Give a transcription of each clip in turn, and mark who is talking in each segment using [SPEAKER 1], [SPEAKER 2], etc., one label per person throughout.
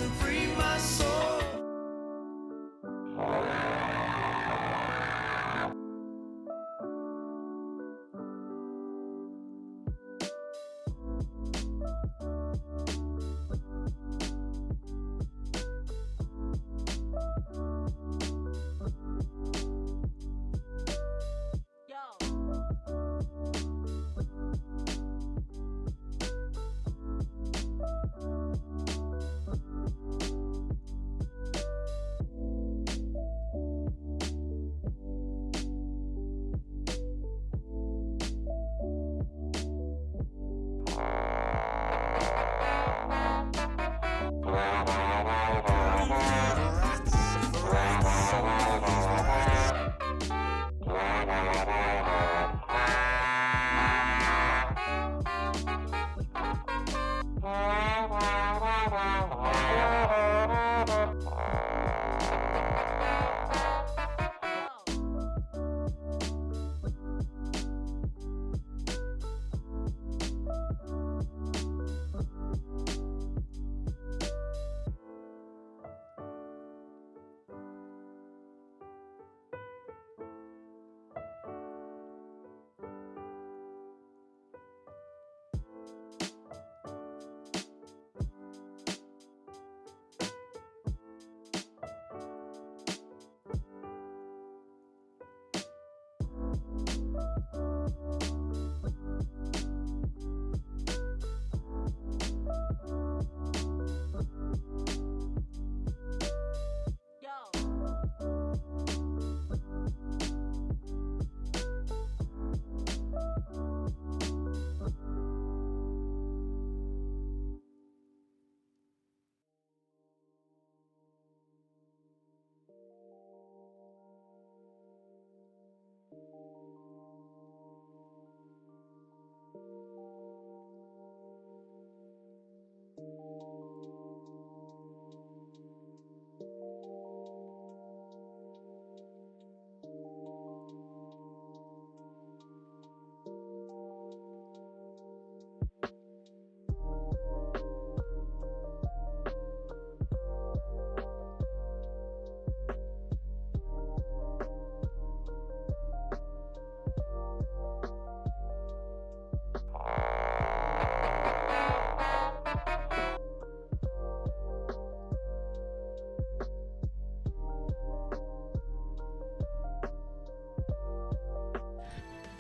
[SPEAKER 1] And free my soul.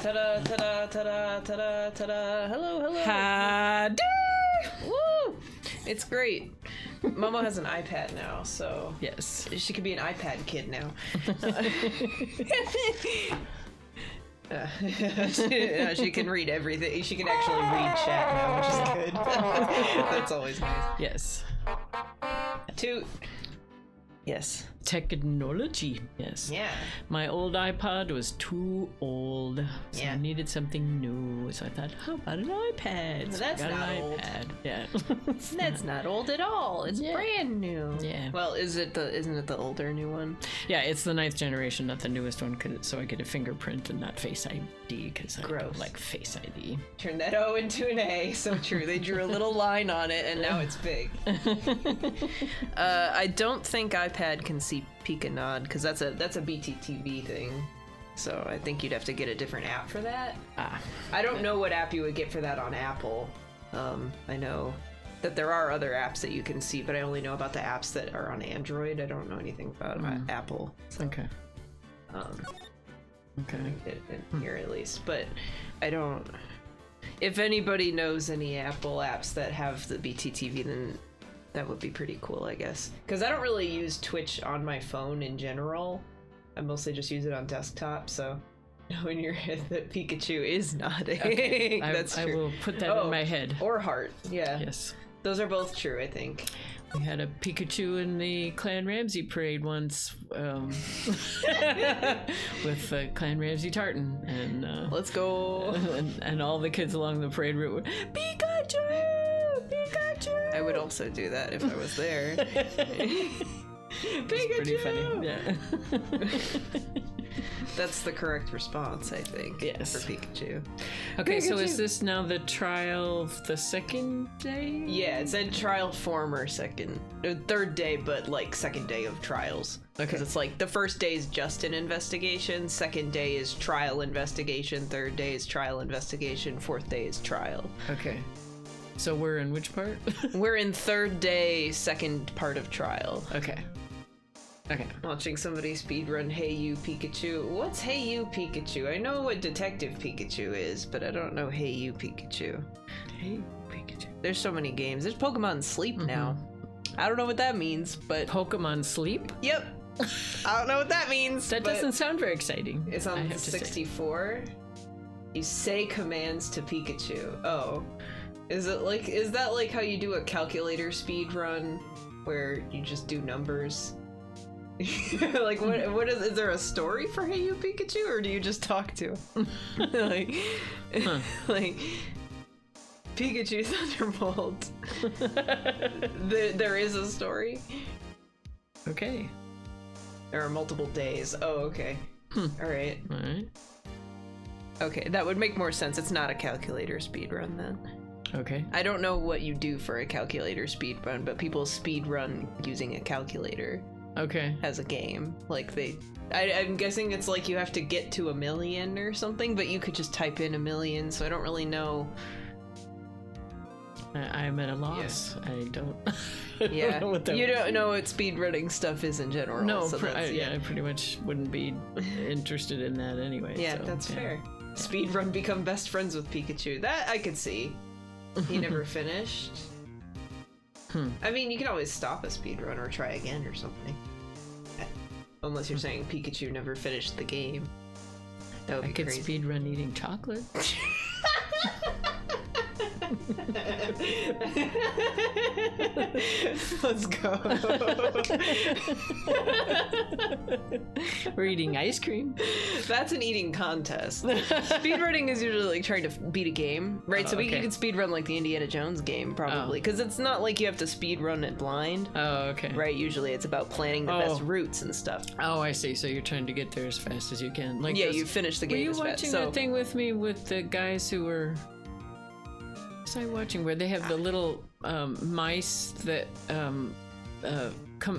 [SPEAKER 2] Ta-da, ta-da, ta-da, ta-da, ta-da. Hello, hello.
[SPEAKER 3] Howdy!
[SPEAKER 2] Woo! It's great. Mummo has an iPad now, so
[SPEAKER 3] Yes.
[SPEAKER 2] she could be an iPad kid now. She can read everything. She can actually read chat now, which is good. That's always nice.
[SPEAKER 3] Yes.
[SPEAKER 2] Toot. Yes.
[SPEAKER 3] Technology. Yes.
[SPEAKER 2] Yeah.
[SPEAKER 3] My old iPod was too old, so
[SPEAKER 2] Yeah.
[SPEAKER 3] I needed something new. So I thought, how about an iPad? So
[SPEAKER 2] That's
[SPEAKER 3] I got
[SPEAKER 2] not
[SPEAKER 3] an
[SPEAKER 2] old.
[SPEAKER 3] iPad. Yeah.
[SPEAKER 2] That's not old at all. It's
[SPEAKER 3] Yeah.
[SPEAKER 2] brand new.
[SPEAKER 3] Yeah.
[SPEAKER 2] Well, isn't it the older new one?
[SPEAKER 3] Yeah, it's the 9th generation, not the newest one, so I get a fingerprint and not Face ID, because I
[SPEAKER 2] Gross.
[SPEAKER 3] don't like Face ID.
[SPEAKER 2] Turn that O into an A. So true. They drew a little line on it, and now it's big. I don't think iPad can see peek and nod because that's a BTTV thing. So I think you'd have to get a different app for that. I don't know what app you would get for that on Apple. I know that there are other apps that you can see, but I only know about the apps that are on Android. I don't know anything about Apple. So,
[SPEAKER 3] Okay. Okay.
[SPEAKER 2] in here at least, but I don't. If anybody knows any Apple apps that have the BTTV, then that would be pretty cool, I guess. Because I don't really use Twitch on my phone in general. I mostly just use it on desktop, so when you're that Pikachu is nodding.
[SPEAKER 3] Okay.
[SPEAKER 2] That's
[SPEAKER 3] I
[SPEAKER 2] true.
[SPEAKER 3] will put that in my head.
[SPEAKER 2] Or heart, yeah.
[SPEAKER 3] Yes.
[SPEAKER 2] Those are both true, I think.
[SPEAKER 3] We had a Pikachu in the Clan Ramsey parade once, with Clan Ramsey tartan, and
[SPEAKER 2] Let's go.
[SPEAKER 3] and all the kids along the parade route were Pikachu, Pikachu.
[SPEAKER 2] I would also do that if I was there.
[SPEAKER 3] It's pretty funny. Yeah.
[SPEAKER 2] That's the correct response, I think.
[SPEAKER 3] Yes.
[SPEAKER 2] For Pikachu.
[SPEAKER 3] Okay, so
[SPEAKER 2] Pikachu.
[SPEAKER 3] is this now the trial of the second day?
[SPEAKER 2] Yeah, it said trial former third day, but like second day of trials. Because
[SPEAKER 3] Okay.
[SPEAKER 2] it's like the first day is just an investigation, second day is trial investigation, third day is trial investigation, fourth day is trial.
[SPEAKER 3] Okay. So we're in which part?
[SPEAKER 2] We're in third day, second part of trial.
[SPEAKER 3] Okay. Okay.
[SPEAKER 2] Watching somebody speedrun Hey You Pikachu. What's Hey You Pikachu? I know what Detective Pikachu is, but I don't know Hey You Pikachu.
[SPEAKER 3] Hey, Pikachu.
[SPEAKER 2] There's so many games. There's Pokemon Sleep now. I don't know what that means, but
[SPEAKER 3] Pokemon Sleep?
[SPEAKER 2] yep. I don't know what that means.
[SPEAKER 3] That
[SPEAKER 2] but
[SPEAKER 3] doesn't sound very exciting.
[SPEAKER 2] It's
[SPEAKER 3] I
[SPEAKER 2] on
[SPEAKER 3] have to say.
[SPEAKER 2] 64. You say commands to Pikachu. Oh. Is that like how you do a calculator speed run where you just do numbers? Like what is there a story for Hey You Pikachu, or do you just talk to him? like like Pikachu Thunderbolt. There is a story.
[SPEAKER 3] Okay.
[SPEAKER 2] There are multiple days. Oh, okay. All right.
[SPEAKER 3] All right.
[SPEAKER 2] Okay, that would make more sense. It's not a calculator speedrun then.
[SPEAKER 3] Okay.
[SPEAKER 2] I don't know what you do for a calculator speedrun, but people speedrun using a calculator
[SPEAKER 3] Okay.
[SPEAKER 2] as a game. Like I'm guessing it's like you have to get to 1 million or something, but you could just type in 1 million, so I don't really know.
[SPEAKER 3] I'm at a loss. I don't.
[SPEAKER 2] Yeah,
[SPEAKER 3] know what that
[SPEAKER 2] you
[SPEAKER 3] would
[SPEAKER 2] don't
[SPEAKER 3] be.
[SPEAKER 2] know what speedrunning stuff is in general.
[SPEAKER 3] No,
[SPEAKER 2] so that's,
[SPEAKER 3] I pretty much wouldn't be interested in that anyway.
[SPEAKER 2] Yeah,
[SPEAKER 3] so,
[SPEAKER 2] that's fair. Speedrun become best friends with Pikachu. That I could see. He never finished. I mean, you can always stop a speedrun or try again or something. Unless you're saying Pikachu never finished the game. That would
[SPEAKER 3] I
[SPEAKER 2] be
[SPEAKER 3] could
[SPEAKER 2] crazy.
[SPEAKER 3] speedrun eating chocolate.
[SPEAKER 2] Let's go.
[SPEAKER 3] We're eating ice cream.
[SPEAKER 2] That's an eating contest. Speedrunning is usually like trying to beat a game, right? So you
[SPEAKER 3] okay.
[SPEAKER 2] could speedrun like the Indiana Jones game, probably. Because it's not like you have to speedrun it blind.
[SPEAKER 3] Oh, okay.
[SPEAKER 2] Right, usually it's about planning the best routes and stuff.
[SPEAKER 3] Oh, I see. So you're trying to get there as fast as you can. Like
[SPEAKER 2] Yeah,
[SPEAKER 3] those-
[SPEAKER 2] you finish the
[SPEAKER 3] Were
[SPEAKER 2] game
[SPEAKER 3] you
[SPEAKER 2] as fast.
[SPEAKER 3] watching
[SPEAKER 2] So
[SPEAKER 3] that thing with me with the guys who were? Was I watching where they have the little mice that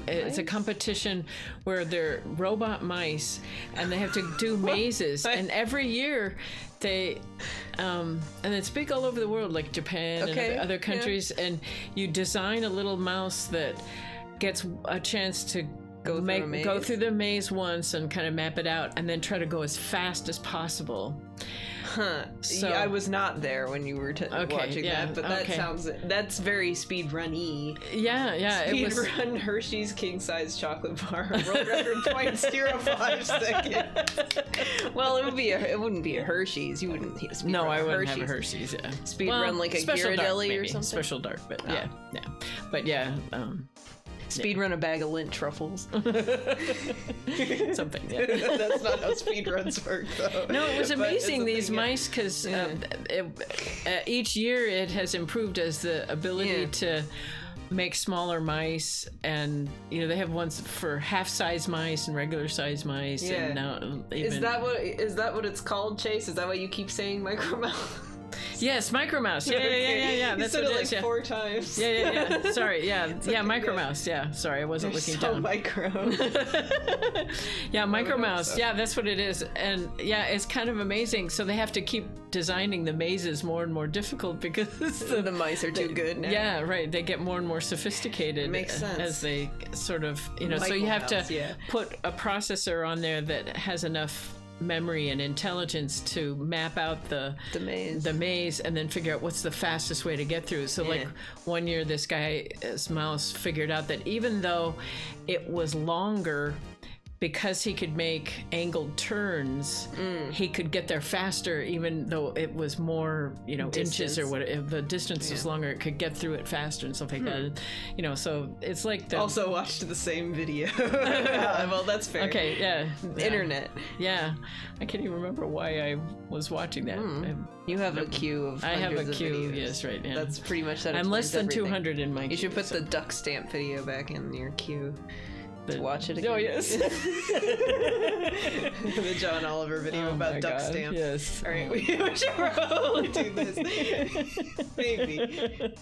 [SPEAKER 3] it's a competition where they're robot mice and they have to do mazes, and every year they and it's big all over the world, like Japan
[SPEAKER 2] Okay,
[SPEAKER 3] and other countries, and you design a little mouse that gets a chance to
[SPEAKER 2] Go through a maze?
[SPEAKER 3] Go through the maze once and kind of map it out, and then try to go as fast as possible.
[SPEAKER 2] Huh.
[SPEAKER 3] So-
[SPEAKER 2] Yeah, I was not there when you were watching that, but that's very speedrun-y.
[SPEAKER 3] Yeah, it was.
[SPEAKER 2] Speedrun Hershey's king-size chocolate bar. World record 0.05 seconds. Well, it wouldn't be a Hershey's. You wouldn't speedrun
[SPEAKER 3] No, I wouldn't
[SPEAKER 2] Hershey's.
[SPEAKER 3] have a Hershey's. Yeah,
[SPEAKER 2] Speedrun like a
[SPEAKER 3] Special Dark,
[SPEAKER 2] Ghirardelli or
[SPEAKER 3] maybe.
[SPEAKER 2] something.
[SPEAKER 3] Special Dark, but yeah. But yeah.
[SPEAKER 2] Speedrun a bag of lint truffles.
[SPEAKER 3] Something, yeah.
[SPEAKER 2] That's not how speedruns work, though.
[SPEAKER 3] No, it was
[SPEAKER 2] But
[SPEAKER 3] amazing,
[SPEAKER 2] it's a
[SPEAKER 3] these
[SPEAKER 2] thing, yeah.
[SPEAKER 3] mice, because each year it has improved as the ability to make smaller mice, and they have ones for half-size mice and regular-size mice, and now even...
[SPEAKER 2] Is that what it's called, Chase? Is that why you keep saying micro mouse?
[SPEAKER 3] Yes, Micro Mouse. Yeah.
[SPEAKER 2] You
[SPEAKER 3] That's
[SPEAKER 2] said
[SPEAKER 3] what
[SPEAKER 2] it
[SPEAKER 3] it
[SPEAKER 2] like
[SPEAKER 3] is. Yeah.
[SPEAKER 2] 4 times.
[SPEAKER 3] Yeah. Sorry. Yeah.
[SPEAKER 2] okay,
[SPEAKER 3] Micro
[SPEAKER 2] yeah.
[SPEAKER 3] Mouse. Yeah. Sorry, I wasn't
[SPEAKER 2] They're
[SPEAKER 3] looking
[SPEAKER 2] so
[SPEAKER 3] down.
[SPEAKER 2] micro.
[SPEAKER 3] Yeah, Micro
[SPEAKER 2] hope
[SPEAKER 3] Mouse.
[SPEAKER 2] so.
[SPEAKER 3] Yeah, that's what it is. And yeah, it's kind of amazing. So they have to keep designing the mazes more and more difficult because
[SPEAKER 2] The mice are too good now.
[SPEAKER 3] Yeah, right. They get more and more sophisticated
[SPEAKER 2] Makes sense.
[SPEAKER 3] as they sort of, so
[SPEAKER 2] Michael
[SPEAKER 3] you have
[SPEAKER 2] Mouse,
[SPEAKER 3] to
[SPEAKER 2] yeah.
[SPEAKER 3] put a processor on there that has enough memory and intelligence to map out the maze and then figure out what's the fastest way to get through. So like one year this guy's mouse figured out that even though it was longer, because he could make angled turns, he could get there faster, even though it was more, inches or what. If the distance was longer, it could get through it faster and stuff like that. So it's like
[SPEAKER 2] Also watched the same video. Well, that's fair.
[SPEAKER 3] Okay, yeah.
[SPEAKER 2] Internet.
[SPEAKER 3] Yeah, I can't even remember why I was watching that.
[SPEAKER 2] You have a queue of
[SPEAKER 3] I have a
[SPEAKER 2] hundreds of
[SPEAKER 3] queue.
[SPEAKER 2] videos.
[SPEAKER 3] Yes, right. Yeah.
[SPEAKER 2] That's pretty much that.
[SPEAKER 3] I'm less than
[SPEAKER 2] explains everything.
[SPEAKER 3] 200 in my queue.
[SPEAKER 2] You should put the duck stamp video back in your queue. To watch it again.
[SPEAKER 3] Oh, yes.
[SPEAKER 2] The John Oliver video about duck stamps.
[SPEAKER 3] Yes.
[SPEAKER 2] All right, we should probably do this. Maybe.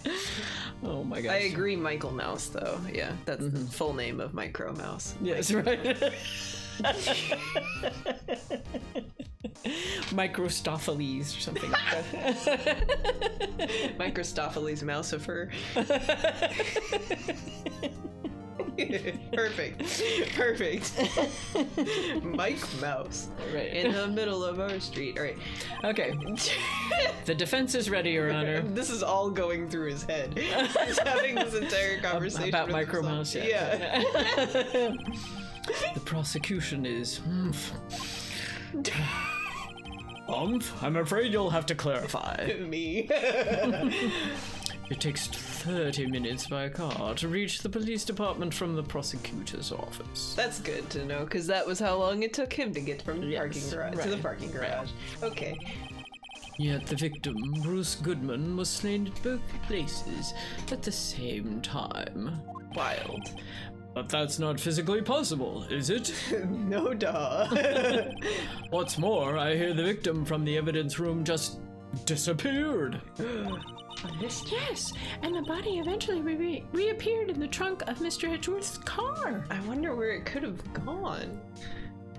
[SPEAKER 3] Oh my gosh.
[SPEAKER 2] I agree, Michael Mouse, though. Yeah, that's the full name of Micro Mouse.
[SPEAKER 3] Yes, right. Microstopheles or something like that.
[SPEAKER 2] Microstopheles Mousifer. Perfect. Mike Mouse.
[SPEAKER 3] Right.
[SPEAKER 2] In the middle of our street. All right.
[SPEAKER 3] Okay. The defense is ready, Your Honor.
[SPEAKER 2] This is all going through his head. He's having this entire conversation
[SPEAKER 3] About
[SPEAKER 2] with
[SPEAKER 3] Micro
[SPEAKER 2] himself.
[SPEAKER 3] Mouse, yeah. The prosecution is... I'm afraid you'll have to clarify.
[SPEAKER 2] Me.
[SPEAKER 3] It takes 30 minutes by car to reach the police department from the prosecutor's office.
[SPEAKER 2] That's good to know, because that was how long it took him to get from the
[SPEAKER 3] Yes,
[SPEAKER 2] parking garage to
[SPEAKER 3] right,
[SPEAKER 2] the parking garage. Okay.
[SPEAKER 3] Yet the victim, Bruce Goodman, was slain at both places at the same time.
[SPEAKER 2] Wild.
[SPEAKER 3] But that's not physically possible, is it?
[SPEAKER 2] No duh.
[SPEAKER 3] What's more, I hear the victim from the evidence room just disappeared. Yes, and the body eventually reappeared in the trunk of Mr. Edgeworth's car.
[SPEAKER 2] I wonder where it could have gone.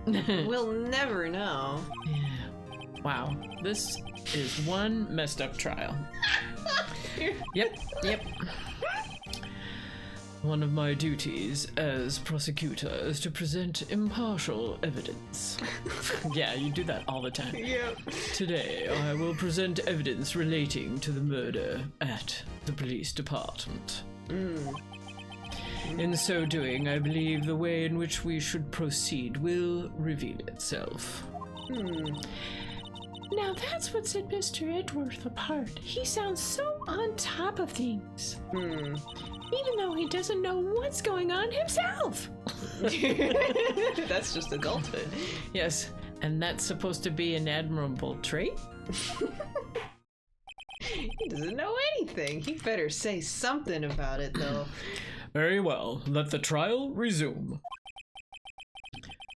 [SPEAKER 2] We'll never know.
[SPEAKER 3] Yeah. Wow, this is one messed up trial. Yep. One of my duties as prosecutor is to present impartial evidence. Yeah, you do that all the time.
[SPEAKER 2] Yep.
[SPEAKER 3] Today, I will present evidence relating to the murder at the police department. In so doing, I believe the way in which we should proceed will reveal itself. Now that's what set Mr. Edgeworth apart. He sounds so on top of things. Even though he doesn't know what's going on himself.
[SPEAKER 2] That's just adulthood.
[SPEAKER 3] Yes, and that's supposed to be an admirable trait?
[SPEAKER 2] He doesn't know anything. He better say something about it, though.
[SPEAKER 3] Very well, let the trial resume.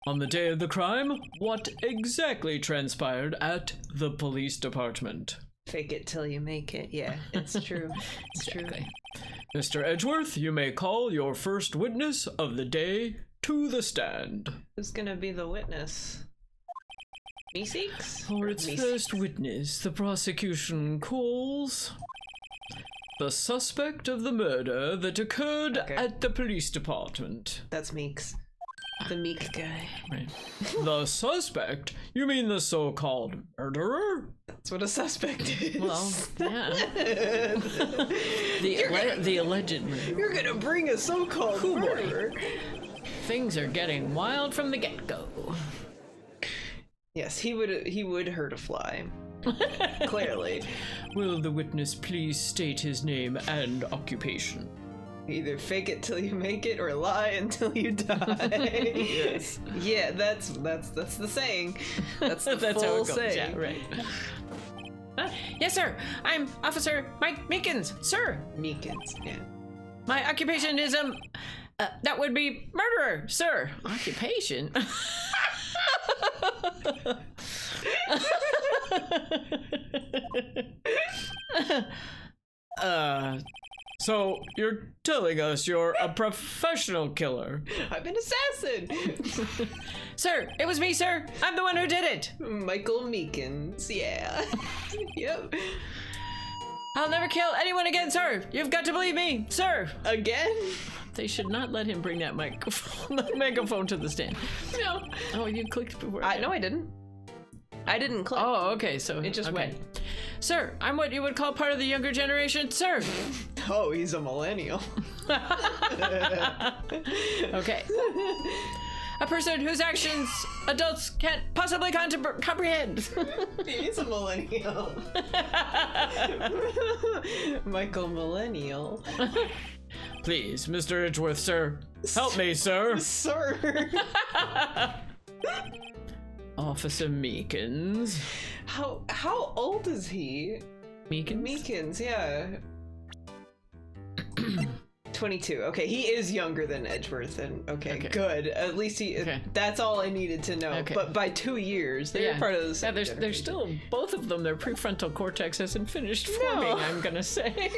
[SPEAKER 3] On the day of the crime, what exactly transpired at the police department?
[SPEAKER 2] Fake it till you make it. Yeah, it's true. It's
[SPEAKER 3] Exactly.
[SPEAKER 2] true.
[SPEAKER 3] Mr. Edgeworth, you may call your first witness of the day to the stand.
[SPEAKER 2] Who's gonna be the witness? Meeseeks?
[SPEAKER 3] For its first witness, the prosecution calls the suspect of the murder that occurred
[SPEAKER 2] Okay.
[SPEAKER 3] at the police department.
[SPEAKER 2] That's Meeks. The meek guy.
[SPEAKER 3] Right. The suspect? You mean the so-called murderer?
[SPEAKER 2] That's what a suspect is.
[SPEAKER 3] Well, yeah. The alleged murderer.
[SPEAKER 2] You're gonna bring a so-called murderer.
[SPEAKER 3] Things are getting wild from the get-go.
[SPEAKER 2] Yes, he would hurt a fly. Clearly.
[SPEAKER 3] Will the witness please state his name and occupation?
[SPEAKER 2] Either fake it till you make it or lie until you die.
[SPEAKER 3] Yes.
[SPEAKER 2] Yeah, that's the saying. That's the
[SPEAKER 3] That's
[SPEAKER 2] full
[SPEAKER 3] how it goes.
[SPEAKER 2] saying.
[SPEAKER 3] Yeah, right. Yes, sir. I'm Officer Mike Meekins, sir.
[SPEAKER 2] Meekins, yeah.
[SPEAKER 3] My occupation is that would be murderer, sir. Occupation. So you're telling us you're a professional killer?
[SPEAKER 2] I'm an assassin.
[SPEAKER 3] Sir, it was me, sir. I'm the one who did it.
[SPEAKER 2] Michael Meekins, yeah. Yep.
[SPEAKER 3] I'll never kill anyone again, sir. You've got to believe me, sir.
[SPEAKER 2] Again?
[SPEAKER 3] They should not let him bring that megaphone to the stand.
[SPEAKER 2] No.
[SPEAKER 3] Oh, you clicked before.
[SPEAKER 2] No, I didn't. I didn't click.
[SPEAKER 3] Oh, okay. So
[SPEAKER 2] it just went.
[SPEAKER 3] Sir, I'm what you would call part of the younger generation, sir.
[SPEAKER 2] Oh, he's a millennial.
[SPEAKER 3] Okay. A person whose actions adults can't possibly comprehend.
[SPEAKER 2] He's a millennial. Michael Millennial.
[SPEAKER 3] Please, Mr. Edgeworth, sir. Help me, sir.
[SPEAKER 2] Sir.
[SPEAKER 3] Officer Meekins.
[SPEAKER 2] How old is he?
[SPEAKER 3] Meekins?
[SPEAKER 2] Meekins, yeah. 22. Okay, he is younger than Edgeworth, and okay, good. At least he. Okay. That's all I needed to know. Okay. But by 2 years, they're part of the same.
[SPEAKER 3] Yeah, they're still both of them. Their prefrontal cortex hasn't finished forming. I'm gonna say.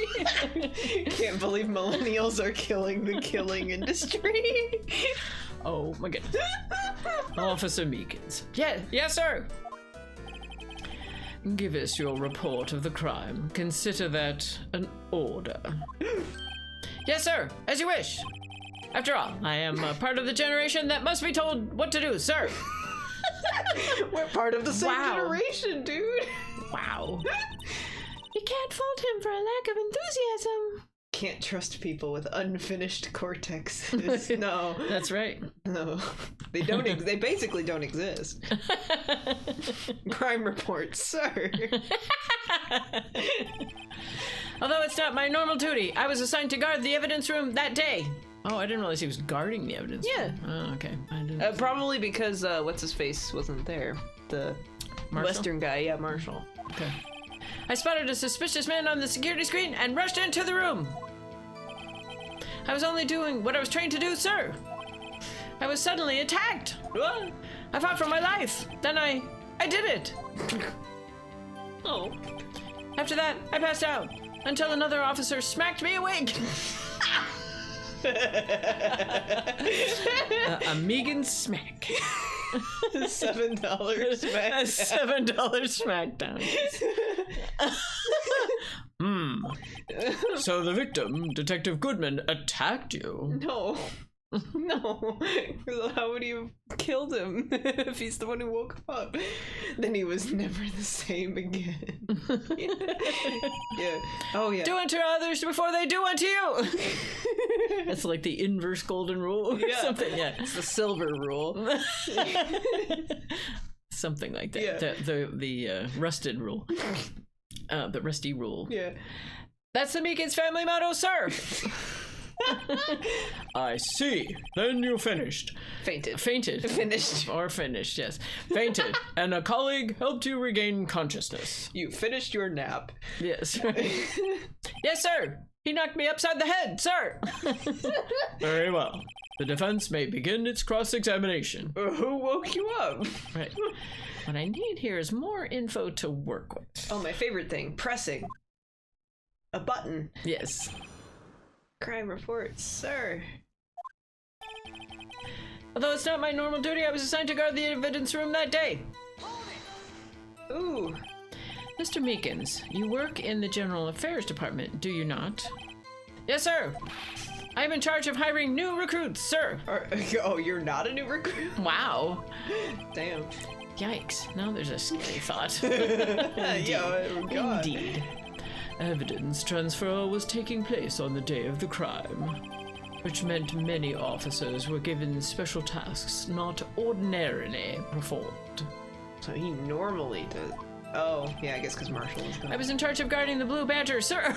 [SPEAKER 2] Can't believe millennials are killing the killing industry.
[SPEAKER 3] Oh my goodness. Officer Meekins. Yes, sir. Give us your report of the crime. Consider that an order. Yes, sir. As you wish. After all, I am a part of the generation that must be told what to do, sir.
[SPEAKER 2] We're part of the same generation, dude.
[SPEAKER 3] Wow. You can't fault him for a lack of enthusiasm.
[SPEAKER 2] Can't trust people with unfinished cortexes. No.
[SPEAKER 3] That's right.
[SPEAKER 2] No. They don't they basically don't exist. Crime reports, sir.
[SPEAKER 3] Although it's not my normal duty, I was assigned to guard the evidence room that day. Oh, I didn't realize he was guarding the evidence room. Oh, okay. I didn't.
[SPEAKER 2] Probably because what's-his-face wasn't there. The
[SPEAKER 3] Marshall?
[SPEAKER 2] Western guy, yeah, Marshall.
[SPEAKER 3] Okay. I spotted a suspicious man on the security screen and rushed into the room. I was only doing what I was trained to do, sir. I was suddenly attacked. I fought for my life. Then I did it.
[SPEAKER 2] Oh.
[SPEAKER 3] After that, I passed out until another officer smacked me awake. A Megan smack.
[SPEAKER 2] $7 smack.
[SPEAKER 3] A $7 smackdown. So the victim, Detective Goodman, attacked you?
[SPEAKER 2] No. No. How would you have killed him if he's the one who woke him up? Then he was never the same again. Yeah. Oh, yeah.
[SPEAKER 3] Do unto others before they do unto you. That's like the inverse golden rule or something. Yeah.
[SPEAKER 2] It's the silver rule.
[SPEAKER 3] Something like that.
[SPEAKER 2] Yeah.
[SPEAKER 3] The rusted rule. The rusty rule.
[SPEAKER 2] Yeah.
[SPEAKER 3] That's the Meekins family motto, sir. I see. Then you finished.
[SPEAKER 2] Fainted.
[SPEAKER 3] Finished, yes. Fainted. And a colleague helped you regain consciousness.
[SPEAKER 2] You finished your nap.
[SPEAKER 3] Yes. Yes, sir. He knocked me upside the head, sir. Very well. The defense may begin its cross-examination.
[SPEAKER 2] Who woke you up?
[SPEAKER 3] Right. What I need here is more info to work with.
[SPEAKER 2] Oh, my favorite thing. Pressing. A button.
[SPEAKER 3] Yes.
[SPEAKER 2] Crime reports, sir.
[SPEAKER 3] Although it's not my normal duty, I was assigned to guard the evidence room that day.
[SPEAKER 2] Ooh.
[SPEAKER 3] Mr. Meekins, you work in the General Affairs Department, do you not? Yes, sir. I'm in charge of hiring new recruits, sir.
[SPEAKER 2] Oh, you're not a new recruit?
[SPEAKER 3] Wow.
[SPEAKER 2] Damn.
[SPEAKER 3] Yikes. Now there's a scary thought.
[SPEAKER 2] Yeah, oh God.
[SPEAKER 3] Indeed. Evidence transfer was taking place on the day of the crime, which meant many officers were given special tasks not ordinarily performed.
[SPEAKER 2] So he normally does. Oh, yeah, I guess because Marshall was gone.
[SPEAKER 3] I was in charge of guarding the Blue Badger, sir.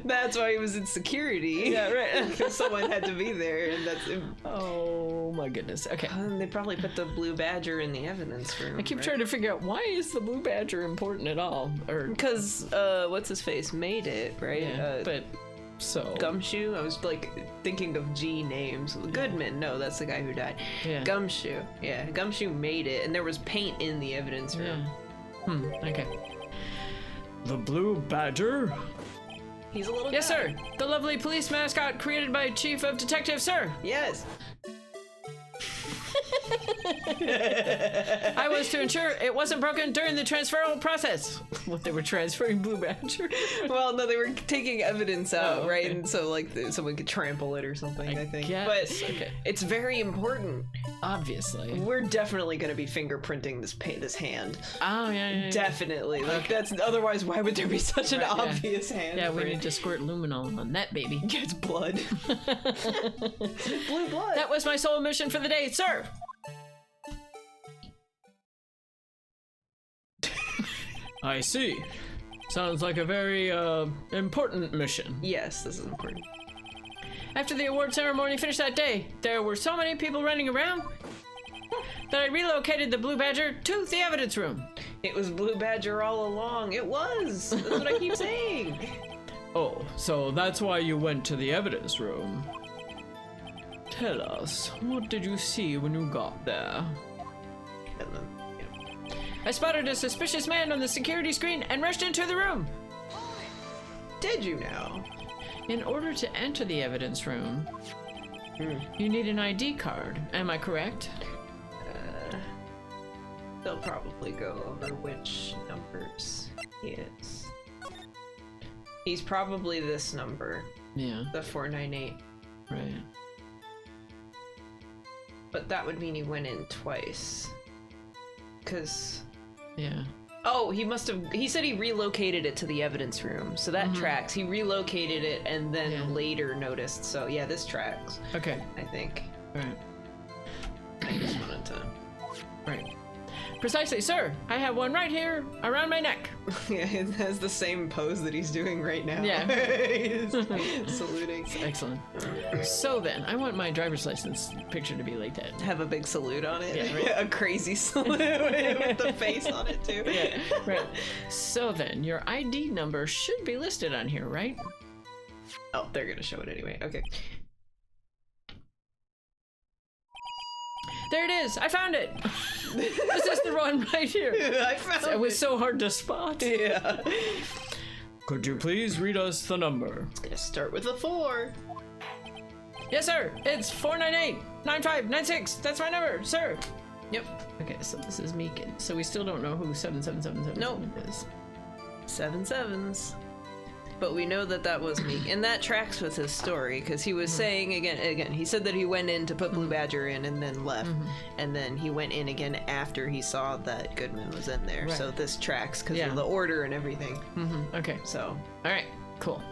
[SPEAKER 2] That's why he was in security.
[SPEAKER 3] Yeah, right.
[SPEAKER 2] Because someone had to be there, and that's.
[SPEAKER 3] Oh my goodness. Okay.
[SPEAKER 2] They probably put the Blue Badger in the evidence room.
[SPEAKER 3] I keep trying to figure out, why is the Blue Badger important at all? Or
[SPEAKER 2] because what's his face made it, right?
[SPEAKER 3] yeah, but so
[SPEAKER 2] Gumshoe. I was like thinking of G names. Goodman. No, that's the guy who died.
[SPEAKER 3] Yeah.
[SPEAKER 2] Gumshoe. Yeah, Gumshoe made it, and there was paint in the evidence room.
[SPEAKER 3] Yeah. Okay. The Blue Badger?
[SPEAKER 2] He's a little
[SPEAKER 3] Yes,
[SPEAKER 2] guy.
[SPEAKER 3] sir. The lovely police mascot created by Chief of Detectives, sir.
[SPEAKER 2] Yes.
[SPEAKER 3] I was to ensure it wasn't broken during the transferal process. What, they were transferring Blue Badger?
[SPEAKER 2] Well, no, they were taking evidence out,
[SPEAKER 3] Oh,
[SPEAKER 2] right?
[SPEAKER 3] okay.
[SPEAKER 2] And so, like, someone could trample it or something, I think.
[SPEAKER 3] guess.
[SPEAKER 2] But
[SPEAKER 3] Okay.
[SPEAKER 2] it's very important.
[SPEAKER 3] Obviously.
[SPEAKER 2] We're definitely going to be fingerprinting this hand.
[SPEAKER 3] Oh, yeah.
[SPEAKER 2] Definitely. Like, that's otherwise, why would there be such an
[SPEAKER 3] Right, yeah.
[SPEAKER 2] obvious hand?
[SPEAKER 3] Yeah, we
[SPEAKER 2] print?
[SPEAKER 3] need to squirt luminol on that baby.
[SPEAKER 2] It's blood. Blue blood.
[SPEAKER 3] That was my sole mission for the day, sir. I see. Sounds like a very, important mission.
[SPEAKER 2] Yes, this is important.
[SPEAKER 3] After the award ceremony finished that day, there were so many people running around that I relocated the Blue Badger to the evidence room.
[SPEAKER 2] It was Blue Badger all along. It was. That's what I keep saying.
[SPEAKER 3] Oh, so that's why you went to the evidence room. Tell us, what did you see when you got there?
[SPEAKER 2] And then, yeah.
[SPEAKER 3] I spotted a suspicious man on the security screen and rushed into the room.
[SPEAKER 2] Did you now?
[SPEAKER 3] In order to enter the evidence room, you need an ID card. Am I correct?
[SPEAKER 2] They'll probably go over which numbers he is. He's probably this number,
[SPEAKER 3] Yeah,
[SPEAKER 2] the 498.
[SPEAKER 3] right.
[SPEAKER 2] But that would mean he went in twice. Cause
[SPEAKER 3] Yeah.
[SPEAKER 2] oh, he said he relocated it to the evidence room, so that tracks. He relocated it and then
[SPEAKER 3] Yeah.
[SPEAKER 2] later noticed. So yeah, this tracks.
[SPEAKER 3] Okay.
[SPEAKER 2] I think.
[SPEAKER 3] Right.
[SPEAKER 2] I just wanted to.
[SPEAKER 3] Right. Precisely, sir. I have one right here around my neck.
[SPEAKER 2] Yeah, it has the same pose that he's doing right now.
[SPEAKER 3] Yeah.
[SPEAKER 2] He's saluting.
[SPEAKER 3] Excellent. So then, I want my driver's license picture to be like that.
[SPEAKER 2] Have a big salute on it.
[SPEAKER 3] Yeah, right.
[SPEAKER 2] A crazy salute with the face on it too.
[SPEAKER 3] Yeah, right. So then, your ID number should be listed on here, right?
[SPEAKER 2] Oh, they're gonna show it anyway. Okay.
[SPEAKER 3] There it is. I found it. This is the one right here.
[SPEAKER 2] I found
[SPEAKER 3] It was so hard to spot.
[SPEAKER 2] Yeah.
[SPEAKER 3] Could you please read us the number?
[SPEAKER 2] Gonna start with a 4.
[SPEAKER 3] Yes, sir. It's 498-9596. That's my number, sir.
[SPEAKER 2] Yep.
[SPEAKER 3] Okay, so this is Meekin. So we still don't know who 7777
[SPEAKER 2] Nope.
[SPEAKER 3] is.
[SPEAKER 2] 7 sevens. But we know that that was Meek, and that tracks with his story because he was saying again. He said that he went in to put Blue Badger in and then left, and then he went in again after he saw that Goodman was in there.
[SPEAKER 3] Right.
[SPEAKER 2] So this tracks because
[SPEAKER 3] Yeah.
[SPEAKER 2] of the order and everything.
[SPEAKER 3] Okay.
[SPEAKER 2] So
[SPEAKER 3] All right. Cool.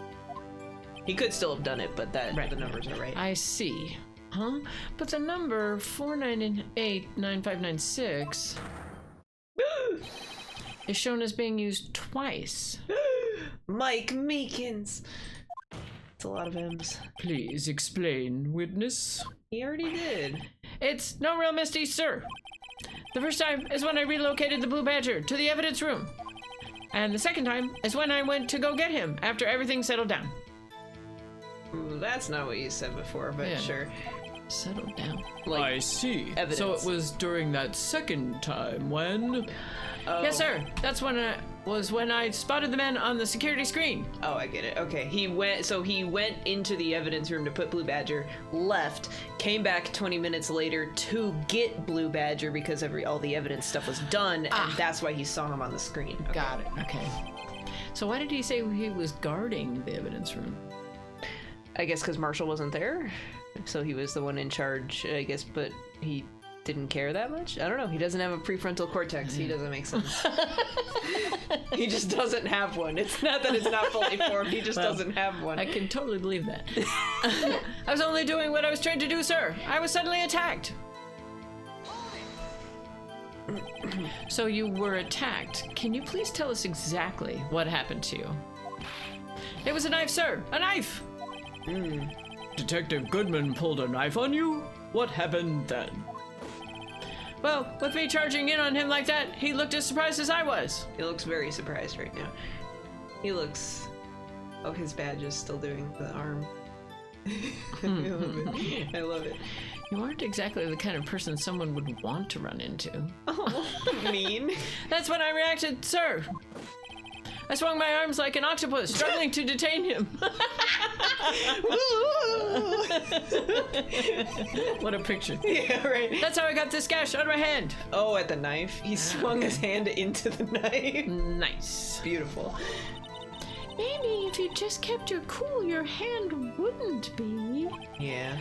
[SPEAKER 2] he could still have done it, but that
[SPEAKER 3] Right.
[SPEAKER 2] the numbers are right.
[SPEAKER 3] I see. Huh? But the number 498-9596 is shown as being used twice.
[SPEAKER 2] Mike Meekins. It's a lot of M's.
[SPEAKER 3] Please explain, witness.
[SPEAKER 2] He already did.
[SPEAKER 3] It's no real misty, sir. The first time is when I relocated the Blue Badger to the evidence room. And the second time is when I went to go get him after everything settled down.
[SPEAKER 2] Ooh, that's not what you said before, but
[SPEAKER 3] Yeah.
[SPEAKER 2] sure.
[SPEAKER 3] Settle down.
[SPEAKER 2] Like,
[SPEAKER 4] I see.
[SPEAKER 2] evidence.
[SPEAKER 4] So it was during that second time when...
[SPEAKER 3] Yes, sir. That's when I spotted the man on the security screen.
[SPEAKER 2] Oh, I get it. Okay, he went into the evidence room to put Blue Badger, left, came back 20 minutes later to get Blue Badger because all the evidence stuff was done, and that's why he saw him on the screen. Okay.
[SPEAKER 3] Got it. Okay. So why did he say he was guarding the evidence room?
[SPEAKER 2] I guess because Marshall wasn't there, so he was the one in charge, I guess, but he didn't care that much? I don't know. He doesn't have a prefrontal cortex. He doesn't make sense. He just doesn't have one. It's not that it's not fully formed. He just doesn't have one.
[SPEAKER 3] I can totally believe that. I was only doing what I was trained to do, sir. I was suddenly attacked. So you were attacked. Can you please tell us exactly what happened to you? It was a knife, sir. A knife!
[SPEAKER 4] Detective Goodman pulled a knife on you? What happened then?
[SPEAKER 3] Well, with me charging in on him like that, he looked as surprised as I was.
[SPEAKER 2] He looks very surprised right now. He looks... Oh, his badge is still doing the arm. I love it. I love it.
[SPEAKER 3] You aren't exactly the kind of person someone would want to run into.
[SPEAKER 2] Oh, mean.
[SPEAKER 3] That's when I reacted, sir. I swung my arms like an octopus, struggling to detain him. What a picture.
[SPEAKER 2] Yeah, right.
[SPEAKER 3] That's how I got this gash on my hand.
[SPEAKER 2] Oh, at the knife? He swung his hand into the knife.
[SPEAKER 3] Nice.
[SPEAKER 2] Beautiful.
[SPEAKER 3] Maybe if you just kept your cool, your hand wouldn't be.
[SPEAKER 2] Yeah.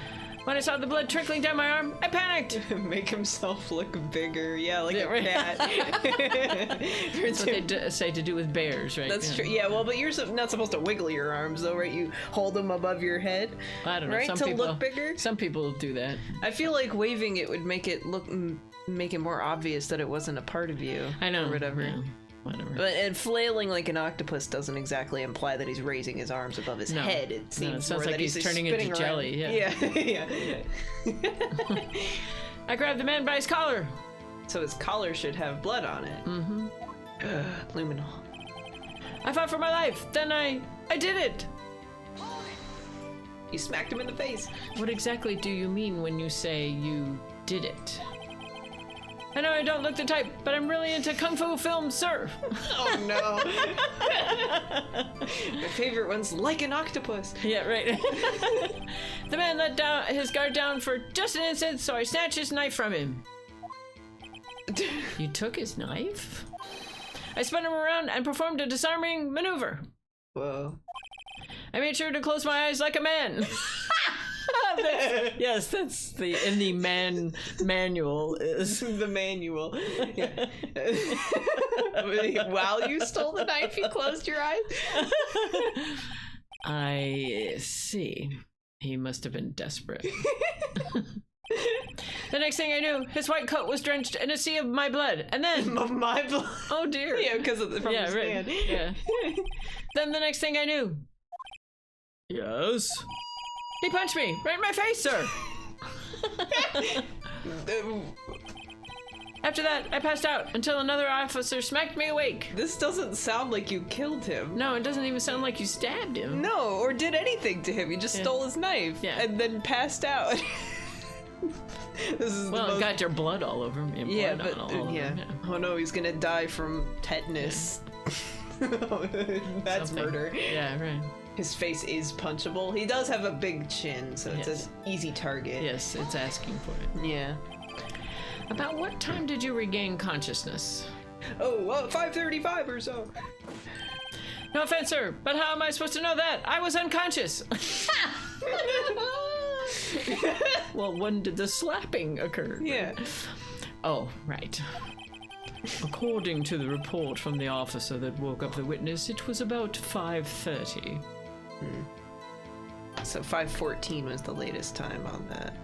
[SPEAKER 3] When I saw the blood trickling down my arm, I panicked.
[SPEAKER 2] Make himself look bigger. Yeah, like a
[SPEAKER 3] right.
[SPEAKER 2] cat.
[SPEAKER 3] That's what they say to do with bears, right?
[SPEAKER 2] That's true. Yeah, well, but you're not supposed to wiggle your arms, though, right? You hold them above your head.
[SPEAKER 3] I don't know.
[SPEAKER 2] Right?
[SPEAKER 3] Some
[SPEAKER 2] to
[SPEAKER 3] people,
[SPEAKER 2] look bigger?
[SPEAKER 3] Some people do that.
[SPEAKER 2] I feel like waving it would make it more obvious that it wasn't a part of you.
[SPEAKER 3] I know.
[SPEAKER 2] Or whatever.
[SPEAKER 3] Yeah, whatever.
[SPEAKER 2] And flailing like an octopus doesn't exactly imply that he's raising his arms above his head. It seems
[SPEAKER 3] it sounds
[SPEAKER 2] more
[SPEAKER 3] like
[SPEAKER 2] that
[SPEAKER 3] he's turning
[SPEAKER 2] spinning
[SPEAKER 3] into
[SPEAKER 2] around.
[SPEAKER 3] jelly. Yeah.
[SPEAKER 2] Yeah.
[SPEAKER 3] I grabbed the man by his collar.
[SPEAKER 2] So his collar should have blood on it.
[SPEAKER 3] Mm-hmm.
[SPEAKER 2] Luminol.
[SPEAKER 3] I fought for my life. Then I did it.
[SPEAKER 2] You smacked him in the face.
[SPEAKER 3] What exactly do you mean when you say you did it? I know I don't look the type, but I'm really into kung fu films, sir.
[SPEAKER 2] Oh no. My favorite one's Like an Octopus.
[SPEAKER 3] Yeah, right. The man let down his guard down for just an instant, so I snatched his knife from him. You took his knife? I spun him around and performed a disarming maneuver.
[SPEAKER 2] Whoa.
[SPEAKER 3] I made sure to close my eyes like a man. Yes, that's in the manual is
[SPEAKER 2] the manual. Yeah. While you stole the knife, you closed your eyes?
[SPEAKER 3] I see. He must have been desperate. The next thing I knew, his white coat was drenched in a sea of my blood, and then...
[SPEAKER 2] Of my blood?
[SPEAKER 3] Oh dear.
[SPEAKER 2] Yeah, because from his hand.
[SPEAKER 3] Yeah. Then the next thing I knew...
[SPEAKER 4] Yes?
[SPEAKER 3] He punched me right in my face, sir. After that, I passed out until another officer smacked me awake.
[SPEAKER 2] This doesn't sound like you killed him.
[SPEAKER 3] No, it doesn't even sound like you stabbed him.
[SPEAKER 2] No, or did anything to him. You just stole his knife and then passed out. This is
[SPEAKER 3] well, it got your blood all over him.
[SPEAKER 2] Yeah, but oh no, he's gonna die from tetanus. That's murder.
[SPEAKER 3] Yeah, right.
[SPEAKER 2] His face is punchable. He does have a big chin, so it's an easy target.
[SPEAKER 3] Yes, it's asking for it.
[SPEAKER 2] Yeah.
[SPEAKER 3] About what time did you regain consciousness?
[SPEAKER 2] Oh, 5:35 or so.
[SPEAKER 3] No offense, sir, but how am I supposed to know that? I was unconscious. Well, when did the slapping occur?
[SPEAKER 2] Yeah.
[SPEAKER 3] Oh, right. According to the report from the officer that woke up the witness, it was about 5:30.
[SPEAKER 2] So 5:14 was the latest time on that.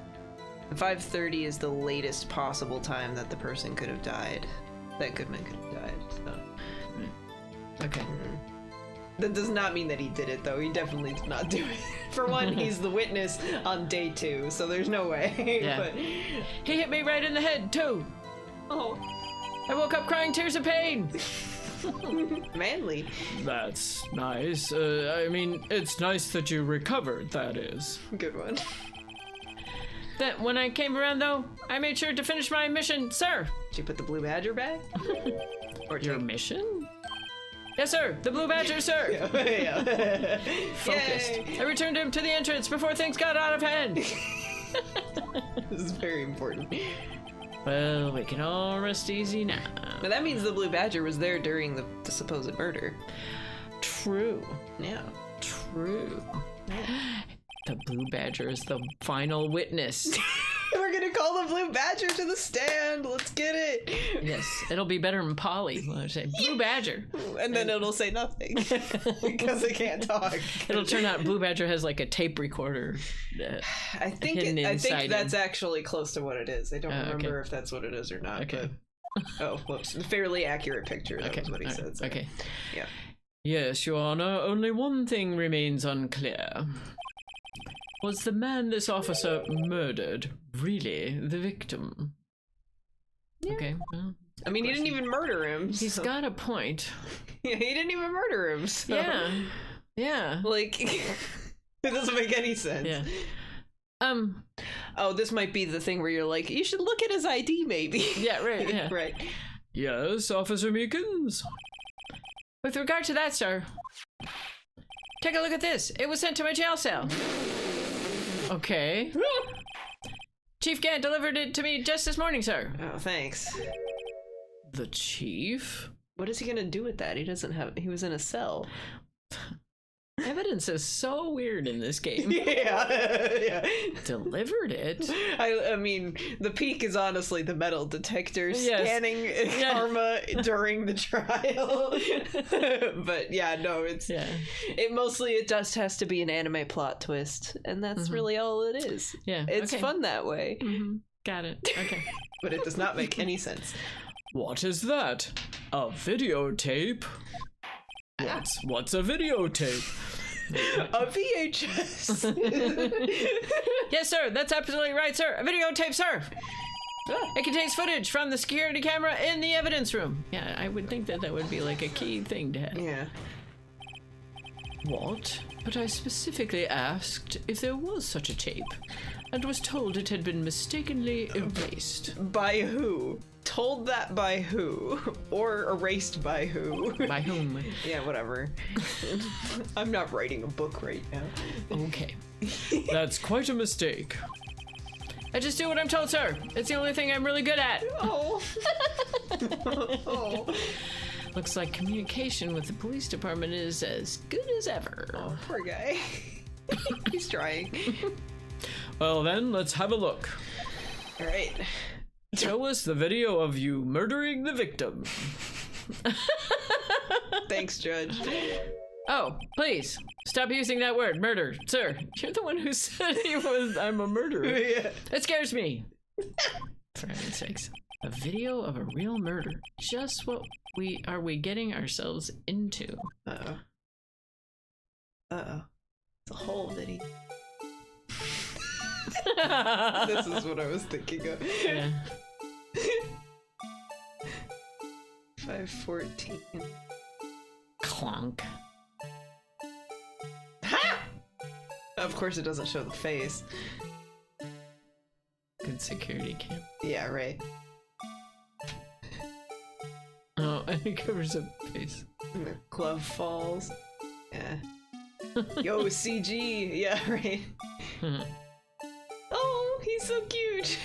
[SPEAKER 2] 5:30 is the latest possible time that the person could have died. That Goodman could have died. So.
[SPEAKER 3] Okay.
[SPEAKER 2] That does not mean that he did it, though. He definitely did not do it. For one, he's the witness on day 2, so there's no way.
[SPEAKER 3] Yeah.
[SPEAKER 2] But...
[SPEAKER 3] He hit me right in the head, too.
[SPEAKER 2] Oh.
[SPEAKER 3] I woke up crying tears of pain.
[SPEAKER 2] Manly.
[SPEAKER 4] That's nice. I mean, it's nice that you recovered, that is.
[SPEAKER 2] Good one.
[SPEAKER 3] that when I came around, though, I made sure to finish my mission, sir.
[SPEAKER 2] Did you put the blue badger back? Or
[SPEAKER 3] Your mission? Yes, sir. The blue badger, sir.
[SPEAKER 2] Yeah.
[SPEAKER 3] Focused.
[SPEAKER 2] Yay.
[SPEAKER 3] I returned him to the entrance before things got out of hand.
[SPEAKER 2] This is very important.
[SPEAKER 3] Well, we can all rest easy now.
[SPEAKER 2] But that means the blue badger was there during the supposed murder.
[SPEAKER 3] True.
[SPEAKER 2] Yeah.
[SPEAKER 3] True. The blue badger is the final witness.
[SPEAKER 2] We're gonna call the blue badger to the stand. Let's get it.
[SPEAKER 3] Yes, it'll be better than Polly. I'll say blue badger,
[SPEAKER 2] And then it'll say nothing because it can't talk.
[SPEAKER 3] it'll turn out blue badger has like a tape recorder.
[SPEAKER 2] I think
[SPEAKER 3] hidden
[SPEAKER 2] that's actually close to what it is. I don't remember if that's what it is or not.
[SPEAKER 3] Okay.
[SPEAKER 2] But, oh, whoops. Fairly accurate picture. That was what he said. So.
[SPEAKER 3] Okay.
[SPEAKER 2] Yeah.
[SPEAKER 4] Yes, Your Honor, only one thing remains unclear. Was the man this officer murdered really the victim?
[SPEAKER 2] Yeah.
[SPEAKER 3] Okay. Well,
[SPEAKER 2] I mean, he didn't even murder him.
[SPEAKER 3] he's got a point.
[SPEAKER 2] Yeah, he didn't even murder him. So.
[SPEAKER 3] Yeah. Yeah.
[SPEAKER 2] Like, it doesn't make any sense.
[SPEAKER 3] Yeah.
[SPEAKER 2] Oh, this might be the thing where you're like, you should look at his ID, maybe.
[SPEAKER 3] Yeah. Right. Yeah.
[SPEAKER 2] Right.
[SPEAKER 4] Yes, Officer Meekins?
[SPEAKER 3] With regard to that, sir, take a look at this. It was sent to my jail cell. Okay. Chief Gant delivered it to me just this morning, sir.
[SPEAKER 2] Oh, thanks.
[SPEAKER 4] The chief?
[SPEAKER 2] What is he gonna do with that? He was in a cell.
[SPEAKER 3] Evidence is so weird in this game.
[SPEAKER 2] Yeah.
[SPEAKER 3] Delivered it?
[SPEAKER 2] I mean, the peak is honestly the metal detector
[SPEAKER 3] Yes.
[SPEAKER 2] scanning karma during the trial. But yeah, no, it just has to be an anime plot twist, and that's really all it is.
[SPEAKER 3] Yeah.
[SPEAKER 2] It's
[SPEAKER 3] okay.
[SPEAKER 2] fun that way.
[SPEAKER 3] Mm-hmm. Got it. Okay.
[SPEAKER 2] But it does not make any sense.
[SPEAKER 4] What is that? A videotape? What's a videotape?
[SPEAKER 2] A VHS.
[SPEAKER 3] Yes, sir. That's absolutely right, sir. A videotape, sir. It contains footage from the security camera in the evidence room. Yeah, I would think that would be like a key thing to have.
[SPEAKER 2] Yeah.
[SPEAKER 4] What?
[SPEAKER 3] But I specifically asked if there was such a tape, and was told it had been mistakenly erased.
[SPEAKER 2] By who? Told that by who? Or erased by who?
[SPEAKER 3] By whom?
[SPEAKER 2] Yeah, whatever. I'm not writing a book right now.
[SPEAKER 3] Okay.
[SPEAKER 4] That's quite a mistake.
[SPEAKER 3] I just do what I'm told, sir. It's the only thing I'm really good at.
[SPEAKER 2] Oh. Oh.
[SPEAKER 3] Looks like communication with the police department is as good as ever.
[SPEAKER 2] Oh, poor guy. He's trying.
[SPEAKER 4] Well then, let's have a look.
[SPEAKER 2] All right.
[SPEAKER 4] Show us the video of you murdering the victim.
[SPEAKER 2] Thanks, Judge.
[SPEAKER 3] Oh, please, stop using that word, murder. Sir, you're the one who said I'm a murderer.
[SPEAKER 2] Yeah.
[SPEAKER 3] It scares me. For heaven's sakes. A video of a real murder. Just what are we getting ourselves into?
[SPEAKER 2] Uh-oh. Uh-oh. It's a whole video. This is what I was thinking of.
[SPEAKER 3] Yeah.
[SPEAKER 2] 514.
[SPEAKER 3] Clunk.
[SPEAKER 2] Ha! Of course it doesn't show the face.
[SPEAKER 3] Good security cam.
[SPEAKER 2] Yeah, right.
[SPEAKER 3] Oh, and it covers up face.
[SPEAKER 2] And the glove falls. Yeah. Yo, CG. Yeah, right. Oh, he's so cute.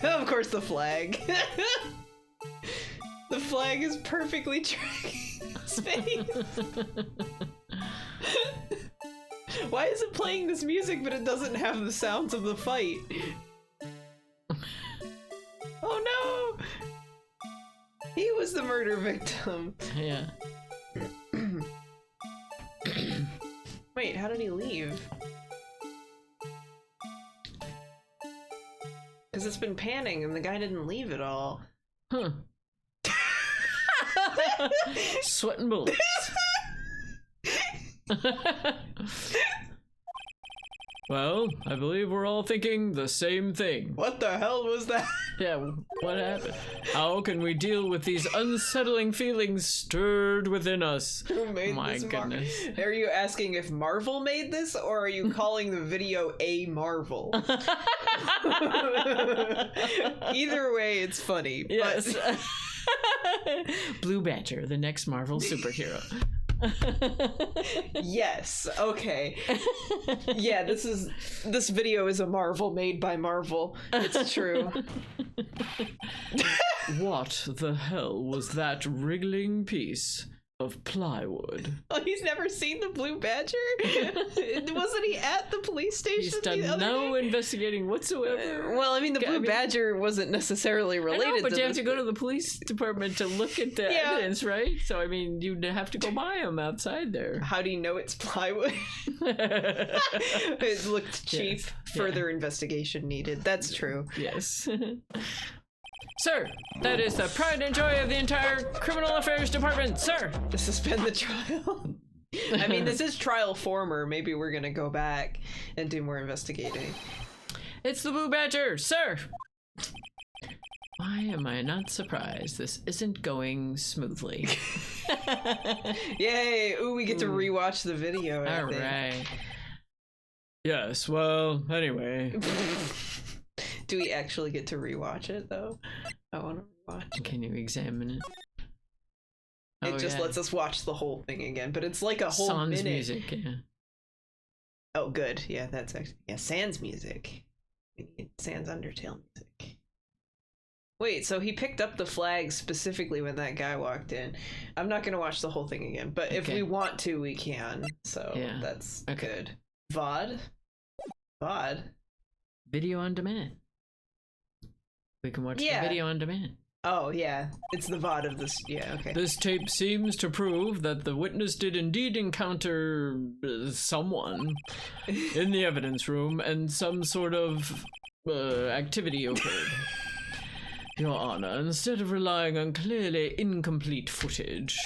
[SPEAKER 2] Of course, the flag. The flag is perfectly tracking his face. Why is it playing this music but it doesn't have the sounds of the fight? Oh no! He was the murder victim.
[SPEAKER 3] Yeah.
[SPEAKER 2] Wait, how did he leave? Because it's been panning and the guy didn't leave at all.
[SPEAKER 3] Huh. Sweating bullets.
[SPEAKER 4] Well, I believe we're all thinking the same thing.
[SPEAKER 2] What the hell was that?
[SPEAKER 4] Yeah, what happened? How can we deal with these unsettling feelings stirred within us?
[SPEAKER 2] Who made
[SPEAKER 4] My
[SPEAKER 2] this?
[SPEAKER 4] goodness.
[SPEAKER 2] Are you asking if Marvel made this, or are you calling the video a Marvel? Either way, it's funny.
[SPEAKER 4] Yes. Blue Badger, the next Marvel superhero.
[SPEAKER 2] Yes. Okay. Yeah, this video is a Marvel made by Marvel. It's true.
[SPEAKER 4] What the hell was that wriggling piece of plywood?
[SPEAKER 2] Oh, he's never seen the Blue Badger? Wasn't he at the police station?
[SPEAKER 4] He's done no investigating whatsoever.
[SPEAKER 2] Well, I mean, the Blue Badger wasn't necessarily related.
[SPEAKER 4] I know, but
[SPEAKER 2] to
[SPEAKER 4] you have to go to the police department to look at the evidence, right? So, I mean, you'd have to go buy them outside there.
[SPEAKER 2] How do you know it's plywood? It looked cheap.
[SPEAKER 4] Yes.
[SPEAKER 2] Further investigation needed. That's true.
[SPEAKER 4] Yes. Sir, that is the pride and joy of the entire criminal affairs department, sir.
[SPEAKER 2] To suspend the trial. I mean, this is trial former. Maybe we're gonna go back and do more investigating.
[SPEAKER 4] It's the Blue Badger, sir. Why am I not surprised this isn't going smoothly?
[SPEAKER 2] Yay! Ooh, we get to rewatch the video.
[SPEAKER 4] All right. Yes, well, anyway.
[SPEAKER 2] Do we actually get to rewatch it, though? I want to rewatch.
[SPEAKER 4] Can you examine it?
[SPEAKER 2] It just lets us watch the whole thing again, but it's like a whole
[SPEAKER 4] Sans
[SPEAKER 2] minute.
[SPEAKER 4] music, yeah.
[SPEAKER 2] Oh, good. Yeah, that's actually... Yeah, Sans music. We need Sans Undertale music. Wait, so he picked up the flag specifically when that guy walked in. I'm not going to watch the whole thing again, but if we want to, we can. So that's good. VOD? VOD?
[SPEAKER 4] Video on demand. We can watch the video on demand.
[SPEAKER 2] Oh, yeah. It's the VOD of this. Yeah, okay.
[SPEAKER 4] This tape seems to prove that the witness did indeed encounter someone in the evidence room and some sort of activity occurred. Your Honor, instead of relying on clearly incomplete footage,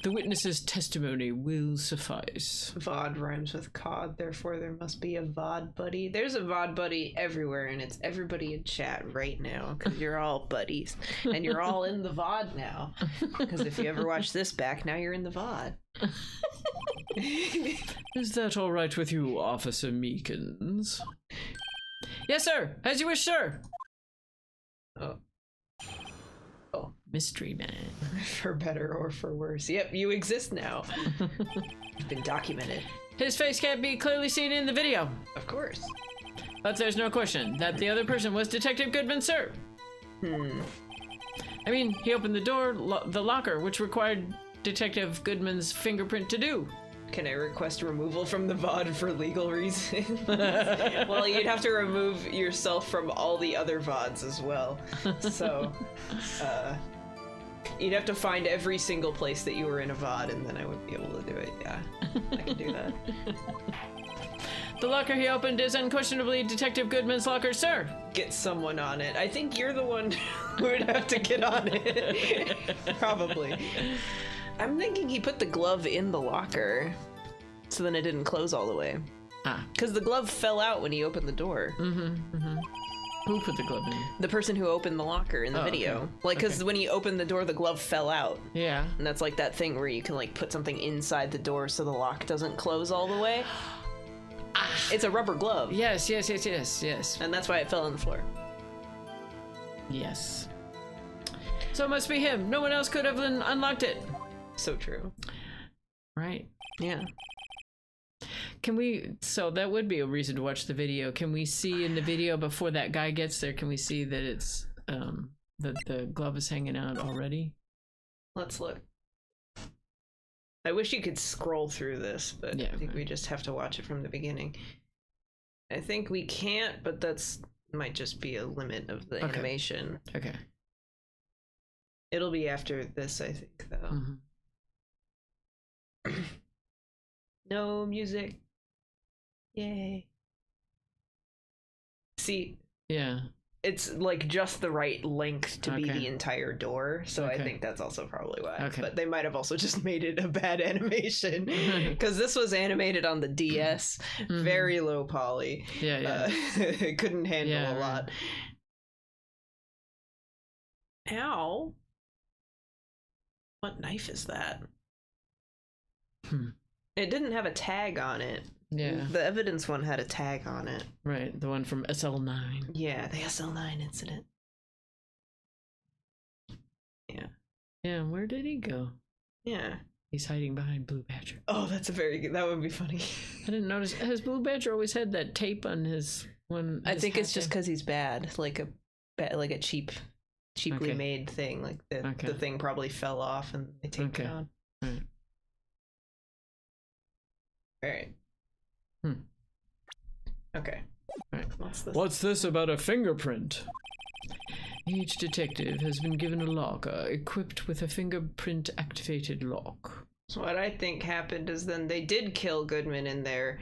[SPEAKER 4] the witness's testimony will suffice.
[SPEAKER 2] VOD rhymes with COD, therefore there must be a VOD buddy. There's a VOD buddy everywhere, and it's everybody in chat right now, because you're all buddies. And you're all in the VOD now. Because if you ever watch this back, now you're in the VOD.
[SPEAKER 4] Is that all right with you, Officer Meekins?
[SPEAKER 3] Yes, sir. As you wish, sir.
[SPEAKER 2] Oh.
[SPEAKER 4] Mystery man.
[SPEAKER 2] For better or for worse. Yep, you exist now. It's been documented.
[SPEAKER 3] His face can't be clearly seen in the video.
[SPEAKER 2] Of course.
[SPEAKER 3] But there's no question that the other person was Detective Goodman, sir. I mean, he opened the door, the locker, which required Detective Goodman's fingerprint to do.
[SPEAKER 2] Can I request removal from the VOD for legal reasons? Well, you'd have to remove yourself from all the other VODs as well. So, you'd have to find every single place that you were in a VOD, and then I would be able to do it. Yeah, I can do that.
[SPEAKER 3] The locker he opened is unquestionably Detective Goodman's locker, sir.
[SPEAKER 2] Get someone on it. I think you're the one who would have to get on it. Probably. I'm thinking he put the glove in the locker, so then it didn't close all the way. Because the glove fell out when he opened the door.
[SPEAKER 3] Who put the glove in?
[SPEAKER 2] The person who opened the locker in the video.
[SPEAKER 3] Okay.
[SPEAKER 2] Like, because when he opened the door, the glove fell out.
[SPEAKER 3] Yeah.
[SPEAKER 2] And that's like that thing where you can like put something inside the door so the lock doesn't close all the way. It's a rubber glove.
[SPEAKER 3] Yes.
[SPEAKER 2] And that's why it fell on the floor.
[SPEAKER 3] Yes. So it must be him. No one else could have unlocked it.
[SPEAKER 2] So true.
[SPEAKER 3] Right.
[SPEAKER 2] Yeah.
[SPEAKER 3] Can we, so that would be a reason to watch the video. Can we see in the video before that guy gets there, can we see that it's, that the glove is hanging out already?
[SPEAKER 2] Let's look. I wish you could scroll through this, but I think we just have to watch it from the beginning. I think we can't, but that's might just be a limit of the animation.
[SPEAKER 3] Okay.
[SPEAKER 2] It'll be after this, I think, though. No music. Yay. See.
[SPEAKER 3] Yeah.
[SPEAKER 2] it's like just the right length to be the entire door, so I think that's also probably why. But they might have also just made it a bad animation, because this was animated on the DS, very low poly. It couldn't handle a lot. Ow. What knife is that? It didn't have a tag on it.
[SPEAKER 3] Yeah.
[SPEAKER 2] The evidence one had a tag on it.
[SPEAKER 3] Right, the one from SL9.
[SPEAKER 2] Yeah, the SL9 incident. Yeah.
[SPEAKER 3] Yeah, where did he go?
[SPEAKER 2] Yeah.
[SPEAKER 3] He's hiding behind Blue Badger.
[SPEAKER 2] Oh, that's a very good... That would be funny.
[SPEAKER 3] I didn't notice. Has Blue Badger always had that tape on his...
[SPEAKER 2] I think it's just because he's bad. Like a cheaply made thing. Like the thing probably fell off and they taped it on.
[SPEAKER 3] Right.
[SPEAKER 2] Alright. Okay.
[SPEAKER 3] Right.
[SPEAKER 4] What's this about a fingerprint?
[SPEAKER 3] Each detective has been given a locker equipped with a fingerprint activated lock.
[SPEAKER 2] So what I think happened is then they did kill Goodman in there,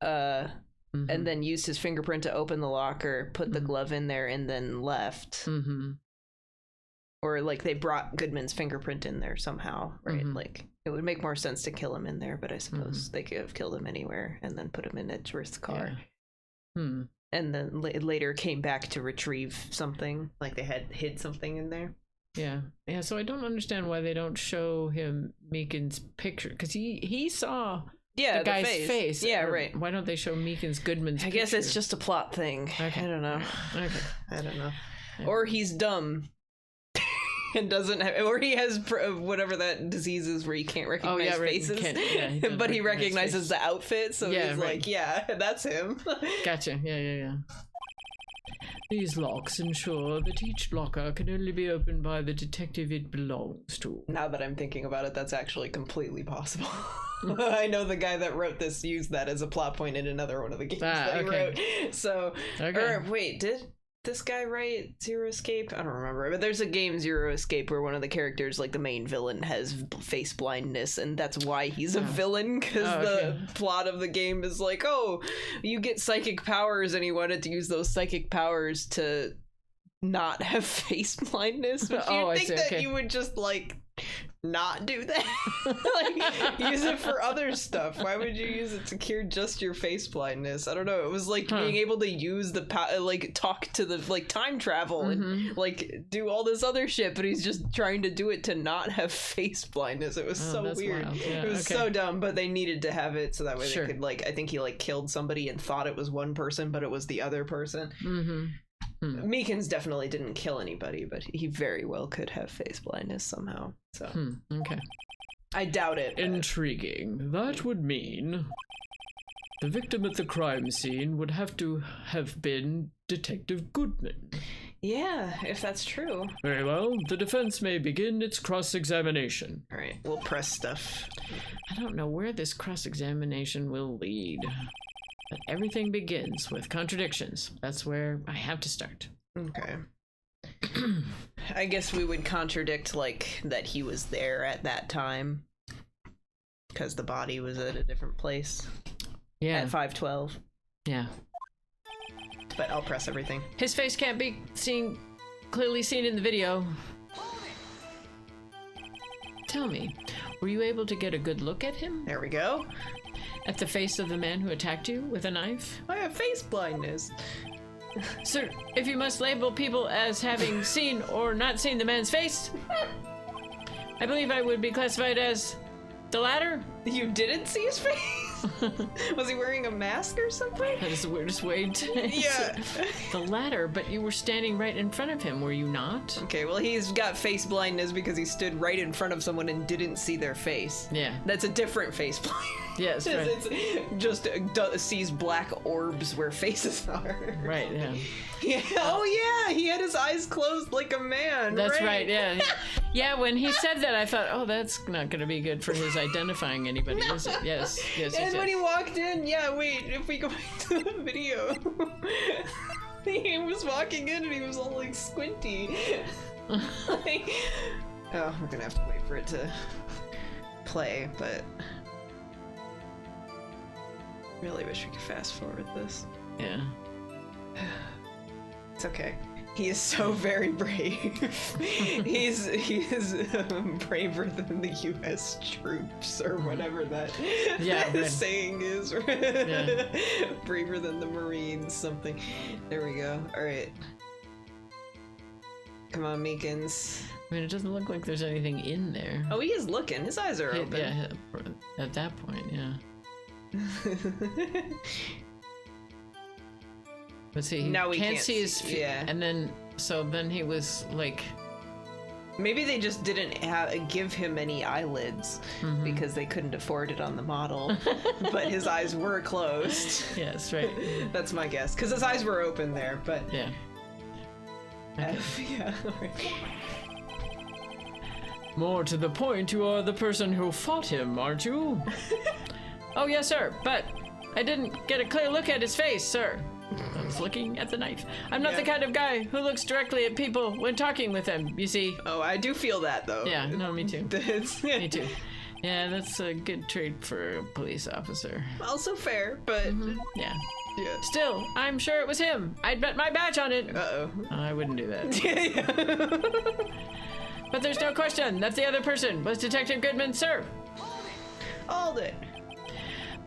[SPEAKER 2] and then used his fingerprint to open the locker, put the glove in there, and then left. Or like they brought Goodman's fingerprint in there somehow, right? Like it would make more sense to kill him in there, but I suppose they could have killed him anywhere and then put him in Edgeworth's car.
[SPEAKER 3] Yeah.
[SPEAKER 2] And then later came back to retrieve something, like they had hid something in there.
[SPEAKER 3] Yeah, so I don't understand why they don't show him Meekin's picture, because he saw the guy's face.
[SPEAKER 2] Yeah, right.
[SPEAKER 3] Why don't they show Meekin's Goodman's picture?
[SPEAKER 2] I guess it's just a plot thing. I don't know. I don't know. Or he's dumb. And doesn't have, or he has whatever that disease is where you can't recognize faces, but he recognizes the outfit, so he's like, yeah, that's him.
[SPEAKER 3] Gotcha. Yeah. These locks ensure that each locker can only be opened by the detective it belongs to.
[SPEAKER 2] Now that I'm thinking about it, that's actually completely possible. I know the guy that wrote this used that as a plot point in another one of the games that he wrote. So, or wait, did this guy write Zero Escape? I don't remember, but there's a game, Zero Escape, where one of the characters, like the main villain, has face blindness, and that's why he's a villain, because the plot of the game is like, oh, you get psychic powers, and he wanted to use those psychic powers to not have face blindness, but you'd think that you would just, like, not do that. Like, use it for other stuff. Why would you use it to cure just your face blindness? I don't know. It was like being able to use the like talk to the like time travel and like do all this other shit, but he's just trying to do it to not have face blindness. It was so weird. Yeah, it was so dumb, but they needed to have it so that way they could, like, I think he like killed somebody and thought it was one person, but it was the other person. Meekins definitely didn't kill anybody, but he very well could have face blindness somehow. So I doubt it.
[SPEAKER 4] Intriguing. That would mean the victim at the crime scene would have to have been Detective Goodman.
[SPEAKER 2] Yeah, if that's true.
[SPEAKER 4] Very well. The defense may begin its cross-examination.
[SPEAKER 2] All right, we'll press stuff.
[SPEAKER 3] I don't know where this cross-examination will lead. But everything begins with contradictions. That's where I have to start.
[SPEAKER 2] Okay. I guess we would contradict, like, that he was there at that time. Because the body was at a different place.
[SPEAKER 3] Yeah.
[SPEAKER 2] At 512.
[SPEAKER 3] Yeah.
[SPEAKER 2] But I'll press everything.
[SPEAKER 3] His face can't be clearly seen in the video. Tell me, were you able to get a good look at him?
[SPEAKER 2] There we go.
[SPEAKER 3] At the face of the man who attacked you with a knife?
[SPEAKER 2] I have face blindness.
[SPEAKER 3] Sir, if you must label people as having seen or not seen the man's face, I believe I would be classified as the latter.
[SPEAKER 2] You didn't see his face? Was he wearing a mask or something?
[SPEAKER 3] That is the weirdest way to
[SPEAKER 2] Yeah.
[SPEAKER 3] The latter, but you were standing right in front of him, were you not?
[SPEAKER 2] Okay, well, he's got face blindness because he stood right in front of someone and didn't see their face.
[SPEAKER 3] Yeah.
[SPEAKER 2] That's a different face blindness.
[SPEAKER 3] Yes, right.
[SPEAKER 2] It's just sees black orbs where faces are.
[SPEAKER 3] Right, yeah.
[SPEAKER 2] Yeah. Oh, yeah, he had his eyes closed like a man.
[SPEAKER 3] That's right, yeah. Yeah, when he said that, I thought, oh, that's not going to be good for his identifying anybody, is it? Yes.
[SPEAKER 2] And when he walked in, if we go back to the video, he was walking in and he was all like squinty. Like, oh, we're gonna have to wait for it to play, but really wish we could fast forward this.
[SPEAKER 3] Yeah.
[SPEAKER 2] It's okay. He is so very brave. he is braver than the U.S. troops or whatever that saying is. Braver than the Marines, something. There we go. All right. Come on, Meekins.
[SPEAKER 3] I mean, it doesn't look like there's anything in there.
[SPEAKER 2] Oh, he is looking. His eyes are open.
[SPEAKER 3] Yeah, at that point, yeah. But see,
[SPEAKER 2] now we
[SPEAKER 3] can't see his feet.
[SPEAKER 2] Yeah.
[SPEAKER 3] And then he was like...
[SPEAKER 2] Maybe they just didn't give him any eyelids because they couldn't afford it on the model. But his eyes were closed.
[SPEAKER 3] Yes, right.
[SPEAKER 2] That's my guess. Because his eyes were open there, but...
[SPEAKER 3] Yeah. Okay.
[SPEAKER 2] Yeah.
[SPEAKER 4] More to the point, you are the person who fought him, aren't you?
[SPEAKER 3] Oh, yes, sir. But I didn't get a clear look at his face, sir. I was looking at the knife. I'm not the kind of guy who looks directly at people when talking with them, you see.
[SPEAKER 2] Oh, I do feel that, though.
[SPEAKER 3] Yeah, no, me too. Me too. Yeah, that's a good trait for a police officer.
[SPEAKER 2] Also fair, but...
[SPEAKER 3] Yeah.
[SPEAKER 2] Yeah.
[SPEAKER 3] Still, I'm sure it was him. I'd bet my badge on it.
[SPEAKER 2] Uh-oh.
[SPEAKER 3] I wouldn't do that. But there's no question that the other person was Detective Goodman, sir.
[SPEAKER 2] Hold it.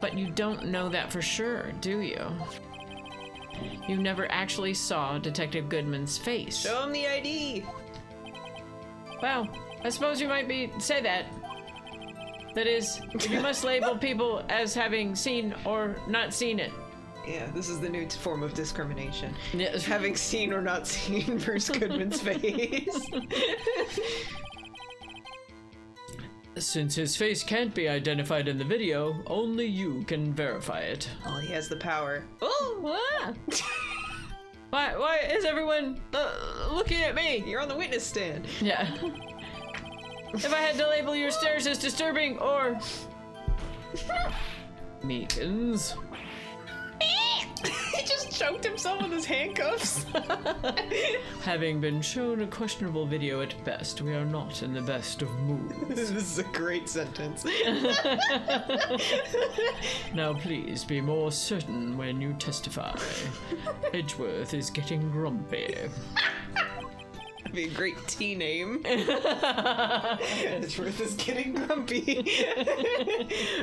[SPEAKER 3] But you don't know that for sure, do you? You never actually saw Detective Goodman's face.
[SPEAKER 2] Show him the ID.
[SPEAKER 3] Well, I suppose you might say that. That is, you must label people as having seen or not seen it.
[SPEAKER 2] Yeah, this is the new form of discrimination.
[SPEAKER 3] Yes.
[SPEAKER 2] Having seen or not seen Bruce Goodman's face.
[SPEAKER 4] Since his face can't be identified in the video, only you can verify it.
[SPEAKER 2] Oh, he has the power.
[SPEAKER 3] Oh, why is everyone looking at me?
[SPEAKER 2] You're on the witness stand.
[SPEAKER 3] Yeah. If I had to label your stares as disturbing or...
[SPEAKER 4] Meekins.
[SPEAKER 2] He just choked himself with his handcuffs.
[SPEAKER 4] Having been shown a questionable video at best, we are not in the best of moods.
[SPEAKER 2] This is a great sentence.
[SPEAKER 4] Now please be more certain when you testify. Edgeworth is getting grumpy.
[SPEAKER 2] That'd be a great tea name. Edgeworth is getting grumpy.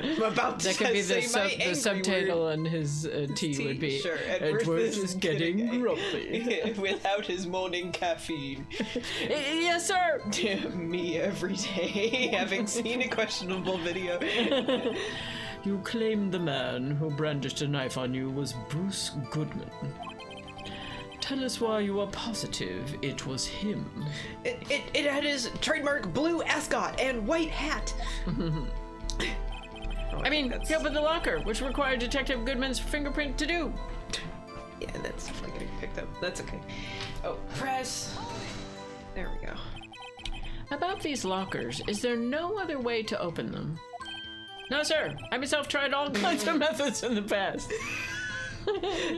[SPEAKER 2] I'm about to
[SPEAKER 4] That could be
[SPEAKER 2] say
[SPEAKER 4] the subtitle on his tea would be
[SPEAKER 2] sure,
[SPEAKER 4] Edgeworth is getting grumpy.
[SPEAKER 2] Without his morning caffeine.
[SPEAKER 3] Yes, sir.
[SPEAKER 2] Me every day, having seen a questionable video.
[SPEAKER 4] You claimed the man who brandished a knife on you was Bruce Goodman. Tell us why you are positive it was him.
[SPEAKER 2] It had his trademark blue ascot and white hat.
[SPEAKER 3] I mean, he opened the locker, which required Detective Goodman's fingerprint to do.
[SPEAKER 2] Yeah, that's getting picked up. That's okay. Oh, press. There we go.
[SPEAKER 3] About these lockers, is there no other way to open them? No, sir. I myself tried all kinds of methods in the past.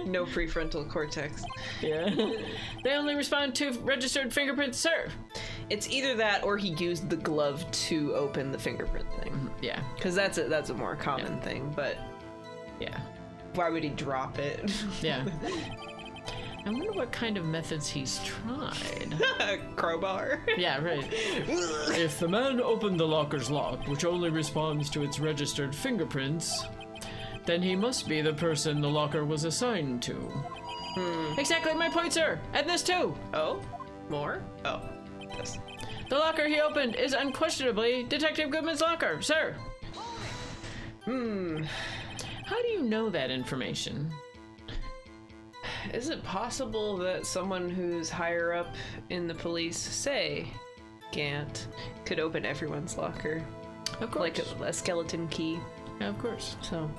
[SPEAKER 2] No prefrontal cortex.
[SPEAKER 3] Yeah. They only respond to registered fingerprints, sir.
[SPEAKER 2] It's either that or he used the glove to open the fingerprint thing.
[SPEAKER 3] Yeah.
[SPEAKER 2] Because that's a more common thing, but
[SPEAKER 3] yeah.
[SPEAKER 2] Why would he drop it?
[SPEAKER 3] Yeah. I wonder what kind of methods he's tried.
[SPEAKER 2] Crowbar?
[SPEAKER 3] Yeah, right.
[SPEAKER 4] If the man opened the locker's lock, which only responds to its registered fingerprints, then he must be the person the locker was assigned to.
[SPEAKER 3] Exactly my point, sir. And this too.
[SPEAKER 2] Oh? More? Oh. Yes.
[SPEAKER 3] The locker he opened is unquestionably Detective Goodman's locker, sir. How do you know that information?
[SPEAKER 2] Is it possible that someone who's higher up in the police, say Gant, could open everyone's locker?
[SPEAKER 3] Of course.
[SPEAKER 2] Like a skeleton key.
[SPEAKER 3] Yeah, of course. So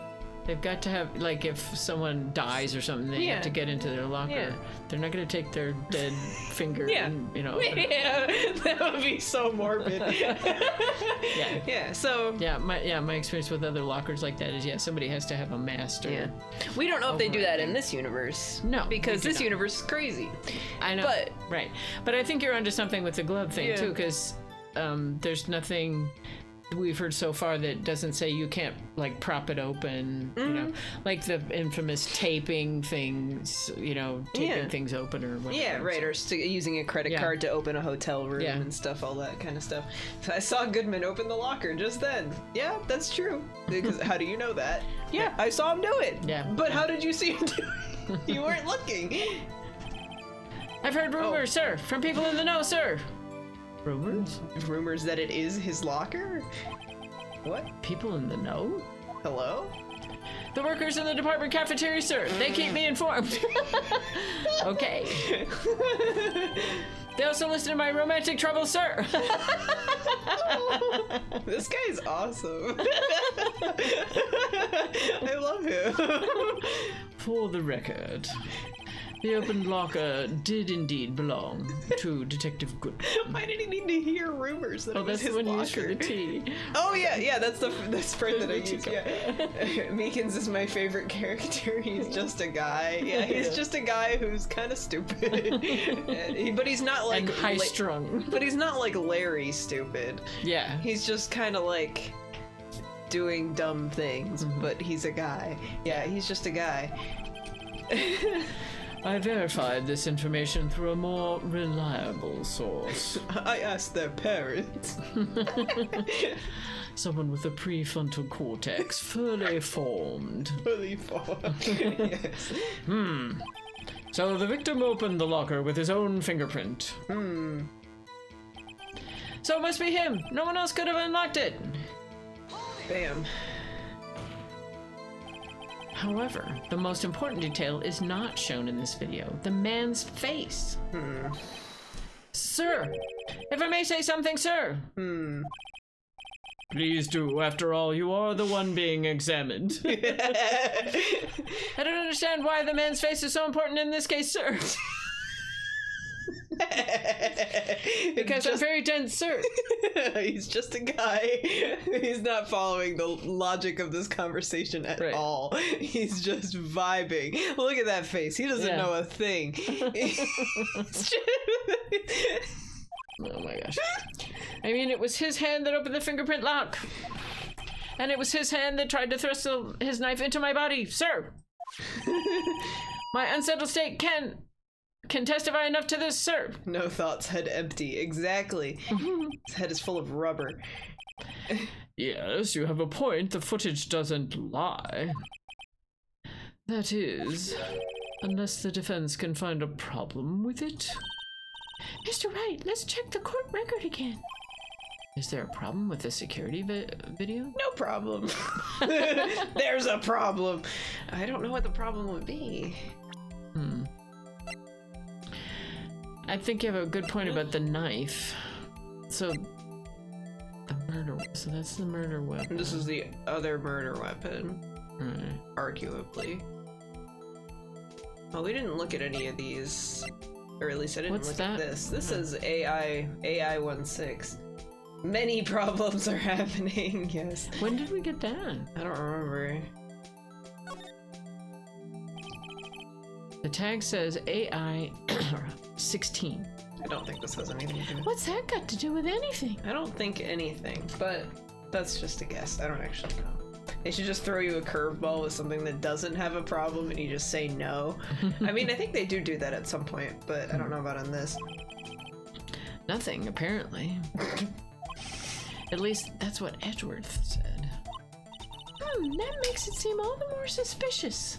[SPEAKER 3] they've got to have, like, if someone dies or something, they have to get into their locker.
[SPEAKER 2] Yeah.
[SPEAKER 3] They're not going to take their dead finger and,
[SPEAKER 2] Yeah, that would be so morbid.
[SPEAKER 3] Yeah.
[SPEAKER 2] Yeah, so...
[SPEAKER 3] Yeah, my experience with other lockers like that is, somebody has to have a master.
[SPEAKER 2] Yeah. We don't know if they do that in this universe.
[SPEAKER 3] No.
[SPEAKER 2] Because this universe is crazy.
[SPEAKER 3] I know.
[SPEAKER 2] But...
[SPEAKER 3] Right. But I think you're onto something with the glove thing,
[SPEAKER 2] Yeah.
[SPEAKER 3] too, because there's nothing... we've heard so far that doesn't say you can't like prop it open, you know, like the infamous taping things, you know, taping things open or whatever.
[SPEAKER 2] Yeah, right, or using a credit card to open a hotel room and stuff, all that kind of stuff. So I saw Goodman open the locker just then. Yeah, that's true. Because how do you know that? Yeah, I saw him do it.
[SPEAKER 3] Yeah.
[SPEAKER 2] But how did you see him do it? You weren't looking.
[SPEAKER 3] I've heard rumors, sir, from people in the know, sir. Rumors?
[SPEAKER 2] Rumors that it is his locker? What?
[SPEAKER 3] People in the know?
[SPEAKER 2] Hello?
[SPEAKER 3] The workers in the department cafeteria, sir. They keep me informed. Okay. They also listen to my romantic troubles, sir.
[SPEAKER 2] This guy's awesome. I love him.
[SPEAKER 3] For the record, the opened locker did indeed belong to Detective Goodman.
[SPEAKER 2] Why did he need to hear rumors that it was his locker?
[SPEAKER 3] Oh, that's the one you used for the tea.
[SPEAKER 2] Oh yeah, that's the spread that I use. Yeah, Meekins is my favorite character. He's just a guy. Yeah, he's just a guy who's kind of stupid, but he's not like
[SPEAKER 3] and high strung.
[SPEAKER 2] But he's not like Larry stupid.
[SPEAKER 3] Yeah,
[SPEAKER 2] he's just kind of like doing dumb things, but he's a guy. Yeah, he's just a guy.
[SPEAKER 3] I verified this information through a more reliable source.
[SPEAKER 2] I asked their parents.
[SPEAKER 3] Someone with a prefrontal cortex fully formed.
[SPEAKER 2] Fully formed. Yes.
[SPEAKER 3] So the victim opened the locker with his own fingerprint. So it must be him. No one else could have unlocked it.
[SPEAKER 2] Bam.
[SPEAKER 3] However, the most important detail is not shown in this video. The man's face. Sir, if I may say something, sir. Please do. After all, you are the one being examined. I don't understand why the man's face is so important in this case, sir. Because I'm very dense, sir.
[SPEAKER 2] He's just a guy. He's not following the logic of this conversation at all. He's just vibing. Look at that face. He doesn't know a thing.
[SPEAKER 3] Oh my gosh. I mean, it was his hand that opened the fingerprint lock. And it was his hand that tried to thrust his knife into my body, sir. My unsettled state can testify enough to this, sir.
[SPEAKER 2] No thoughts, head empty. Exactly. His head is full of rubber.
[SPEAKER 3] Yes, you have a point. The footage doesn't lie. That is, unless the defense can find a problem with it. Mr. Wright, let's check the court record again. Is there a problem with the security video?
[SPEAKER 2] No problem. There's a problem. I don't know what the problem would be.
[SPEAKER 3] I think you have a good point about the knife. So, so that's the murder weapon.
[SPEAKER 2] This is the other murder weapon.
[SPEAKER 3] Right.
[SPEAKER 2] Arguably. Well, we didn't look at any of these. Or at least I didn't look at this. This is AI-16. Many problems are happening, yes.
[SPEAKER 3] When did we get that?
[SPEAKER 2] I don't remember.
[SPEAKER 3] The tag says AI 16.
[SPEAKER 2] I don't think this has anything to do with it.
[SPEAKER 3] What's that got to do with anything?
[SPEAKER 2] I don't think anything, but that's just a guess. I don't actually know. They should just throw you a curveball with something that doesn't have a problem and you just say no. I mean, I think they do that at some point, but I don't know about on this.
[SPEAKER 3] Nothing, apparently. At least that's what Edgeworth said. That makes it seem all the more suspicious.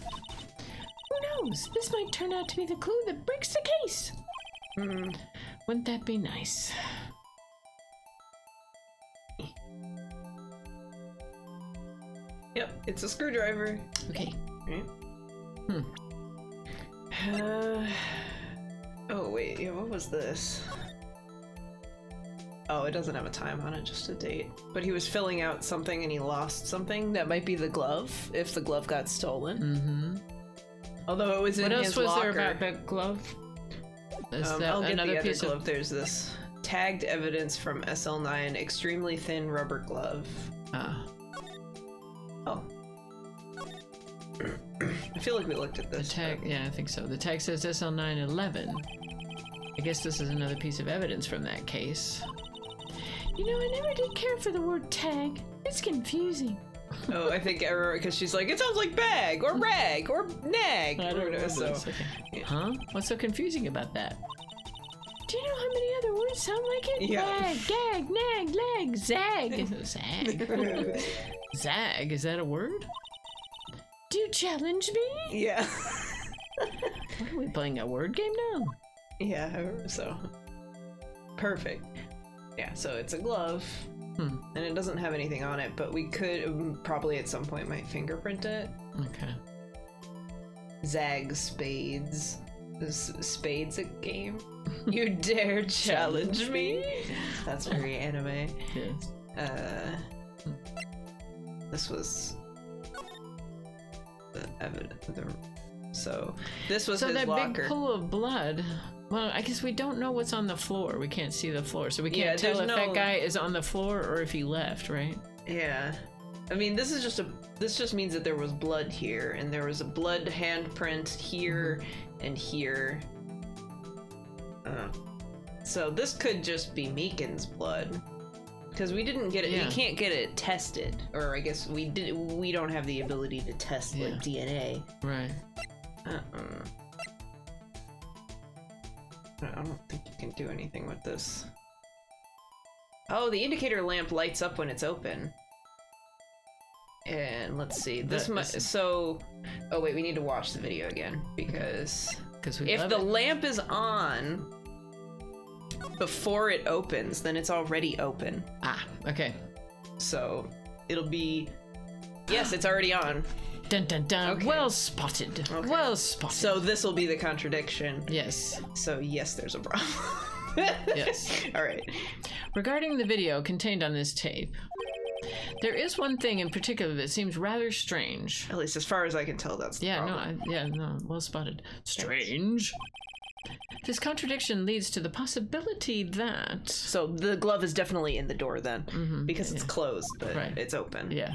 [SPEAKER 3] Who knows? This might turn out to be the clue that breaks the case. Wouldn't that be nice?
[SPEAKER 2] Yep, it's a screwdriver.
[SPEAKER 3] Okay.
[SPEAKER 2] Right? Oh wait, yeah, what was this? Oh, it doesn't have a time on it, just a date. But he was filling out something and he lost something. That might be the glove, if the glove got stolen. Although it was in his locker.
[SPEAKER 3] What else was there about that glove? Is that
[SPEAKER 2] I'll get
[SPEAKER 3] another
[SPEAKER 2] the other
[SPEAKER 3] piece
[SPEAKER 2] glove. There's this tagged evidence from SL9, extremely thin rubber glove. Oh. I feel like we looked at this.
[SPEAKER 3] The tag, yeah, I think so. The tag says SL911. I guess this is another piece of evidence from that case. You know, I never did care for the word tag. It's confusing.
[SPEAKER 2] Oh, I think I remember because she's like, it sounds like bag or rag or nag.
[SPEAKER 3] I don't know.
[SPEAKER 2] So,
[SPEAKER 3] okay. Huh? What's so confusing about that? Do you know how many other words sound like it?
[SPEAKER 2] Yeah.
[SPEAKER 3] Bag, gag, nag, leg, zag. Zag. Zag, is that a word? Do you challenge me?
[SPEAKER 2] Yeah.
[SPEAKER 3] What are we playing, a word game now?
[SPEAKER 2] Yeah, so. Perfect. Yeah, so it's a glove. And it doesn't have anything on it, but we could probably at some point might fingerprint it.
[SPEAKER 3] Okay.
[SPEAKER 2] Zag spades. Is spades a game? You dare challenge me? That's very anime.
[SPEAKER 3] Yes.
[SPEAKER 2] This was the evidence. So this was
[SPEAKER 3] so
[SPEAKER 2] his
[SPEAKER 3] that
[SPEAKER 2] locker.
[SPEAKER 3] big pool of blood. Well, I guess we don't know what's on the floor. We can't see the floor, so we can't tell if that guy is on the floor or if he left, right?
[SPEAKER 2] Yeah. I mean, this just means that there was blood here, and there was a blood handprint here and here. So this could just be Meekin's blood, because we didn't get it.
[SPEAKER 3] Yeah.
[SPEAKER 2] We can't get it tested, or I guess we did. We don't have the ability to test like DNA.
[SPEAKER 3] Right.
[SPEAKER 2] I don't think you can do anything with this. Oh, the indicator lamp lights up when it's open. And let's see. So, oh wait, we need to watch the video again because if the lamp is on before it opens, then it's already open.
[SPEAKER 3] Ah, okay.
[SPEAKER 2] So it'll be yes, it's already on.
[SPEAKER 3] Dun dun dun.
[SPEAKER 2] Okay.
[SPEAKER 3] Well spotted. Okay. Well spotted.
[SPEAKER 2] So this will be the contradiction.
[SPEAKER 3] Yes.
[SPEAKER 2] So yes, there's a problem.
[SPEAKER 3] Yes.
[SPEAKER 2] All right.
[SPEAKER 3] Regarding the video contained on this tape, there is one thing in particular that seems rather strange.
[SPEAKER 2] At least as far as I can tell, that's the problem.
[SPEAKER 3] No, well spotted. Strange. This contradiction leads to the possibility that...
[SPEAKER 2] So the glove is definitely in the door then, because it's closed, but it's open.
[SPEAKER 3] Yeah.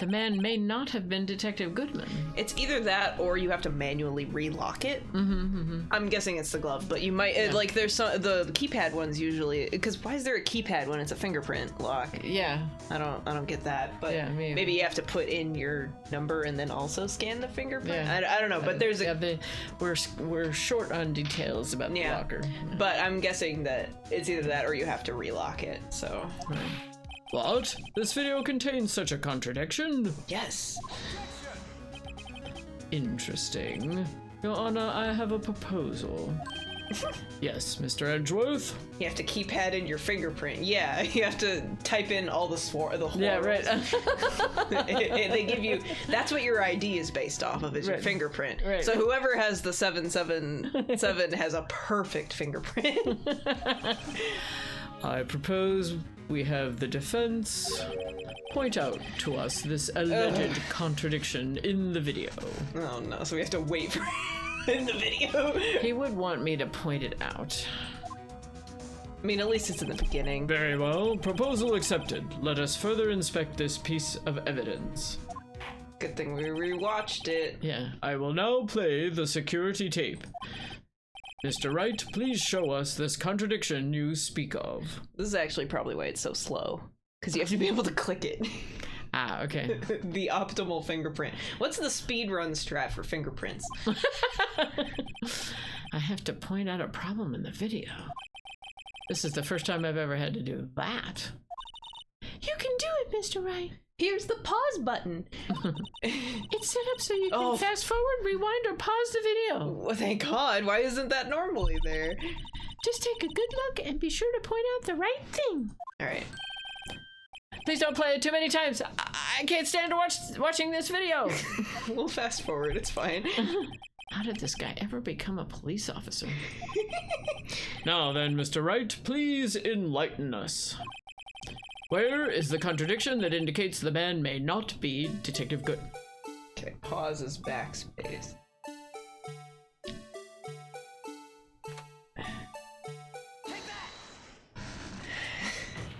[SPEAKER 3] The man may not have been Detective Goodman.
[SPEAKER 2] It's either that or you have to manually relock it. I'm guessing it's the glove, but you might like there's some the keypad ones usually, because why is there a keypad when it's a fingerprint lock?
[SPEAKER 3] Yeah.
[SPEAKER 2] I don't get that, but maybe you have to put in your number and then also scan the fingerprint. I don't know, but there's
[SPEAKER 3] we're short on details about the locker.
[SPEAKER 2] But I'm guessing that it's either that or you have to relock it. So.
[SPEAKER 4] What? This video contains such a contradiction?
[SPEAKER 2] Yes.
[SPEAKER 4] Interesting. Your Honor, I have a proposal. Yes, Mr. Edgeworth?
[SPEAKER 2] You have to keypad in your fingerprint. Yeah, you have to type in all the horrors.
[SPEAKER 3] Yeah, right.
[SPEAKER 2] They give you... That's what your ID is based off of, is your fingerprint.
[SPEAKER 3] Right.
[SPEAKER 2] So whoever has the 777 has a perfect fingerprint.
[SPEAKER 4] I propose we have the defense point out to us this alleged contradiction in the video.
[SPEAKER 2] Oh no, so we have to wait for it in the video.
[SPEAKER 3] He would want me to point it out.
[SPEAKER 2] I mean, at least it's in the beginning.
[SPEAKER 4] Very well. Proposal accepted. Let us further inspect this piece of evidence.
[SPEAKER 2] Good thing we rewatched it.
[SPEAKER 3] Yeah.
[SPEAKER 4] I will now play the security tape. Mr. Wright, please show us this contradiction you speak of.
[SPEAKER 2] This is actually probably why it's so slow, because you have to be able to click it.
[SPEAKER 3] Ah, okay.
[SPEAKER 2] The optimal fingerprint. What's the speedrun strat for fingerprints?
[SPEAKER 3] I have to point out a problem in the video. This is the first time I've ever had to do that. You can do it, Mr. Wright.
[SPEAKER 2] Here's the pause button.
[SPEAKER 3] It's set up so you can fast forward, rewind, or pause the video.
[SPEAKER 2] Well, thank God. Why isn't that normally there?
[SPEAKER 3] Just take a good look and be sure to point out the right thing.
[SPEAKER 2] All right.
[SPEAKER 3] Please don't play it too many times. I can't stand watching this video.
[SPEAKER 2] We'll fast forward. It's fine.
[SPEAKER 3] How did this guy ever become a police officer?
[SPEAKER 4] Now then, Mr. Wright, please enlighten us. Where is the contradiction that indicates the man may not be Detective Good?
[SPEAKER 2] Okay, pause is backspace.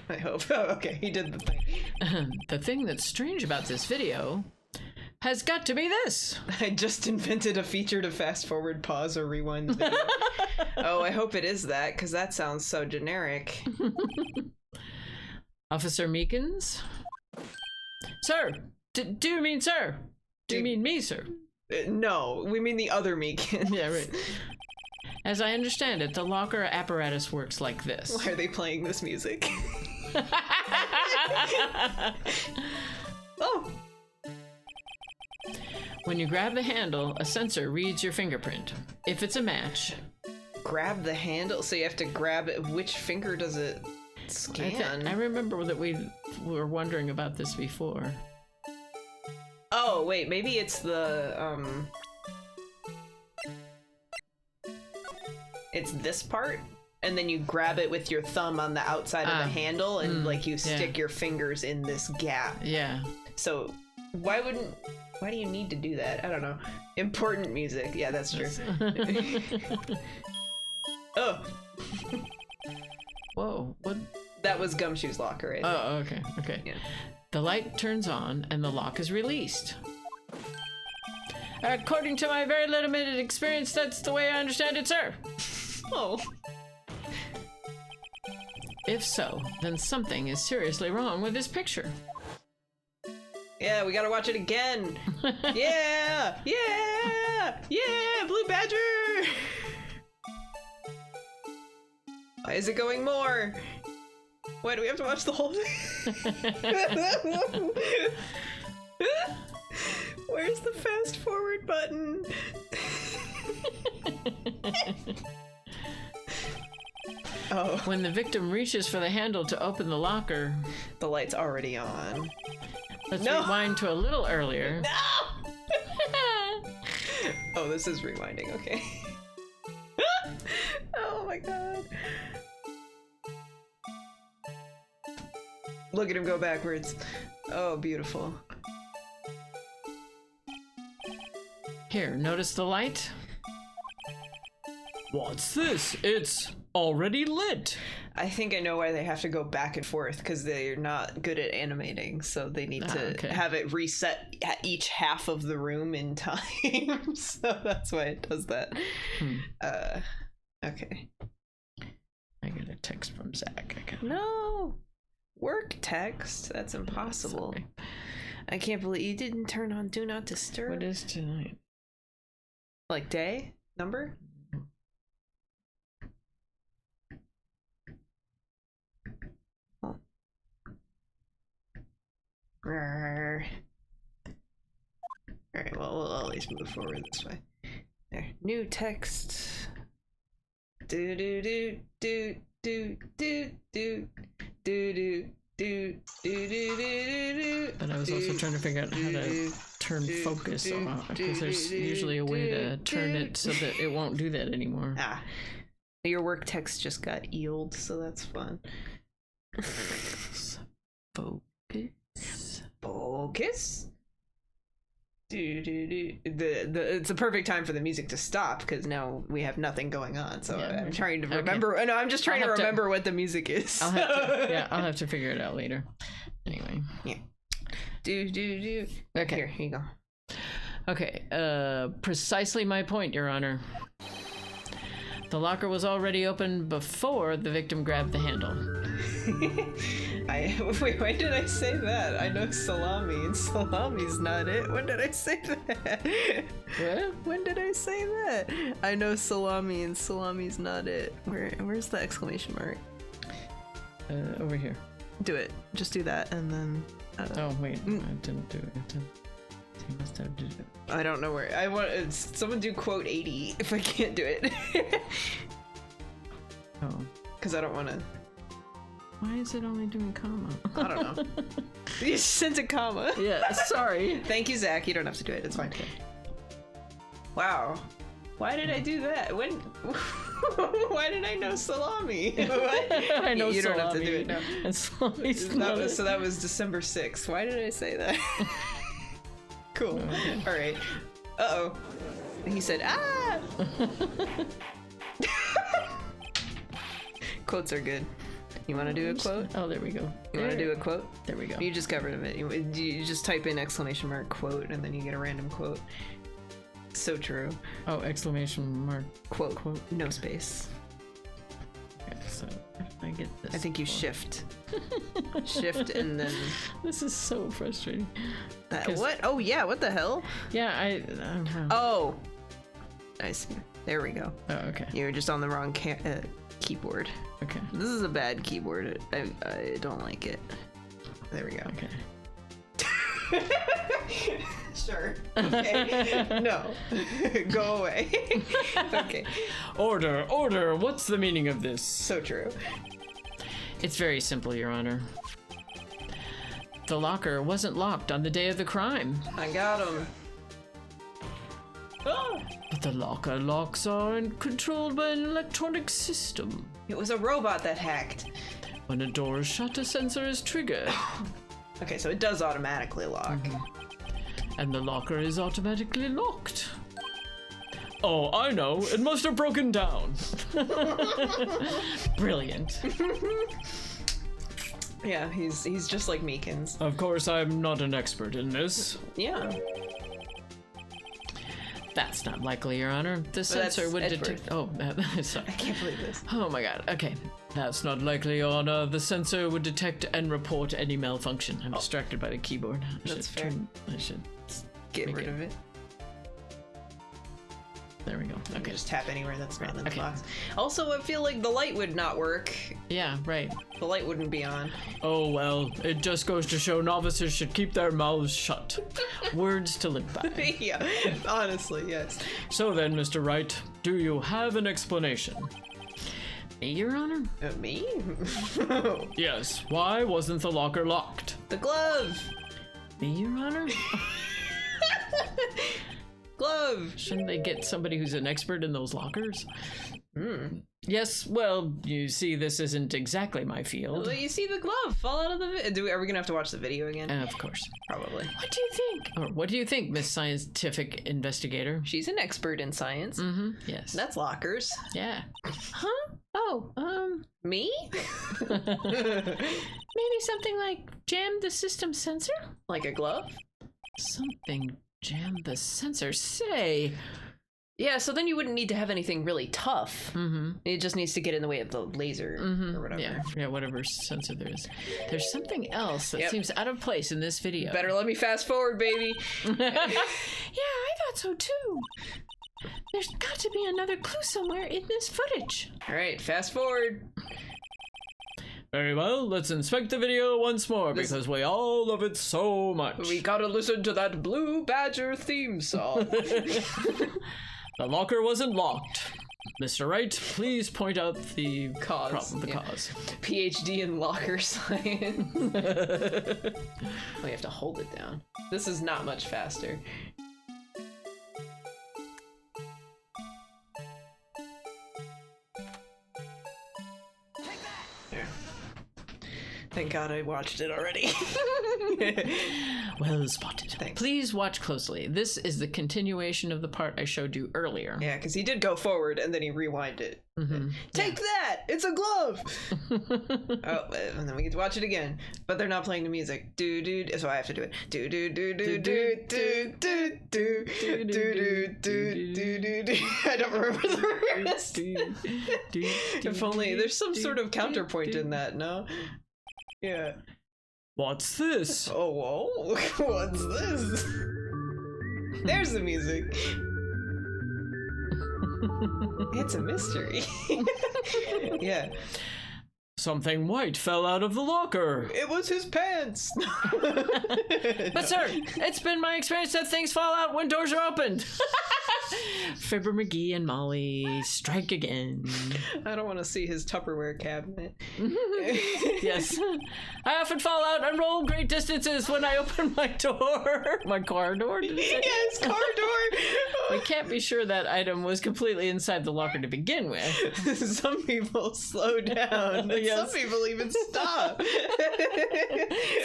[SPEAKER 2] I hope. Oh, okay, he did the thing.
[SPEAKER 3] The thing that's strange about this video has got to be this.
[SPEAKER 2] I just invented a feature to fast forward, pause, or rewind the video. Oh, I hope it is that, because that sounds so generic.
[SPEAKER 3] Officer Meekins? Sir! Do you mean sir? Do you mean me, sir?
[SPEAKER 2] No, we mean the other Meekins.
[SPEAKER 3] Yeah, right. As I understand it, the locker apparatus works like this.
[SPEAKER 2] Why are they playing this music? Oh!
[SPEAKER 3] When you grab the handle, a sensor reads your fingerprint. If it's a match...
[SPEAKER 2] Grab the handle? So you have to grab it. Which finger does it scan?
[SPEAKER 3] I remember that we were wondering about this before.
[SPEAKER 2] Oh, wait, maybe it's the, it's this part, and then you grab it with your thumb on the outside of the handle, and, like, you stick your fingers in this gap.
[SPEAKER 3] Yeah.
[SPEAKER 2] So, why do you need to do that? I don't know. Important music. Yeah, that's true. Oh!
[SPEAKER 3] Whoa, what?
[SPEAKER 2] That was Gumshoe's locker, right?
[SPEAKER 3] Oh, okay, okay.
[SPEAKER 2] Yeah.
[SPEAKER 3] The light turns on and the lock is released. According to my very limited experience, that's the way I understand it, sir.
[SPEAKER 2] Oh.
[SPEAKER 3] If so, then something is seriously wrong with this picture.
[SPEAKER 2] Yeah, we gotta watch it again. Yeah! Yeah! Yeah! Blue Badger! Why is it going more? Why do we have to watch the whole thing? Where's the fast forward button? Oh.
[SPEAKER 3] When the victim reaches for the handle to open the locker...
[SPEAKER 2] The light's already on.
[SPEAKER 3] Let's rewind to a little earlier.
[SPEAKER 2] No! Oh, this is rewinding, okay. Oh my god. Look at him go backwards. Oh, beautiful.
[SPEAKER 3] Here, notice the light?
[SPEAKER 4] What's this? It's already lit.
[SPEAKER 2] I think I know why they have to go back and forth, because they're not good at animating, so they need to have it reset at each half of the room in time. So that's why it does that. Okay.
[SPEAKER 3] I get a text from Zach.
[SPEAKER 2] No! Work text? That's impossible.
[SPEAKER 3] Sorry.
[SPEAKER 2] I can't believe you didn't turn on Do Not Disturb.
[SPEAKER 3] What is tonight?
[SPEAKER 2] Like day? Number? Oh. Alright, well, we'll at least move forward this way. There. New text. Do do do do do do do do do do do do.
[SPEAKER 3] But I was also trying to figure out how to turn focus off, because there's usually a way to turn it so that it won't do that anymore.
[SPEAKER 2] Ah. Your work text just got eeled, so that's fun. Focus. Focus. It's a perfect time for the music to stop, because now we have nothing going on. So yeah, I'm trying to remember. Okay. No, I'm just trying to remember what the music is.
[SPEAKER 3] I'll have to figure it out later. Anyway.
[SPEAKER 2] Yeah. Do. Okay. Here you go.
[SPEAKER 3] Okay. Precisely my point, Your Honor. The locker was already open before the victim grabbed the handle.
[SPEAKER 2] Wait, when did I say that? I know salami, and salami's not it. When did I say that?
[SPEAKER 3] What?
[SPEAKER 2] When did I say that? I know salami, and salami's not it. Where's the exclamation mark?
[SPEAKER 3] Over here.
[SPEAKER 2] Do it. Just do that, and then...
[SPEAKER 3] Oh, wait. I didn't do it. He must have did it.
[SPEAKER 2] I don't know where. I want someone do quote 80 if I can't do it.
[SPEAKER 3] Oh.
[SPEAKER 2] Because I don't want to...
[SPEAKER 3] Why is it only doing comma?
[SPEAKER 2] I don't know. You sent a comma.
[SPEAKER 3] Yeah, sorry.
[SPEAKER 2] Thank you, Zach. You don't have to do it. It's fine.
[SPEAKER 3] Okay.
[SPEAKER 2] Wow. Why did I do that? When? Why did I know salami?
[SPEAKER 3] I know
[SPEAKER 2] you
[SPEAKER 3] salami.
[SPEAKER 2] don't have to do it now.
[SPEAKER 3] And salami's
[SPEAKER 2] So that was December 6th. Why did I say that? Cool. Okay. All right. Uh-oh. He said, ah! Quotes are good. You want to do a quote?
[SPEAKER 3] Oh, there we go.
[SPEAKER 2] You want to do a quote?
[SPEAKER 3] There we go.
[SPEAKER 2] You just got rid of it. You just type in exclamation mark quote, and then you get a random quote. So true.
[SPEAKER 3] Oh, exclamation mark
[SPEAKER 2] quote. No space.
[SPEAKER 3] Okay, so if I get this.
[SPEAKER 2] I think you shift. Shift and then...
[SPEAKER 3] This is so frustrating.
[SPEAKER 2] What? Oh, yeah, what the hell?
[SPEAKER 3] Yeah, I don't know.
[SPEAKER 2] Oh. I see. There we go.
[SPEAKER 3] Oh, okay.
[SPEAKER 2] You were just on the wrong keyboard.
[SPEAKER 3] Okay.
[SPEAKER 2] This is a bad keyboard. I don't like it. There we go.
[SPEAKER 3] Okay.
[SPEAKER 2] Sure. Okay. No. Go away. Okay.
[SPEAKER 4] Order. What's the meaning of this?
[SPEAKER 2] So true.
[SPEAKER 3] It's very simple, Your Honor. The locker wasn't locked on the day of the crime.
[SPEAKER 2] I got him.
[SPEAKER 3] Oh. But the locker locks are controlled by an electronic system.
[SPEAKER 2] It was a robot that hacked.
[SPEAKER 3] When a door is shut, a sensor is triggered.
[SPEAKER 2] Okay, so it does automatically lock.
[SPEAKER 3] And the locker is automatically locked.
[SPEAKER 4] Oh, I know. It must have broken down.
[SPEAKER 3] Brilliant.
[SPEAKER 2] Yeah, he's just like Meekins.
[SPEAKER 4] Of course, I'm not an expert in this.
[SPEAKER 2] Yeah.
[SPEAKER 3] That's not likely, Your Honor. The sensor would detect. Oh, sorry.
[SPEAKER 2] I can't believe this.
[SPEAKER 3] Oh my God. Okay. That's not likely, Your Honor. The sensor would detect and report any malfunction. I'm distracted by the keyboard.
[SPEAKER 2] That's fair.
[SPEAKER 3] I should
[SPEAKER 2] Get rid of it.
[SPEAKER 3] There we go.
[SPEAKER 2] Okay.
[SPEAKER 3] Okay.
[SPEAKER 2] Just tap anywhere that's not in the
[SPEAKER 3] Okay.
[SPEAKER 2] box. Also, I feel like the light would not work.
[SPEAKER 3] Yeah, right.
[SPEAKER 2] The light wouldn't be on.
[SPEAKER 4] Oh, well, it just goes to show novices should keep their mouths shut.
[SPEAKER 3] Words to live by.
[SPEAKER 2] Yeah, honestly, yes.
[SPEAKER 4] So then, Mr. Wright, do you have an explanation?
[SPEAKER 3] Me, Your Honor?
[SPEAKER 2] Me?
[SPEAKER 4] Yes, why wasn't the locker locked?
[SPEAKER 2] The glove!
[SPEAKER 3] Me, Your Honor?
[SPEAKER 2] Glove!
[SPEAKER 3] Shouldn't they get somebody who's an expert in those lockers?
[SPEAKER 4] Yes, well, you see, this isn't exactly my field.
[SPEAKER 2] Well, you see the glove fall out of the video. Are we gonna have to watch the video again?
[SPEAKER 3] Of course.
[SPEAKER 2] Probably.
[SPEAKER 3] What do you think? Or what do you think, Miss Scientific Investigator?
[SPEAKER 2] She's an expert in science.
[SPEAKER 3] Mm-hmm. Yes.
[SPEAKER 2] That's lockers.
[SPEAKER 3] Yeah. Huh? Oh,
[SPEAKER 2] Me?
[SPEAKER 3] maybe something like jam the system sensor?
[SPEAKER 2] Like a glove?
[SPEAKER 3] Something jam the sensor. Say.
[SPEAKER 2] Yeah, so then you wouldn't need to have anything really tough.
[SPEAKER 3] Mm-hmm.
[SPEAKER 2] It just needs to get in the way of the laser or whatever.
[SPEAKER 3] Yeah, whatever sensor there is. There's something else that seems out of place in this video.
[SPEAKER 2] Better let me fast forward, baby.
[SPEAKER 3] Yeah, I thought so too. There's got to be another clue somewhere in this footage.
[SPEAKER 2] All right, fast forward.
[SPEAKER 4] Very well, let's inspect the video once more because we all love it so much.
[SPEAKER 2] We gotta listen to that Blue Badger theme song.
[SPEAKER 4] The locker wasn't locked. Mr. Wright, please point out the
[SPEAKER 2] Cause,
[SPEAKER 4] problem, the
[SPEAKER 2] yeah.
[SPEAKER 4] cause.
[SPEAKER 2] PhD in locker science. We have to hold it down. This is not much faster. There. Thank God I watched it already.
[SPEAKER 3] Well spotted.
[SPEAKER 2] Thanks.
[SPEAKER 3] Please watch closely. This is the continuation of the part I showed you earlier.
[SPEAKER 2] Yeah, because he did go forward and then he rewinded. Take that! It's a glove! Oh, and then we get to watch it again. But they're not playing the music. Do, so I have to do it. Do, I don't remember the rest. If only there's some sort of counterpoint in that, no? Yeah.
[SPEAKER 4] What's this?
[SPEAKER 2] Oh, whoa. What's this? There's the music. It's a mystery. Yeah.
[SPEAKER 4] Something white fell out of the locker.
[SPEAKER 2] It was his pants.
[SPEAKER 3] But sir, it's been my experience that things fall out when doors are opened. Fibber McGee and Molly strike again.
[SPEAKER 2] I don't want to see his Tupperware cabinet.
[SPEAKER 3] Yes. I often fall out and roll great distances when I open my door. My car door? Did it say?
[SPEAKER 2] Yes, car door.
[SPEAKER 3] We can't be sure that item was completely inside the locker to begin with.
[SPEAKER 2] Some people slow down. And some people even stop.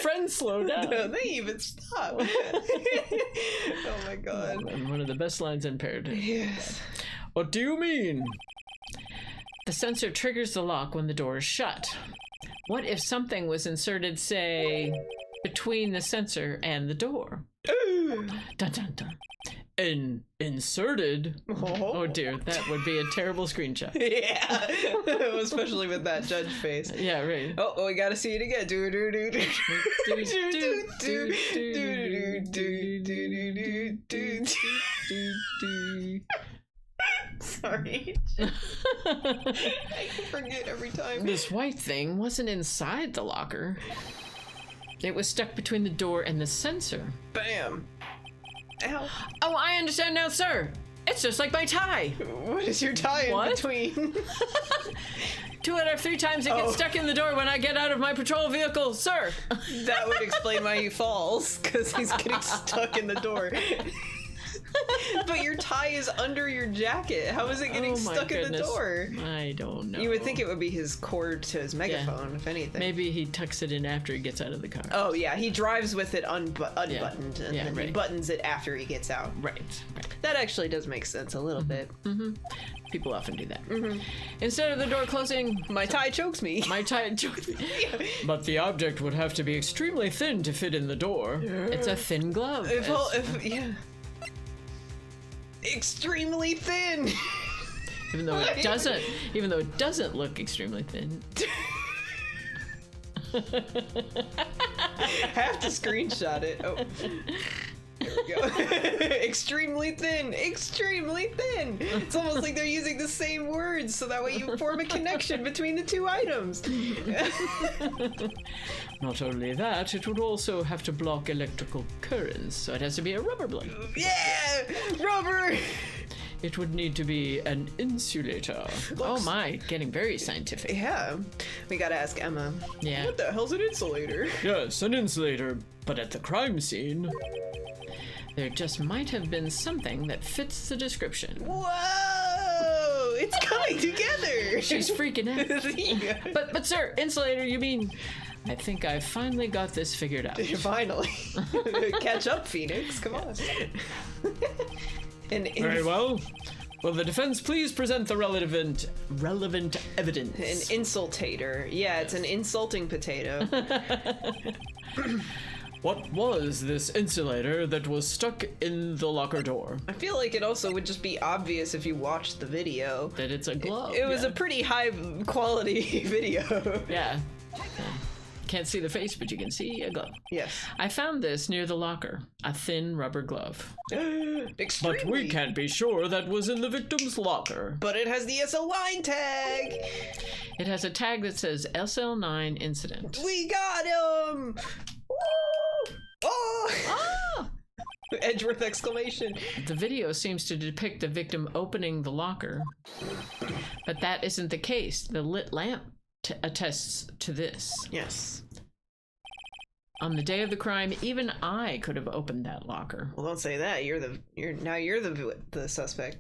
[SPEAKER 3] Friends slow down.
[SPEAKER 2] No, they even stop. Oh my God.
[SPEAKER 3] And one of the best lines in Parenthood.
[SPEAKER 2] Yes.
[SPEAKER 4] What do you mean?
[SPEAKER 3] The sensor triggers the lock when the door is shut. What if something was inserted, say, between the sensor and the door? Dun dun dun.
[SPEAKER 4] Inserted? Oh dear, that would be a terrible screenshot.
[SPEAKER 2] Yeah, especially with that judge face.
[SPEAKER 4] Yeah, right.
[SPEAKER 2] Oh, we gotta see it again. Do do do do do do do. Sorry. I forget every time.
[SPEAKER 3] This white thing wasn't inside the locker. It was stuck between the door and the sensor.
[SPEAKER 2] Bam. Ow.
[SPEAKER 3] Oh, I understand now, sir. It's just like my tie.
[SPEAKER 2] What is your tie in between?
[SPEAKER 3] 2 out of 3 times it gets stuck in the door when I get out of my patrol vehicle, sir.
[SPEAKER 2] That would explain why he falls, because he's getting stuck in the door. But your tie is under your jacket. How is it getting stuck in the door?
[SPEAKER 3] I don't know.
[SPEAKER 2] You would think it would be his cord to his megaphone, if anything.
[SPEAKER 3] Maybe he tucks it in after he gets out of the car.
[SPEAKER 2] Oh, yeah. He drives with it unbuttoned, and then he buttons it after he gets out.
[SPEAKER 3] Right.
[SPEAKER 2] That actually does make sense a little bit.
[SPEAKER 3] Mm-hmm. People often do that. Mm-hmm. Instead of the door closing...
[SPEAKER 2] My tie chokes me.
[SPEAKER 3] My tie chokes me.
[SPEAKER 4] But the object would have to be extremely thin to fit in the door.
[SPEAKER 3] It's a thin glove.
[SPEAKER 2] Yeah. Extremely thin.
[SPEAKER 3] Even though it doesn't look extremely thin.
[SPEAKER 2] Have to screenshot it. Oh. There we go. Extremely thin. Extremely thin. It's almost like they're using the same words so that way you form a connection between the two items.
[SPEAKER 4] Not only that, it would also have to block electrical currents, so it has to be a rubber glove.
[SPEAKER 2] Yeah! Rubber!
[SPEAKER 4] It would need to be an insulator.
[SPEAKER 3] Oh my, getting very scientific.
[SPEAKER 2] Yeah. We gotta ask Emma.
[SPEAKER 3] Yeah.
[SPEAKER 2] What the hell's an insulator?
[SPEAKER 4] Yes, an insulator, but at the crime scene...
[SPEAKER 3] There just might have been something that fits the description.
[SPEAKER 2] Whoa! It's coming together!
[SPEAKER 3] She's freaking out.
[SPEAKER 2] Yeah.
[SPEAKER 3] But sir, insulator, you mean... I think I finally got this figured out.
[SPEAKER 2] Finally. Catch up, Phoenix. Come on.
[SPEAKER 4] Very well. Will the defense please present the relevant evidence?
[SPEAKER 2] An insultator. Yeah, it's an insulting potato.
[SPEAKER 4] What was this insulator that was stuck in the locker door?
[SPEAKER 2] I feel like it also would just be obvious if you watched the video.
[SPEAKER 3] That it's a glove.
[SPEAKER 2] It was a pretty high quality video.
[SPEAKER 3] Yeah. Can't see the face, but you can see a glove.
[SPEAKER 2] Yes.
[SPEAKER 3] I found this near the locker. A thin rubber glove.
[SPEAKER 2] Extremely.
[SPEAKER 4] But we can't be sure that was in the victim's locker.
[SPEAKER 2] But it has the SL9 tag.
[SPEAKER 3] It has a tag that says SL9 incident.
[SPEAKER 2] We got him. Woo! Oh!
[SPEAKER 3] Ah!
[SPEAKER 2] Edgeworth exclamation.
[SPEAKER 3] The video seems to depict the victim opening the locker, but that isn't the case. The lit lamp attests to this.
[SPEAKER 2] Yes.
[SPEAKER 3] On the day of the crime, even I could have opened that locker.
[SPEAKER 2] Well, don't say that. You're the suspect.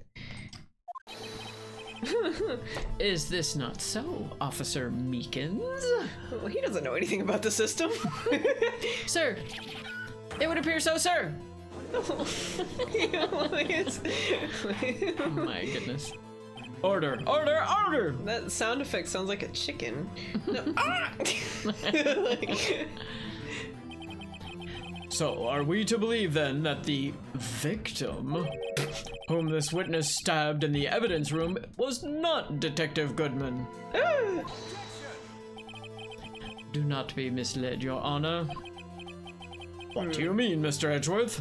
[SPEAKER 3] Is this not so, Officer Meekins?
[SPEAKER 2] Well, he doesn't know anything about the system.
[SPEAKER 3] Sir, it would appear so, sir.
[SPEAKER 2] Oh
[SPEAKER 3] my goodness.
[SPEAKER 4] Order, order, order!
[SPEAKER 2] That sound effect sounds like a chicken. No. Ah!
[SPEAKER 4] So, are we to believe then that the victim, whom this witness stabbed in the evidence room, was not Detective Goodman?
[SPEAKER 3] Do not be misled, Your Honor.
[SPEAKER 4] What do you mean, Mr. Edgeworth?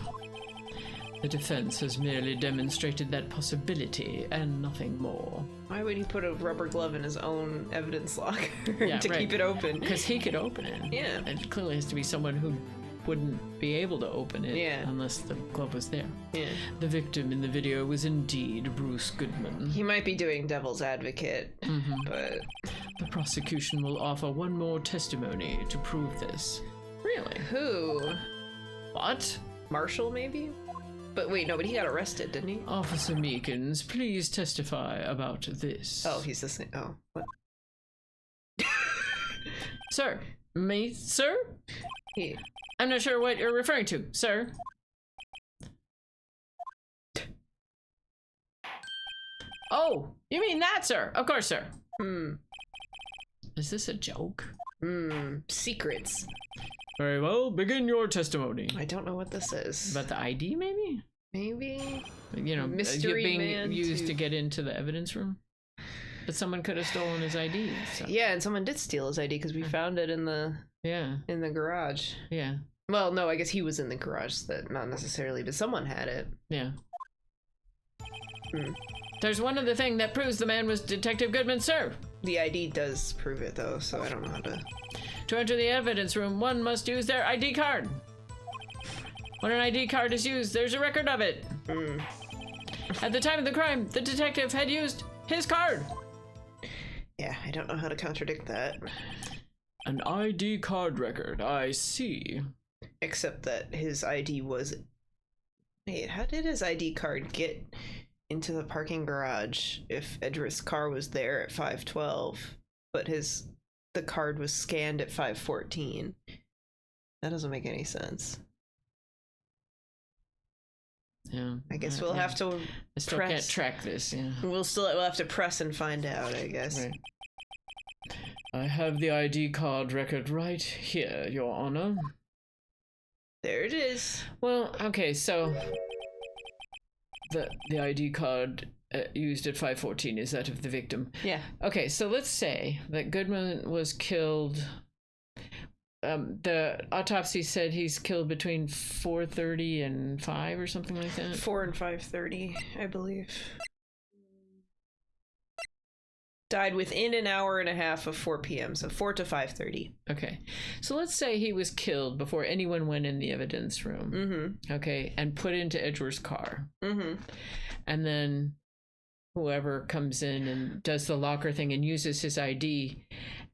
[SPEAKER 3] The defense has merely demonstrated that possibility and nothing more.
[SPEAKER 2] Why would he put a rubber glove in his own evidence locker
[SPEAKER 3] Yeah,
[SPEAKER 2] to keep it open?
[SPEAKER 3] Because he could open it.
[SPEAKER 2] Yeah.
[SPEAKER 3] It clearly has to be someone who wouldn't be able to open it unless the glove was there.
[SPEAKER 2] Yeah.
[SPEAKER 3] The victim in the video was indeed Bruce Goodman.
[SPEAKER 2] He might be doing devil's advocate, but...
[SPEAKER 3] The prosecution will offer one more testimony to prove this.
[SPEAKER 2] Really? Who?
[SPEAKER 3] What?
[SPEAKER 2] Marshall, maybe? But wait, no, but he got arrested, didn't he?
[SPEAKER 3] Officer Meekins, please testify about this.
[SPEAKER 2] Oh, he's the same. Oh, what?
[SPEAKER 3] Sir. Me, sir?
[SPEAKER 2] He...
[SPEAKER 3] I'm not sure what you're referring to, sir. Oh, you mean that, sir? Of course, sir. Is this a joke?
[SPEAKER 2] Secrets.
[SPEAKER 4] Very well, begin your testimony.
[SPEAKER 2] I don't know what this is.
[SPEAKER 3] About the ID, maybe?
[SPEAKER 2] Maybe?
[SPEAKER 3] You know,
[SPEAKER 2] Mystery
[SPEAKER 3] being
[SPEAKER 2] man
[SPEAKER 3] used to get into the evidence room. But someone could have stolen his ID. So.
[SPEAKER 2] Yeah, and someone did steal his ID because we found it in the garage.
[SPEAKER 3] Yeah.
[SPEAKER 2] Well, no, I guess he was in the garage, that not necessarily, but someone had it.
[SPEAKER 3] Yeah. There's one other thing that proves the man was Detective Goodman, sir.
[SPEAKER 2] The ID does prove it, though, so I don't know how to...
[SPEAKER 3] To enter the evidence room, one must use their ID card. When an ID card is used, there's a record of it. At the time of the crime, the detective had used his card.
[SPEAKER 2] Yeah, I don't know how to contradict that.
[SPEAKER 4] An ID card record, I see.
[SPEAKER 2] Except that his ID was... Wait, how did his ID card get into the parking garage if Edgeworth's car was there at 5:12, but the card was scanned at 5:14? That doesn't make any sense.
[SPEAKER 3] Yeah.
[SPEAKER 2] I guess we'll have to
[SPEAKER 3] I still can't track this, yeah.
[SPEAKER 2] We'll have to press and find out, I guess.
[SPEAKER 3] Right.
[SPEAKER 4] I have the ID card record right here, Your Honor.
[SPEAKER 2] There it is.
[SPEAKER 3] Well, okay, so
[SPEAKER 4] The ID card used at 5:14 is that of the victim.
[SPEAKER 2] Yeah.
[SPEAKER 3] okay, so let's say that Goodman was killed. The autopsy said he's killed between 4:30 and 5 or something like that.
[SPEAKER 2] 4 and 5:30, I believe. Died within an hour and a half of 4 p.m., so 4 to 5:30.
[SPEAKER 3] Okay, so let's say he was killed before anyone went in the evidence room.
[SPEAKER 2] Mm-hmm.
[SPEAKER 3] Okay, and put into Edgeworth's car.
[SPEAKER 2] Mm-hmm.
[SPEAKER 3] And then whoever comes in and does the locker thing and uses his ID,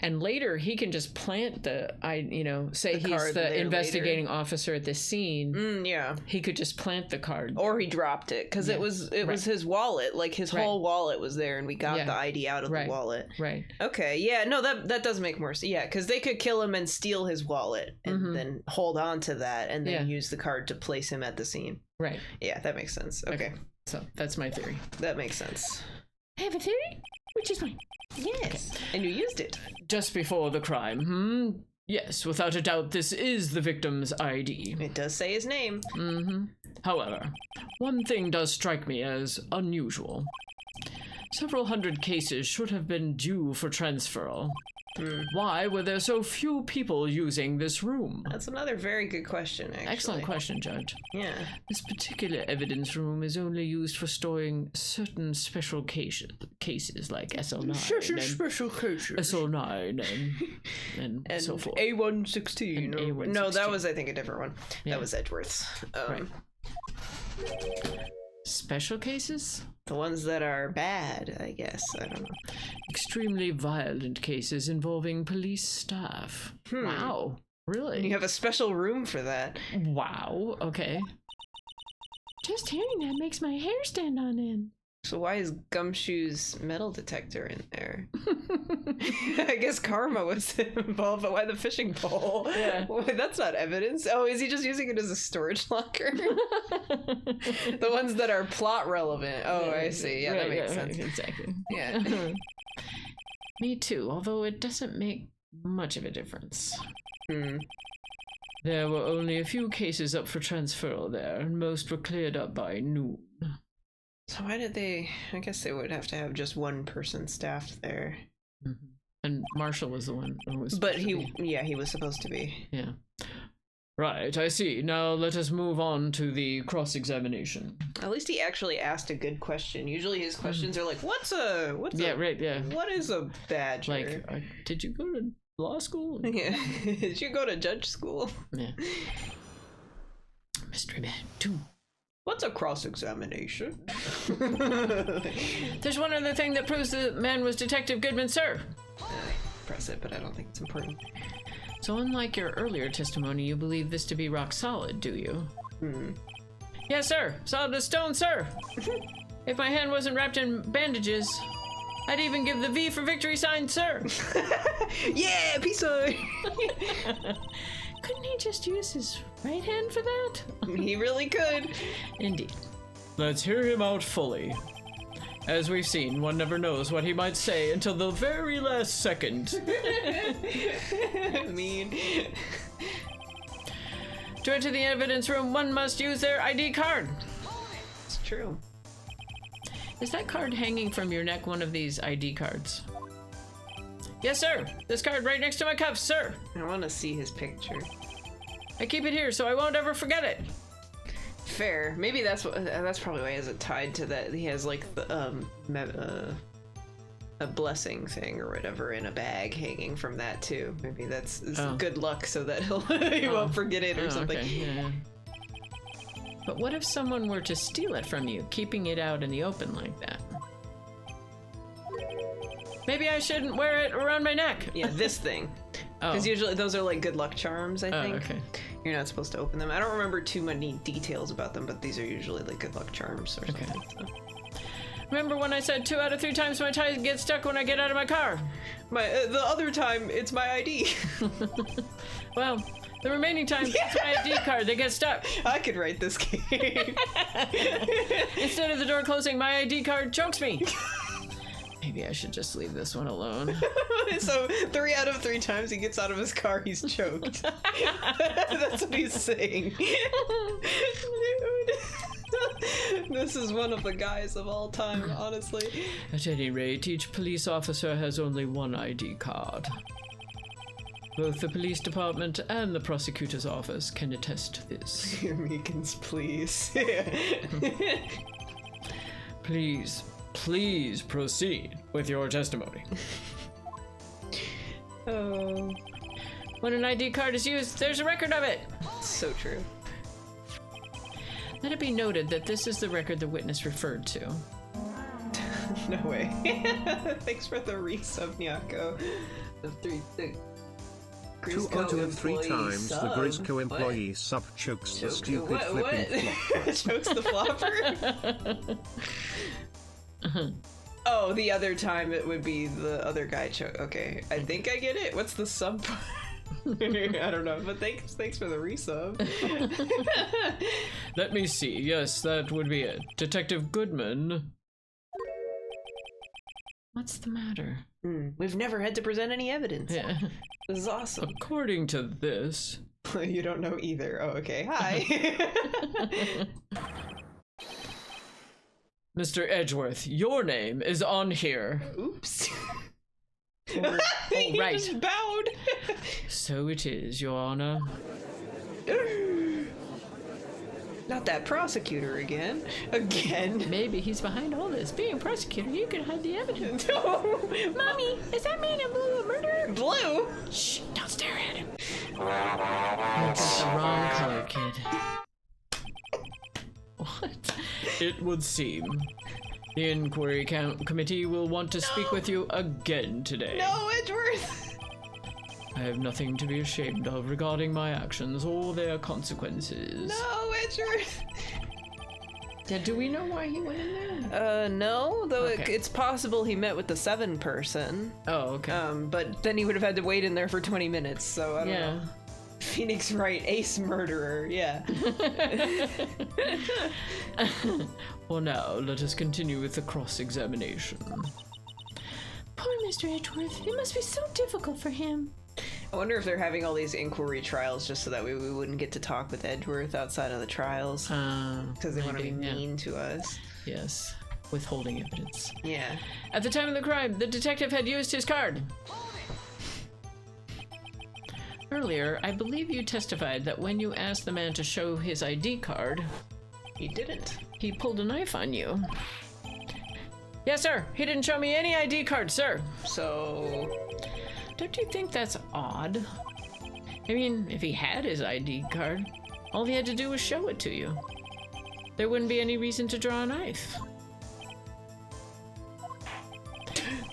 [SPEAKER 3] and later he can just plant say he's the investigating officer at the scene.
[SPEAKER 2] Yeah,
[SPEAKER 3] he could just plant the card,
[SPEAKER 2] or he dropped it because it was his wallet. Like his whole wallet was there, and we got the ID out of the wallet.
[SPEAKER 3] Right.
[SPEAKER 2] Okay. Yeah. No, that does make more sense. Yeah, because they could kill him and steal his wallet, and then hold on to that, and then use the card to place him at the scene.
[SPEAKER 3] Right.
[SPEAKER 2] Yeah, that makes sense. Okay.
[SPEAKER 3] So that's my theory.
[SPEAKER 2] That makes sense.
[SPEAKER 3] I have a theory, which is mine.
[SPEAKER 2] Yes. Okay. And you used it.
[SPEAKER 4] Just before the crime, Yes, without a doubt, this is the victim's ID.
[SPEAKER 2] It does say his name.
[SPEAKER 4] However, one thing does strike me as unusual. Several hundred cases should have been due for transferal. Why were there so few people using this room?
[SPEAKER 2] That's another very good question, actually.
[SPEAKER 3] Excellent question, Judge.
[SPEAKER 2] Yeah.
[SPEAKER 4] This particular evidence room is only used for storing certain special cases like SL9
[SPEAKER 2] special cases.
[SPEAKER 4] SL9 and so forth.
[SPEAKER 2] A116.
[SPEAKER 3] A116.
[SPEAKER 2] No, that was, I think, a different one.
[SPEAKER 3] Yeah.
[SPEAKER 2] That was Edgeworth's.
[SPEAKER 3] Right. Special cases?
[SPEAKER 2] The ones that are bad, I guess. I don't know.
[SPEAKER 4] Extremely violent cases involving police staff.
[SPEAKER 3] Wow. Really?
[SPEAKER 2] You have a special room for that.
[SPEAKER 3] Wow. Okay. Just hearing that makes my hair stand on end.
[SPEAKER 2] So why is Gumshoe's metal detector in there? I guess karma was involved, but why the fishing pole?
[SPEAKER 3] Yeah.
[SPEAKER 2] Well, that's not evidence. Oh, is he just using it as a storage locker? The ones that are plot relevant. Oh, I see. Yeah, that makes sense.
[SPEAKER 3] Exactly.
[SPEAKER 2] Yeah.
[SPEAKER 3] Me too, although it doesn't make much of a difference.
[SPEAKER 4] There were only a few cases up for transferal there, and most were cleared up by noon.
[SPEAKER 2] So why did they... I guess they would have to have just one person staffed there.
[SPEAKER 3] And Marshall was the one who was
[SPEAKER 2] But he was supposed to be.
[SPEAKER 3] Yeah.
[SPEAKER 4] Right, I see. Now let us move on to the cross-examination.
[SPEAKER 2] At least he actually asked a good question. Usually his questions are like, what is a badger?
[SPEAKER 4] Like, did you go to law school?
[SPEAKER 2] Yeah. Did you go to judge school?
[SPEAKER 3] Yeah. Mystery Man 2.
[SPEAKER 2] What's a cross-examination?
[SPEAKER 3] There's one other thing that proves the man was Detective Goodman, sir.
[SPEAKER 2] Press it, but I don't think it's important.
[SPEAKER 3] So unlike your earlier testimony, you believe this to be rock solid, do you? Yes, sir. Solid as stone, sir. If my hand wasn't wrapped in bandages, I'd even give the V for victory sign, sir.
[SPEAKER 2] Yeah, peace sign.
[SPEAKER 3] Couldn't he just use his right hand for that?
[SPEAKER 2] He really could.
[SPEAKER 3] Indeed.
[SPEAKER 4] Let's hear him out fully. As we've seen, one never knows what he might say until the very last second.
[SPEAKER 2] Mean.
[SPEAKER 3] To enter the evidence room, one must use their ID card.
[SPEAKER 2] true.
[SPEAKER 3] Is that card hanging from your neck one of these ID cards? Yes, sir. This card right next to my cuffs, sir.
[SPEAKER 2] I want to see his picture.
[SPEAKER 3] I keep it here so I won't ever forget it.
[SPEAKER 2] Fair. Maybe that's probably why he has it tied to that. He has like the a blessing thing or whatever in a bag hanging from that too. Maybe that's good luck so that he won't forget it or something.
[SPEAKER 3] Okay. Yeah. But what if someone were to steal it from you, keeping it out in the open like that? Maybe I shouldn't wear it around my neck.
[SPEAKER 2] Yeah, this thing. Because usually those are like good luck charms, I think.
[SPEAKER 3] Okay.
[SPEAKER 2] You're not supposed to open them. I don't remember too many details about them, but these are usually like good luck charms or something. So.
[SPEAKER 3] Remember when I said 2 out of 3 times my tie gets stuck when I get out of my car?
[SPEAKER 2] The other time, it's my ID.
[SPEAKER 3] Well, the remaining time, it's my ID card that gets stuck.
[SPEAKER 2] I could write this game.
[SPEAKER 3] Instead of the door closing, my ID card chokes me. Maybe I should just leave this one alone.
[SPEAKER 2] So 3 out of 3 times he gets out of his car, he's choked. That's what he's saying. This is one of the guys of all time, honestly.
[SPEAKER 3] At any rate, each police officer has only one ID card. Both the police department and the prosecutor's office can attest to this.
[SPEAKER 2] Meekins, please.
[SPEAKER 4] Please proceed with your testimony.
[SPEAKER 2] Oh.
[SPEAKER 3] When an ID card is used, there's a record of it.
[SPEAKER 2] So true.
[SPEAKER 3] Let it be noted that this is the record the witness referred to.
[SPEAKER 2] No way. Thanks for the resub, Nyako. The
[SPEAKER 5] 2 out of 3 times
[SPEAKER 2] sub.
[SPEAKER 5] the Grisco employee sub chokes the stupid flipping flopper.
[SPEAKER 2] Chokes the flopper? Oh, the other time it would be the other guy choke. Okay, I think I get it. What's the sub part? I don't know, but thanks for the resub.
[SPEAKER 4] Let me see. Yes, that would be it. Detective Goodman.
[SPEAKER 3] What's the matter?
[SPEAKER 2] We've never had to present any evidence.
[SPEAKER 3] Yeah.
[SPEAKER 2] This is awesome.
[SPEAKER 4] According to this...
[SPEAKER 2] You don't know either. Oh, okay. Hi.
[SPEAKER 4] Mr. Edgeworth, your name is on here.
[SPEAKER 2] Oops.
[SPEAKER 3] Oh,
[SPEAKER 2] He
[SPEAKER 3] right.
[SPEAKER 2] just bowed.
[SPEAKER 3] So it is, Your Honor.
[SPEAKER 2] Not that prosecutor again. Again.
[SPEAKER 3] Maybe he's behind all this. Being a prosecutor, you could hide the evidence.
[SPEAKER 2] No.
[SPEAKER 3] Mommy, is that man in blue a murderer?
[SPEAKER 2] Blue?
[SPEAKER 3] Shh, don't stare at him. You got the wrong color, kid. What?
[SPEAKER 4] It would seem. The inquiry committee will want to speak with you again today.
[SPEAKER 2] No, Edgeworth.
[SPEAKER 4] I have nothing to be ashamed of regarding my actions or their consequences.
[SPEAKER 2] No, Edgeworth.
[SPEAKER 3] Yeah, do we know why he went in there?
[SPEAKER 2] No, though
[SPEAKER 3] Okay.
[SPEAKER 2] it's possible he met with the 7 person.
[SPEAKER 3] Oh, okay.
[SPEAKER 2] But then he would have had to wait in there for 20 minutes, so I don't know. Phoenix Wright, ace murderer, yeah.
[SPEAKER 4] Well, now, let us continue with the cross-examination.
[SPEAKER 3] Poor Mr. Edgeworth. It must be so difficult for him.
[SPEAKER 2] I wonder if they're having all these inquiry trials just so that we wouldn't get to talk with Edgeworth outside of the trials. Because they want to be mean to us.
[SPEAKER 3] Yes. Withholding evidence.
[SPEAKER 2] Yeah.
[SPEAKER 3] At the time of the crime, the detective had used his card. Earlier, I believe you testified that when you asked the man to show his ID card,
[SPEAKER 2] He didn't.
[SPEAKER 3] he pulled a knife on you. Yes, sir. He didn't show me any ID card, sir.
[SPEAKER 2] So...
[SPEAKER 3] Don't you think that's odd? I mean, if he had his ID card, all he had to do was show it to you. There wouldn't be any reason to draw a knife.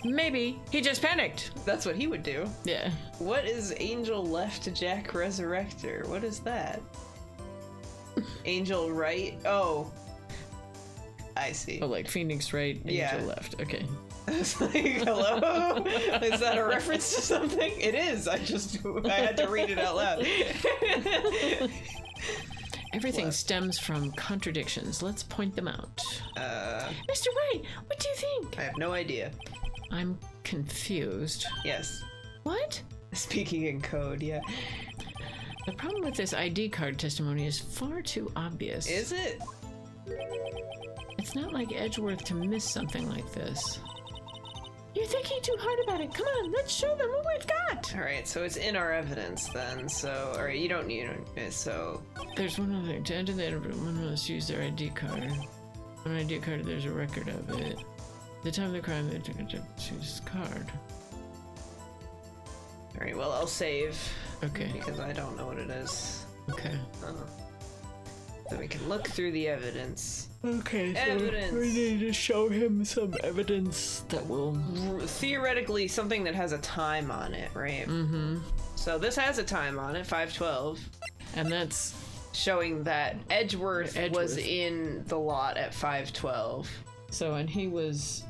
[SPEAKER 3] Maybe he just panicked.
[SPEAKER 2] That's what he would do.
[SPEAKER 3] Yeah.
[SPEAKER 2] What is Angel Left Jack Resurrector? What is that? Angel Right? Oh. I see.
[SPEAKER 3] Oh, like Phoenix Right, Angel
[SPEAKER 2] Yeah.
[SPEAKER 3] Left. Okay.
[SPEAKER 2] I was like, hello? Is that a reference to something? It is. I had to read it out loud.
[SPEAKER 3] Everything stems from contradictions. Let's point them out. Mr. Wright, what do you think?
[SPEAKER 2] I have no idea.
[SPEAKER 3] I'm confused.
[SPEAKER 2] Yes.
[SPEAKER 3] What?
[SPEAKER 2] Speaking in code, yeah.
[SPEAKER 3] The problem with this ID card testimony is far too obvious.
[SPEAKER 2] Is it?
[SPEAKER 3] It's not like Edgeworth to miss something like this. You're thinking too hard about it. Come on, let's show them what we've got.
[SPEAKER 2] All right, so it's in our evidence then. So, all right, you don't need it. So
[SPEAKER 3] there's one other thing. To enter the interview, one must use their ID card. On an ID card, there's a record of it. The time of the crime, they took a choose card.
[SPEAKER 2] All right, well, I'll save.
[SPEAKER 3] Okay.
[SPEAKER 2] Because I don't know what it is.
[SPEAKER 3] Okay.
[SPEAKER 2] So we can look through the evidence.
[SPEAKER 3] Okay, so
[SPEAKER 2] evidence.
[SPEAKER 3] we need to show him some evidence that will...
[SPEAKER 2] Theoretically, something that has a time on it, right?
[SPEAKER 3] Mm-hmm.
[SPEAKER 2] So this has a time on it, 5:12.
[SPEAKER 3] And that's...
[SPEAKER 2] showing that Edgeworth was in the lot at 5:12.
[SPEAKER 3] So, and he was...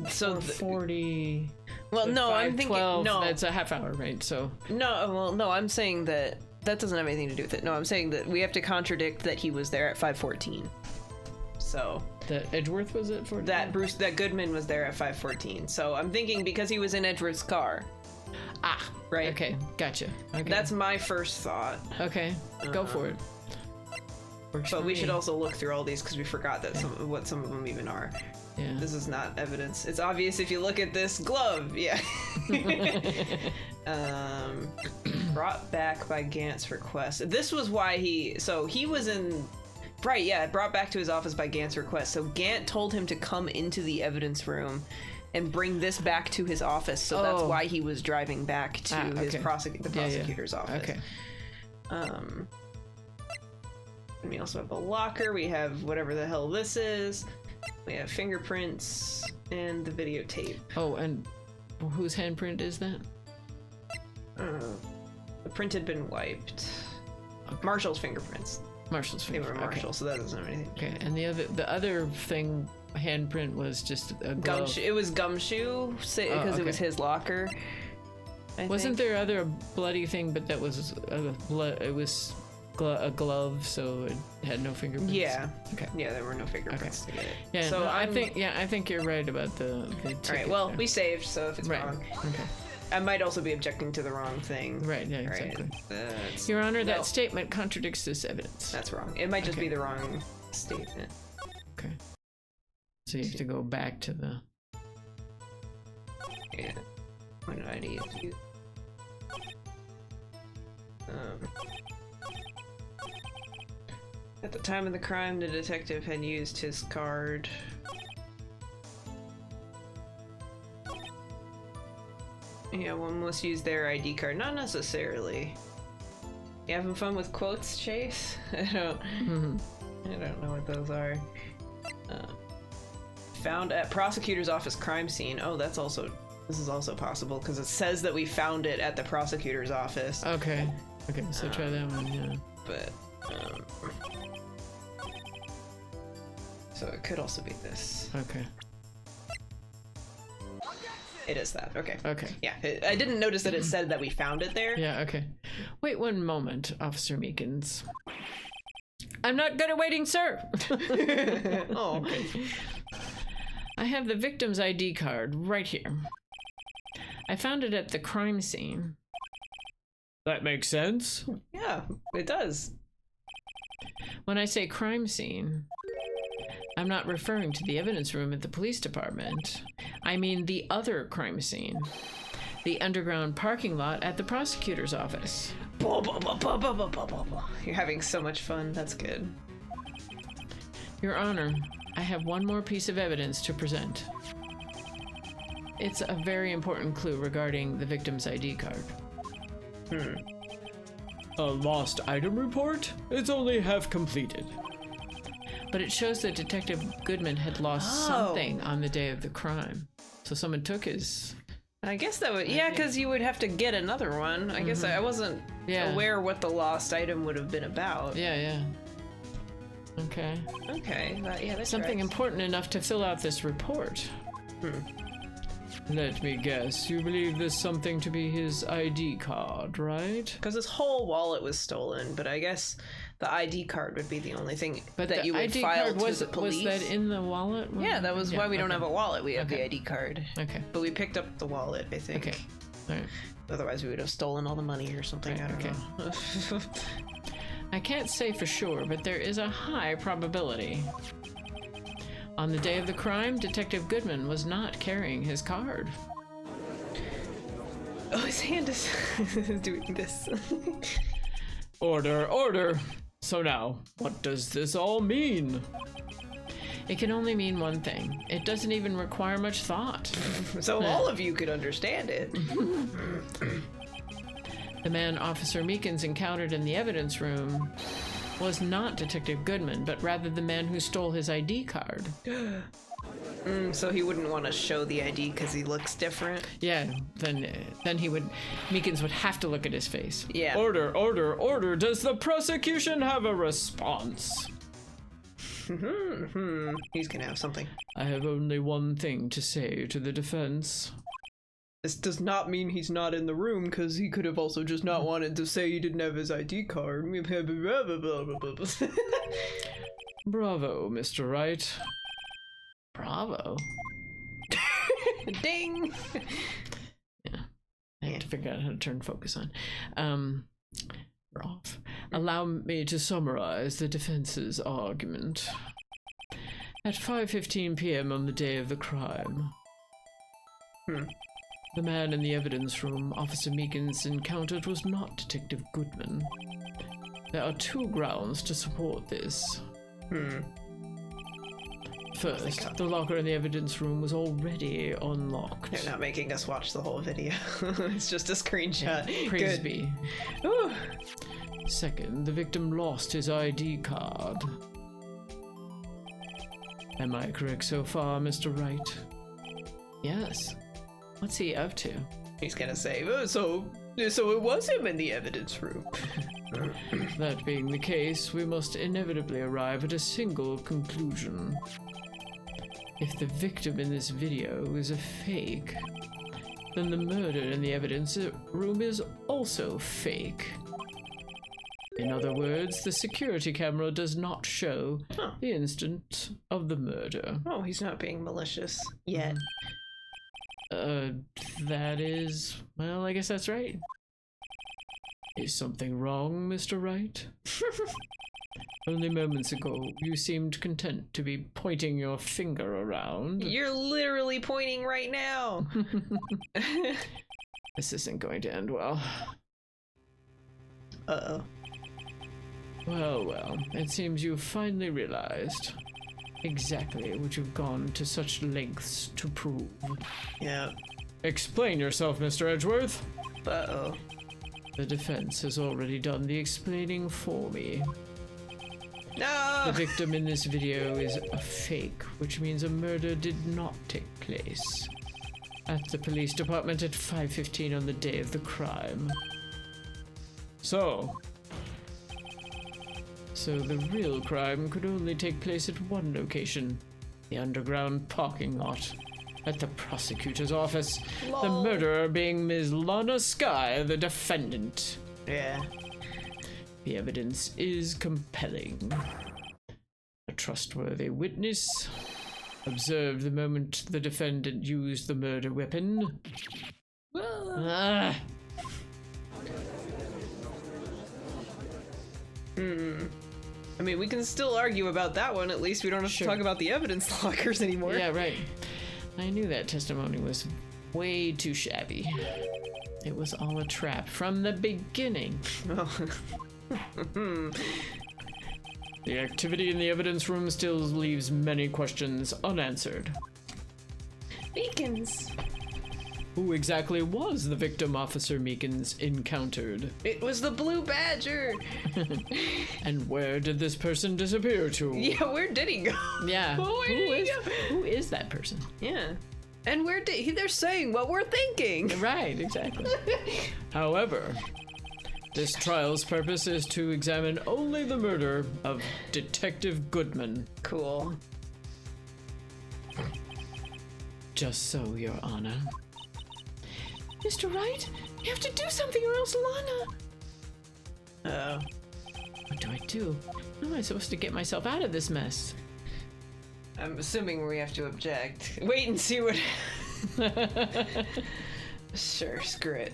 [SPEAKER 2] so
[SPEAKER 3] 40...
[SPEAKER 2] Well, no, I'm thinking... No.
[SPEAKER 3] That's a half hour, right? So...
[SPEAKER 2] No, well, no, I'm saying that doesn't have anything to do with it. No, I'm saying that we have to contradict that he was there at 5:14. So...
[SPEAKER 3] That Edgeworth was at 14?
[SPEAKER 2] That Goodman was there at 5:14. So I'm thinking because he was in Edgeworth's car.
[SPEAKER 3] Ah,
[SPEAKER 2] right.
[SPEAKER 3] Okay, gotcha. Okay.
[SPEAKER 2] That's my first thought.
[SPEAKER 3] Okay, go for it. Works
[SPEAKER 2] but
[SPEAKER 3] for
[SPEAKER 2] we
[SPEAKER 3] me.
[SPEAKER 2] should also look through all these because we forgot that what some of them even are.
[SPEAKER 3] Yeah.
[SPEAKER 2] This is not evidence. It's obvious if you look at this glove. Yeah. Brought back by Gant's request. This was why he was in... Right, yeah, brought back to his office by Gant's request. So Gant told him to come into the evidence room and bring this back to his office. So that's why he was driving back to his prosecutor's office.
[SPEAKER 3] Okay.
[SPEAKER 2] And we also have a locker. We have whatever the hell this is. We have fingerprints and the videotape.
[SPEAKER 3] Oh, and whose handprint is that?
[SPEAKER 2] The print had been wiped. Okay. Marshall's fingerprints.
[SPEAKER 3] Marshall's fingerprints.
[SPEAKER 2] They were Marshall, so that doesn't have anything.
[SPEAKER 3] Okay, and the other thing, handprint, was just a glove.
[SPEAKER 2] Gumshoe. It was Gumshoe because it was his locker.
[SPEAKER 3] Wasn't there other bloody thing, but that was it was a glove, so it had no fingerprints.
[SPEAKER 2] Yeah.
[SPEAKER 3] Okay.
[SPEAKER 2] Yeah, there were no fingerprints to get it.
[SPEAKER 3] Yeah.
[SPEAKER 2] So
[SPEAKER 3] no, I think you're right about the ticket.
[SPEAKER 2] All right. Well, we saved, so if it's wrong.
[SPEAKER 3] Okay.
[SPEAKER 2] I might also be objecting to the wrong thing.
[SPEAKER 3] Right, yeah, exactly.
[SPEAKER 2] Right.
[SPEAKER 3] Your Honor, that statement contradicts this evidence.
[SPEAKER 2] That's wrong. It might just be the wrong statement.
[SPEAKER 3] Okay. So you have to go back to the...
[SPEAKER 2] Yeah. What did I need to do? At the time of the crime, the detective had used his card. Yeah, one must use their ID card. Not necessarily. You having fun with quotes, Chase? I don't know what those are. Found at prosecutor's office crime scene. Oh, this is also possible because it says that we found it at the prosecutor's office.
[SPEAKER 3] Okay. Okay, so try that one, yeah.
[SPEAKER 2] But, so it could also be this.
[SPEAKER 3] Okay.
[SPEAKER 2] It is that. Okay.
[SPEAKER 3] Okay.
[SPEAKER 2] Yeah, I didn't notice that it said that we found it there.
[SPEAKER 3] Yeah, okay. Wait one moment, Officer Meekins. I'm not good at waiting, sir!
[SPEAKER 2] Oh.
[SPEAKER 3] Okay. I have the victim's ID card right here. I found it at the crime scene.
[SPEAKER 4] That makes sense.
[SPEAKER 2] Yeah, it does.
[SPEAKER 3] When I say crime scene, I'm not referring to the evidence room at the police department. I mean the other crime scene. The underground parking lot at the prosecutor's office.
[SPEAKER 2] You're having so much fun. That's good.
[SPEAKER 3] Your Honor, I have one more piece of evidence to present. It's a very important clue regarding the victim's ID card.
[SPEAKER 4] A lost item report? It's only half completed.
[SPEAKER 3] But it shows that Detective Goodman had lost something on the day of the crime. So someone took his...
[SPEAKER 2] I guess that would... Yeah, because you would have to get another one. I guess I wasn't aware what the lost item would have been about.
[SPEAKER 3] Yeah, yeah. Okay.
[SPEAKER 2] Okay. That's
[SPEAKER 3] something important enough to fill out this report.
[SPEAKER 4] Let me guess. You believe this something to be his ID card, right?
[SPEAKER 2] Because his whole wallet was stolen, but I guess the ID card would be the only thing
[SPEAKER 3] but
[SPEAKER 2] that you would
[SPEAKER 3] ID
[SPEAKER 2] file
[SPEAKER 3] card
[SPEAKER 2] to the police.
[SPEAKER 3] Was that in the wallet?
[SPEAKER 2] Yeah, that was why we don't have a wallet. We have the ID card.
[SPEAKER 3] Okay.
[SPEAKER 2] But we picked up the wallet, I think.
[SPEAKER 3] Okay. All right.
[SPEAKER 2] Otherwise, we would have stolen all the money or something. I don't know.
[SPEAKER 3] I can't say for sure, but there is a high probability On the day of the crime, Detective Goodman was not carrying his card.
[SPEAKER 2] Oh, his hand is doing this.
[SPEAKER 4] Order, order. So now, what does this all mean?
[SPEAKER 3] It can only mean one thing. It doesn't even require much thought.
[SPEAKER 2] So all of you could understand it.
[SPEAKER 3] The man Officer Meekins encountered in the evidence room was not Detective Goodman, but rather the man who stole his ID card.
[SPEAKER 2] So he wouldn't want to show the ID because he looks different?
[SPEAKER 3] Yeah, then Meekins would have to look at his face.
[SPEAKER 2] Yeah.
[SPEAKER 4] Order, order, order. Does the prosecution have a response?
[SPEAKER 2] He's gonna have something.
[SPEAKER 4] I have only one thing to say to the defense.
[SPEAKER 2] This does not mean he's not in the room, because he could have also just not wanted to say he didn't have his ID card.
[SPEAKER 4] Bravo, Mr. Wright.
[SPEAKER 3] Bravo.
[SPEAKER 2] Ding!
[SPEAKER 3] Yeah. I have to figure out how to turn focus on. We're off.
[SPEAKER 4] Allow me to summarize the defense's argument. At 5:15 p.m. on the day of the crime, the man in the evidence room Officer Meekins encountered was not Detective Goodman. There are two grounds to support this. First, the locker in the evidence room was already unlocked.
[SPEAKER 2] They're not making us watch the whole video. It's just a screenshot.
[SPEAKER 3] Praise
[SPEAKER 2] Good.
[SPEAKER 3] be.
[SPEAKER 2] Ooh.
[SPEAKER 4] Second, the victim lost his ID card. Am I correct so far, Mr. Wright?
[SPEAKER 3] Yes. What's he up to?
[SPEAKER 2] He's gonna say, oh, so it was him in the evidence room.
[SPEAKER 4] That being the case, we must inevitably arrive at a single conclusion. If the victim in this video is a fake, then the murder in the evidence room is also fake. In other words, the security camera does not show the instant of the murder.
[SPEAKER 2] Oh, he's not being malicious yet.
[SPEAKER 4] That is... well, I guess that's right. Is something wrong, Mr. Wright? Only moments ago, you seemed content to be pointing your finger around.
[SPEAKER 2] You're literally pointing right now.
[SPEAKER 4] This isn't going to end well.
[SPEAKER 2] Uh-oh.
[SPEAKER 4] Well, it seems you've finally realized exactly what you've gone to such lengths to prove.
[SPEAKER 2] Yeah.
[SPEAKER 4] Explain yourself, Mr. Edgeworth.
[SPEAKER 2] Uh-oh.
[SPEAKER 4] The defense has already done the explaining for me.
[SPEAKER 2] No!
[SPEAKER 4] The victim in this video is a fake, which means a murder did not take place at the police department at 5:15 on the day of the crime. So the real crime could only take place at one location, the underground parking lot at the prosecutor's office.
[SPEAKER 2] Lol.
[SPEAKER 4] The murderer being Ms. Lana Skye, the defendant.
[SPEAKER 2] Yeah.
[SPEAKER 4] The evidence is compelling. A trustworthy witness observed the moment the defendant used the murder weapon.
[SPEAKER 2] I mean, we can still argue about that one. At least we don't have to talk about the evidence lockers anymore.
[SPEAKER 3] Yeah, right. I knew that testimony was way too shabby. It was all a trap from the beginning.
[SPEAKER 4] The activity in the evidence room still leaves many questions unanswered.
[SPEAKER 2] Meekins.
[SPEAKER 4] Who exactly was the victim Officer Meekins encountered?
[SPEAKER 2] It was the Blue Badger.
[SPEAKER 4] And where did this person disappear to?
[SPEAKER 2] Yeah, where did he go?
[SPEAKER 3] Yeah. Who is that person?
[SPEAKER 2] Yeah. And where did he? They're saying what we're thinking.
[SPEAKER 3] Right, exactly.
[SPEAKER 4] However, this trial's purpose is to examine only the murder of Detective Goodman.
[SPEAKER 2] Cool.
[SPEAKER 4] Just so, Your Honor.
[SPEAKER 3] Mr. Wright, you have to do something or else Lana. What do I do? How am I supposed to get myself out of this mess?
[SPEAKER 2] I'm assuming we have to object. Wait and see what. Sure, screw it.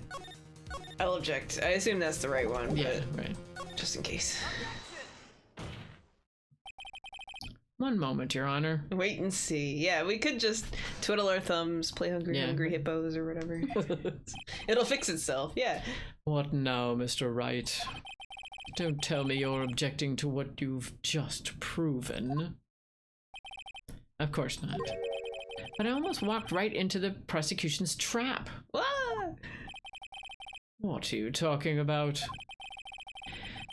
[SPEAKER 2] I'll object. I assume that's the right one.
[SPEAKER 3] Yeah, right.
[SPEAKER 2] Just in case.
[SPEAKER 3] Come One moment, Your Honor.
[SPEAKER 2] Wait and see. Yeah, we could just twiddle our thumbs, play Hungry Hippos or whatever. It'll fix itself, yeah.
[SPEAKER 3] What now, Mr. Wright? Don't tell me you're objecting to what you've just proven. Of course not. But I almost walked right into the prosecution's trap.
[SPEAKER 2] Ah!
[SPEAKER 3] What are you talking about?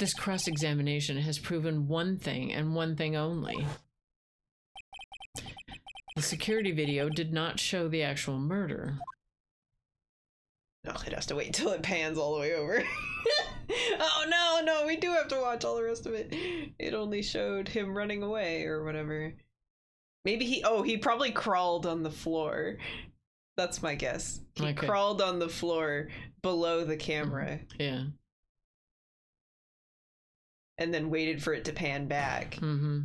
[SPEAKER 3] This cross-examination has proven one thing and one thing only. The security video did not show the actual murder.
[SPEAKER 2] Oh, it has to wait till it pans all the way over. Oh, no, we do have to watch all the rest of it. It only showed him running away or whatever. Maybe he probably crawled on the floor. That's my guess. He crawled on the floor below the camera.
[SPEAKER 3] Yeah.
[SPEAKER 2] And then waited for it to pan back.
[SPEAKER 3] Mm-hmm.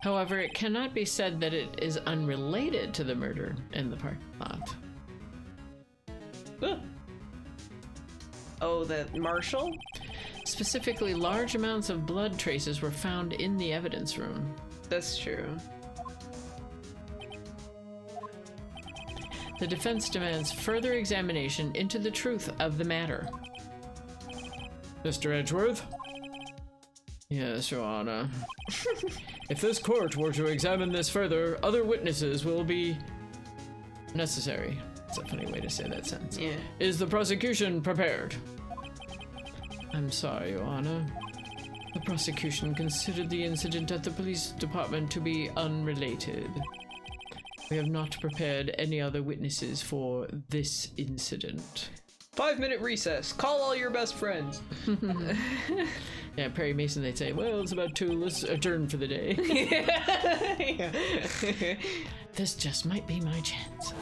[SPEAKER 3] However, it cannot be said that it is unrelated to the murder in the parking lot.
[SPEAKER 2] Oh, the marshal?
[SPEAKER 3] Specifically, large amounts of blood traces were found in the evidence room.
[SPEAKER 2] That's true.
[SPEAKER 3] The defense demands further examination into the truth of the matter.
[SPEAKER 4] Mr. Edgeworth?
[SPEAKER 3] Yes, Your Honor.
[SPEAKER 4] If this court were to examine this further, other witnesses will be
[SPEAKER 3] necessary. It's a funny way to say that sentence.
[SPEAKER 2] Yeah.
[SPEAKER 4] Is the prosecution prepared?
[SPEAKER 3] I'm sorry, Your Honor. The prosecution considered the incident at the police department to be unrelated. We have not prepared any other witnesses for this incident.
[SPEAKER 2] 5-minute recess. Call all your best friends.
[SPEAKER 3] Yeah, Perry Mason, they'd say, well, it's about 2. Let's adjourn for the day.
[SPEAKER 2] Yeah.
[SPEAKER 3] This just might be my chance.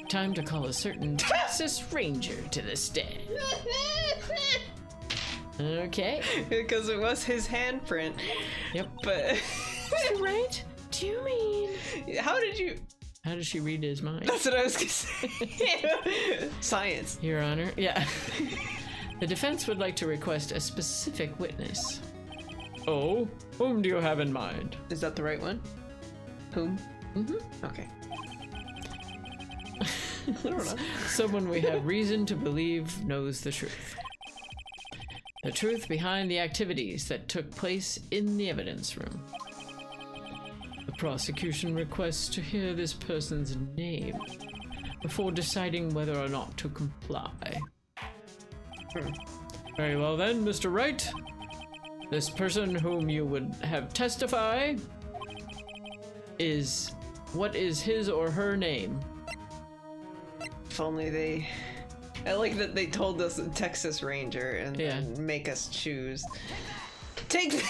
[SPEAKER 3] Time to call a certain Texas Ranger to the stand. Okay.
[SPEAKER 2] Because it was his handprint.
[SPEAKER 3] Yep.
[SPEAKER 2] But...
[SPEAKER 3] Right? Do you mean...
[SPEAKER 2] How did
[SPEAKER 3] she read his mind?
[SPEAKER 2] That's what I was gonna say. Science.
[SPEAKER 3] Your Honor. Yeah. The defense would like to request a specific witness.
[SPEAKER 4] Oh? Whom do you have in mind?
[SPEAKER 2] Is that the right one? Whom?
[SPEAKER 3] Mm-hmm.
[SPEAKER 2] Okay. I don't know.
[SPEAKER 3] Someone we have reason to believe knows the truth. The truth behind the activities that took place in the evidence room. The prosecution requests to hear this person's name before deciding whether or not to comply.
[SPEAKER 4] Very well then, Mr. Wright. This person whom you would have testify is... What is his or her name?
[SPEAKER 2] If only they... I like that they told us a Texas Ranger and then make us choose. Take...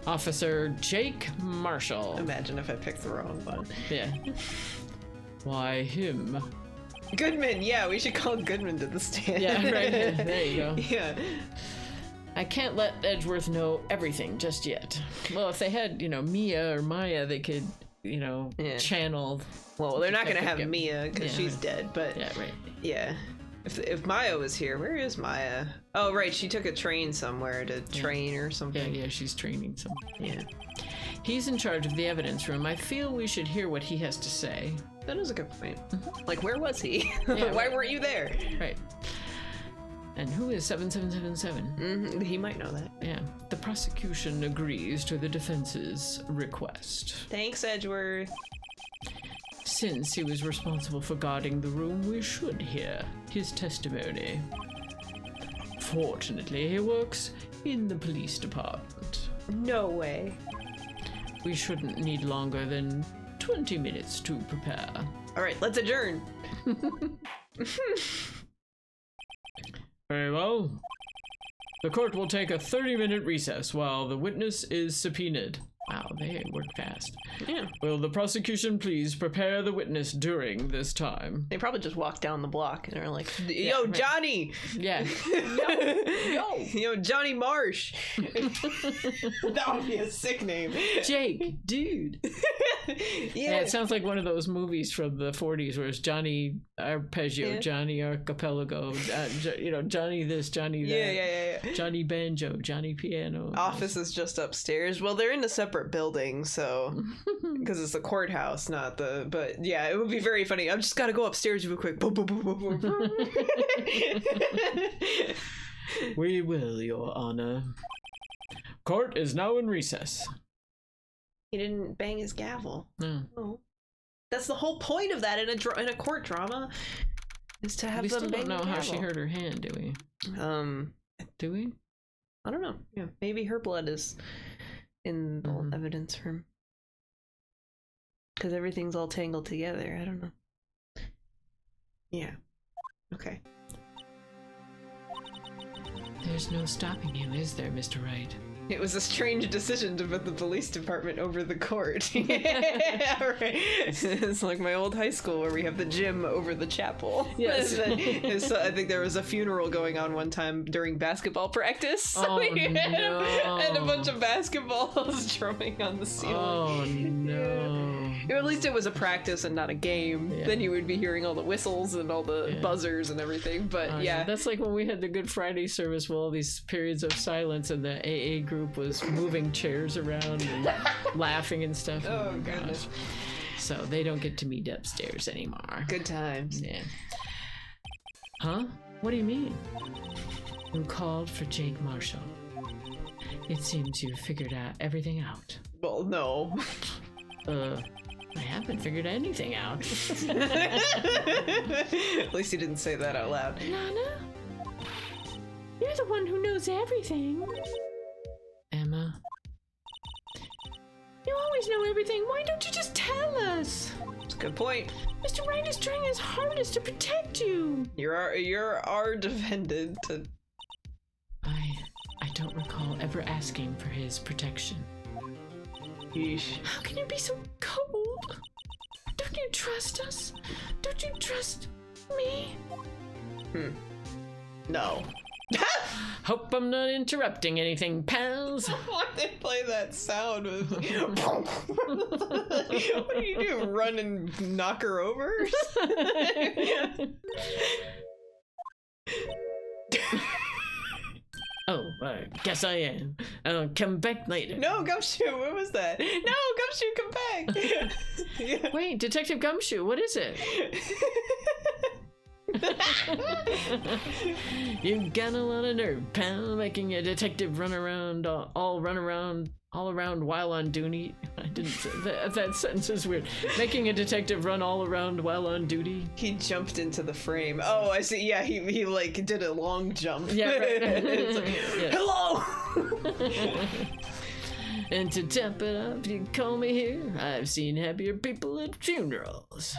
[SPEAKER 3] Officer Jake Marshall.
[SPEAKER 2] Imagine if I picked the wrong one.
[SPEAKER 3] Yeah. Why him?
[SPEAKER 2] Goodman, yeah, we should call Goodman to the stand.
[SPEAKER 3] Yeah, right. There you go.
[SPEAKER 2] Yeah.
[SPEAKER 3] I can't let Edgeworth know everything just yet. Well, if they had, Mia or Maya, they could, channel.
[SPEAKER 2] Well, they're not going to have Mia because she's dead, but...
[SPEAKER 3] Yeah, right.
[SPEAKER 2] Yeah. If Maya was here, where is Maya? Oh, right, she took a train somewhere to train or something.
[SPEAKER 3] Yeah, she's training somewhere.
[SPEAKER 2] Yeah.
[SPEAKER 3] He's in charge of the evidence room. I feel we should hear what he has to say.
[SPEAKER 2] That is a good point. Like, where was he?
[SPEAKER 3] Yeah,
[SPEAKER 2] Why weren't you there?
[SPEAKER 3] Right. And who is 7777?
[SPEAKER 2] He might know that.
[SPEAKER 3] Yeah. The prosecution agrees to the defense's request.
[SPEAKER 2] Thanks, Edgeworth.
[SPEAKER 3] Since he was responsible for guarding the room, we should hear his testimony. Fortunately, he works in the police department.
[SPEAKER 2] No way.
[SPEAKER 3] We shouldn't need longer than 20 minutes to prepare.
[SPEAKER 2] All right, let's adjourn.
[SPEAKER 4] Very well. The court will take a 30-minute recess while the witness is subpoenaed.
[SPEAKER 3] Wow, they work fast.
[SPEAKER 2] Yeah.
[SPEAKER 4] Will the prosecution please prepare the witness during this time?
[SPEAKER 2] They probably just walk down the block and are like, yo, right. Johnny!
[SPEAKER 3] Yeah.
[SPEAKER 2] Yo, Johnny Marsh! That would be a sick name.
[SPEAKER 3] Jake, dude. Yeah, it sounds like one of those movies from the 40s where it's Johnny Arpeggio, Johnny Archipelago, Johnny this, Johnny that.
[SPEAKER 2] Yeah.
[SPEAKER 3] Johnny Banjo, Johnny Piano.
[SPEAKER 2] Office is just upstairs. Well, they're in a separate building, so because it's the courthouse, not the. But yeah, it would be very funny. I've just got to go upstairs real quick. Boom, boom, boom, boom, boom.
[SPEAKER 3] We will, Your Honor. Court is now in recess.
[SPEAKER 2] He didn't bang his gavel.
[SPEAKER 3] No.
[SPEAKER 2] Oh. That's the whole point of that in a court drama, is to have
[SPEAKER 3] We
[SPEAKER 2] them
[SPEAKER 3] still
[SPEAKER 2] bang
[SPEAKER 3] don't know
[SPEAKER 2] the
[SPEAKER 3] how she
[SPEAKER 2] gavel.
[SPEAKER 3] hurt her hand, do we? Do we?
[SPEAKER 2] I don't know. Yeah, maybe her blood is in the evidence room. Because everything's all tangled together. I don't know. Yeah. Okay.
[SPEAKER 3] There's no stopping you, is there, Mr. Wright?
[SPEAKER 2] It was a strange decision to put the police department over the court. Yeah, right. It's like my old high school where we have the gym over the chapel.
[SPEAKER 3] Yes.
[SPEAKER 2] I think there was a funeral going on one time during basketball practice.
[SPEAKER 3] Oh, no.
[SPEAKER 2] And a bunch of basketballs drumming on the ceiling.
[SPEAKER 3] Oh, no.
[SPEAKER 2] At least it was a practice and not a game.
[SPEAKER 3] Yeah.
[SPEAKER 2] Then you would be hearing all the whistles and all the buzzers and everything. But yeah.
[SPEAKER 3] That's like when we had the Good Friday service with all these periods of silence and the AA group was moving chairs around and laughing and stuff.
[SPEAKER 2] Oh, goodness.
[SPEAKER 3] So they don't get to meet upstairs anymore.
[SPEAKER 2] Good times.
[SPEAKER 3] Yeah. Huh? What do you mean? You called for Jake Marshall. It seems you figured everything out.
[SPEAKER 2] Well, no.
[SPEAKER 3] I haven't figured anything out.
[SPEAKER 2] At least he didn't say that out loud.
[SPEAKER 3] Nana? You're the one who knows everything. Emma? You always know everything. Why don't you just tell us?
[SPEAKER 2] That's a good point.
[SPEAKER 3] Mr. Wright is trying his hardest to protect you.
[SPEAKER 2] You're our defendant.
[SPEAKER 3] I don't recall ever asking for his protection.
[SPEAKER 2] Yeesh.
[SPEAKER 3] How can you be so cold? Don't you trust us? Don't you trust me?
[SPEAKER 2] No.
[SPEAKER 3] Hope I'm not interrupting anything, pals.
[SPEAKER 2] Why did they play that sound? What do you do? Run and knock her over?
[SPEAKER 3] Oh, I guess I am. I'll come back later.
[SPEAKER 2] No, Gumshoe, what was that? No, Gumshoe, come back! Yeah.
[SPEAKER 3] Wait, Detective Gumshoe, what is it? You've got a lot of nerve, pal, making a detective run around all around while on duty. I didn't say that sentence is weird. Making a detective run all around while on duty.
[SPEAKER 2] He jumped into the frame. Oh, I see. Yeah, he like did a long jump.
[SPEAKER 3] Yeah, right.
[SPEAKER 2] It's like,
[SPEAKER 3] Yeah.
[SPEAKER 2] hello!
[SPEAKER 3] And to top it up, you call me here. I've seen happier people at funerals.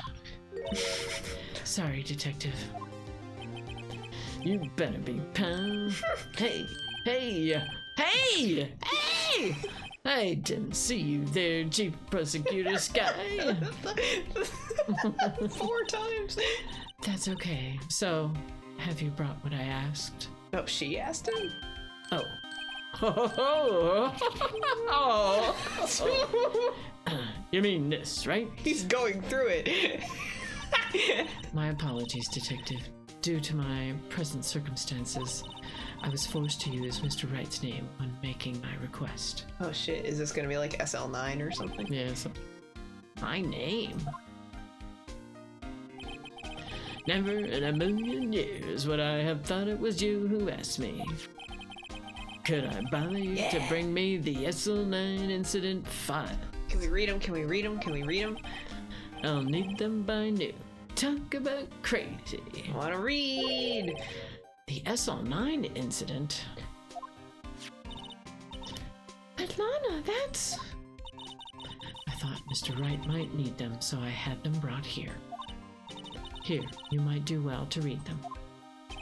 [SPEAKER 3] Sorry, detective. You better be, pal. Hey! I didn't see you there, Chief Prosecutor Sky.
[SPEAKER 2] 4 times.
[SPEAKER 3] That's okay. So, have you brought what I asked?
[SPEAKER 2] Oh, she asked him?
[SPEAKER 3] Oh. You mean this, right?
[SPEAKER 2] He's going through it.
[SPEAKER 3] My apologies, Detective. Due to my present circumstances, I was forced to use Mr. Wright's name when making my request.
[SPEAKER 2] Oh shit, is this gonna be like SL9 or something?
[SPEAKER 3] Yeah, my name? Never in a million years would I have thought it was you who asked me. Could I bother you to bring me the SL9 incident file?
[SPEAKER 2] Can we read them? Can we read them? Can we read them?
[SPEAKER 3] I'll need them by noon. Talk about crazy.
[SPEAKER 2] I wanna read!
[SPEAKER 3] The SL9 incident? But Lana, that's... I thought Mr. Wright might need them, so I had them brought here. Here, you might do well to read them.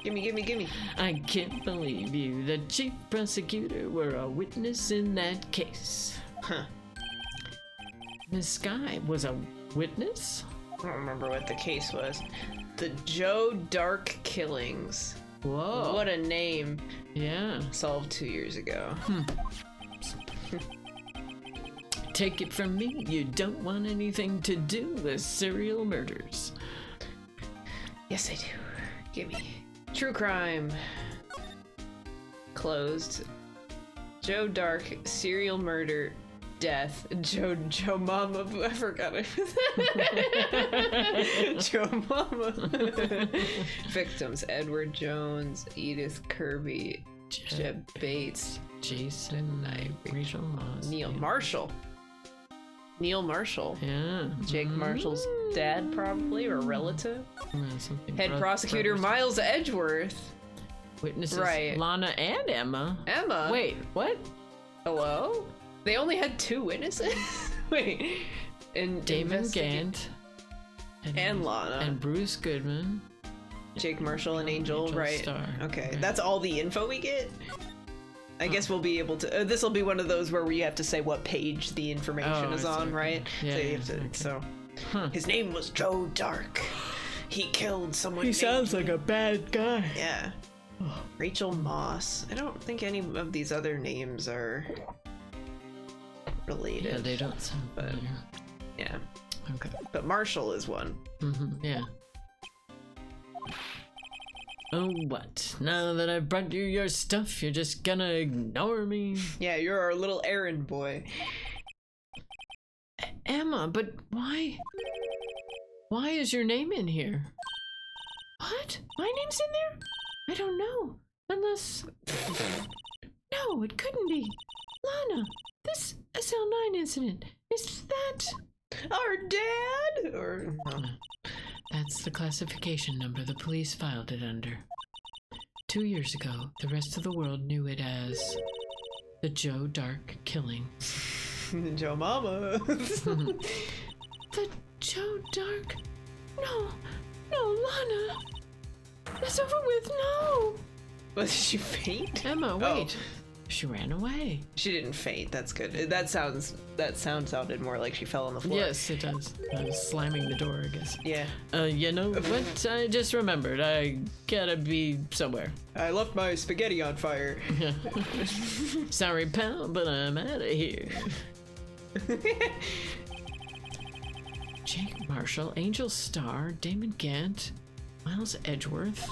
[SPEAKER 2] Gimme.
[SPEAKER 3] I can't believe you, the chief prosecutor, were a witness in that case.
[SPEAKER 2] Huh.
[SPEAKER 3] Miss Sky was a witness?
[SPEAKER 2] I don't remember what the case was. The Joe Dark Killings.
[SPEAKER 3] Whoa.
[SPEAKER 2] What a name.
[SPEAKER 3] Yeah.
[SPEAKER 2] Solved 2 years ago.
[SPEAKER 3] take it from me, you don't want anything to do with serial murders.
[SPEAKER 2] Yes, I do. Gimme. True crime. Closed. Joe Dark, serial murder, death. Joe Mama. I forgot it. Joe Mama. Victims: Edward Jones, Edith Kirby, Jeb Bates,
[SPEAKER 3] Jason Knight, Rachel Moss,
[SPEAKER 2] Neil Marshall.
[SPEAKER 3] Yeah.
[SPEAKER 2] Jake Marshall's dad, probably, or relative.
[SPEAKER 3] Something
[SPEAKER 2] Head prosecutor
[SPEAKER 3] brothers.
[SPEAKER 2] Miles Edgeworth.
[SPEAKER 3] Witnesses
[SPEAKER 2] Right.
[SPEAKER 3] Lana and Emma.
[SPEAKER 2] Emma.
[SPEAKER 3] Wait, what?
[SPEAKER 2] Hello? They only had 2 witnesses? Wait. And
[SPEAKER 3] Damon Gant.
[SPEAKER 2] And Lana.
[SPEAKER 3] And Bruce Goodman.
[SPEAKER 2] Jake Marshall and Angel, right?
[SPEAKER 3] Starr.
[SPEAKER 2] Okay,
[SPEAKER 3] Right.
[SPEAKER 2] that's all the info we get? I guess we'll be able to. This will be one of those where we have to say what page the information is on, right?
[SPEAKER 3] Yeah,
[SPEAKER 2] so you
[SPEAKER 3] yeah,
[SPEAKER 2] have to.
[SPEAKER 3] okay.
[SPEAKER 2] So
[SPEAKER 3] Huh.
[SPEAKER 2] his name was Joe Dark. He killed someone.
[SPEAKER 3] He
[SPEAKER 2] named-
[SPEAKER 3] sounds like a bad guy.
[SPEAKER 2] Yeah. Rachel Moss. I don't think any of these other names are related.
[SPEAKER 3] Yeah, they don't sound
[SPEAKER 2] But-
[SPEAKER 3] familiar.
[SPEAKER 2] Yeah.
[SPEAKER 3] Okay.
[SPEAKER 2] But Marshall is one.
[SPEAKER 3] Yeah. Oh, what? Now that I've brought you your stuff, you're just gonna ignore me?
[SPEAKER 2] Yeah, you're our little errand boy.
[SPEAKER 3] Emma, but why? Why is your name in here? What? My name's in there? I don't know. Unless... No, it couldn't be. Lana, this SL9 incident, is that...
[SPEAKER 2] Our dad? Or no.
[SPEAKER 3] That's the classification number the police filed it under. 2 years ago, the rest of the world knew it as the Joe Dark killing.
[SPEAKER 2] Joe Mama.
[SPEAKER 3] The Joe Dark? No, Lana. It's over with, no.
[SPEAKER 2] Did she faint?
[SPEAKER 3] Emma,
[SPEAKER 2] Oh.
[SPEAKER 3] wait. She ran away.
[SPEAKER 2] She didn't faint. That's good. That sound sounded more like she fell on the floor.
[SPEAKER 3] Yes, it does. I was slamming the door, I guess.
[SPEAKER 2] Yeah.
[SPEAKER 3] You know what? I just remembered. I gotta be somewhere.
[SPEAKER 2] I left my spaghetti on fire.
[SPEAKER 3] Sorry, pal, but I'm out of here. Jake Marshall, Angel Starr, Damon Gant, Miles Edgeworth.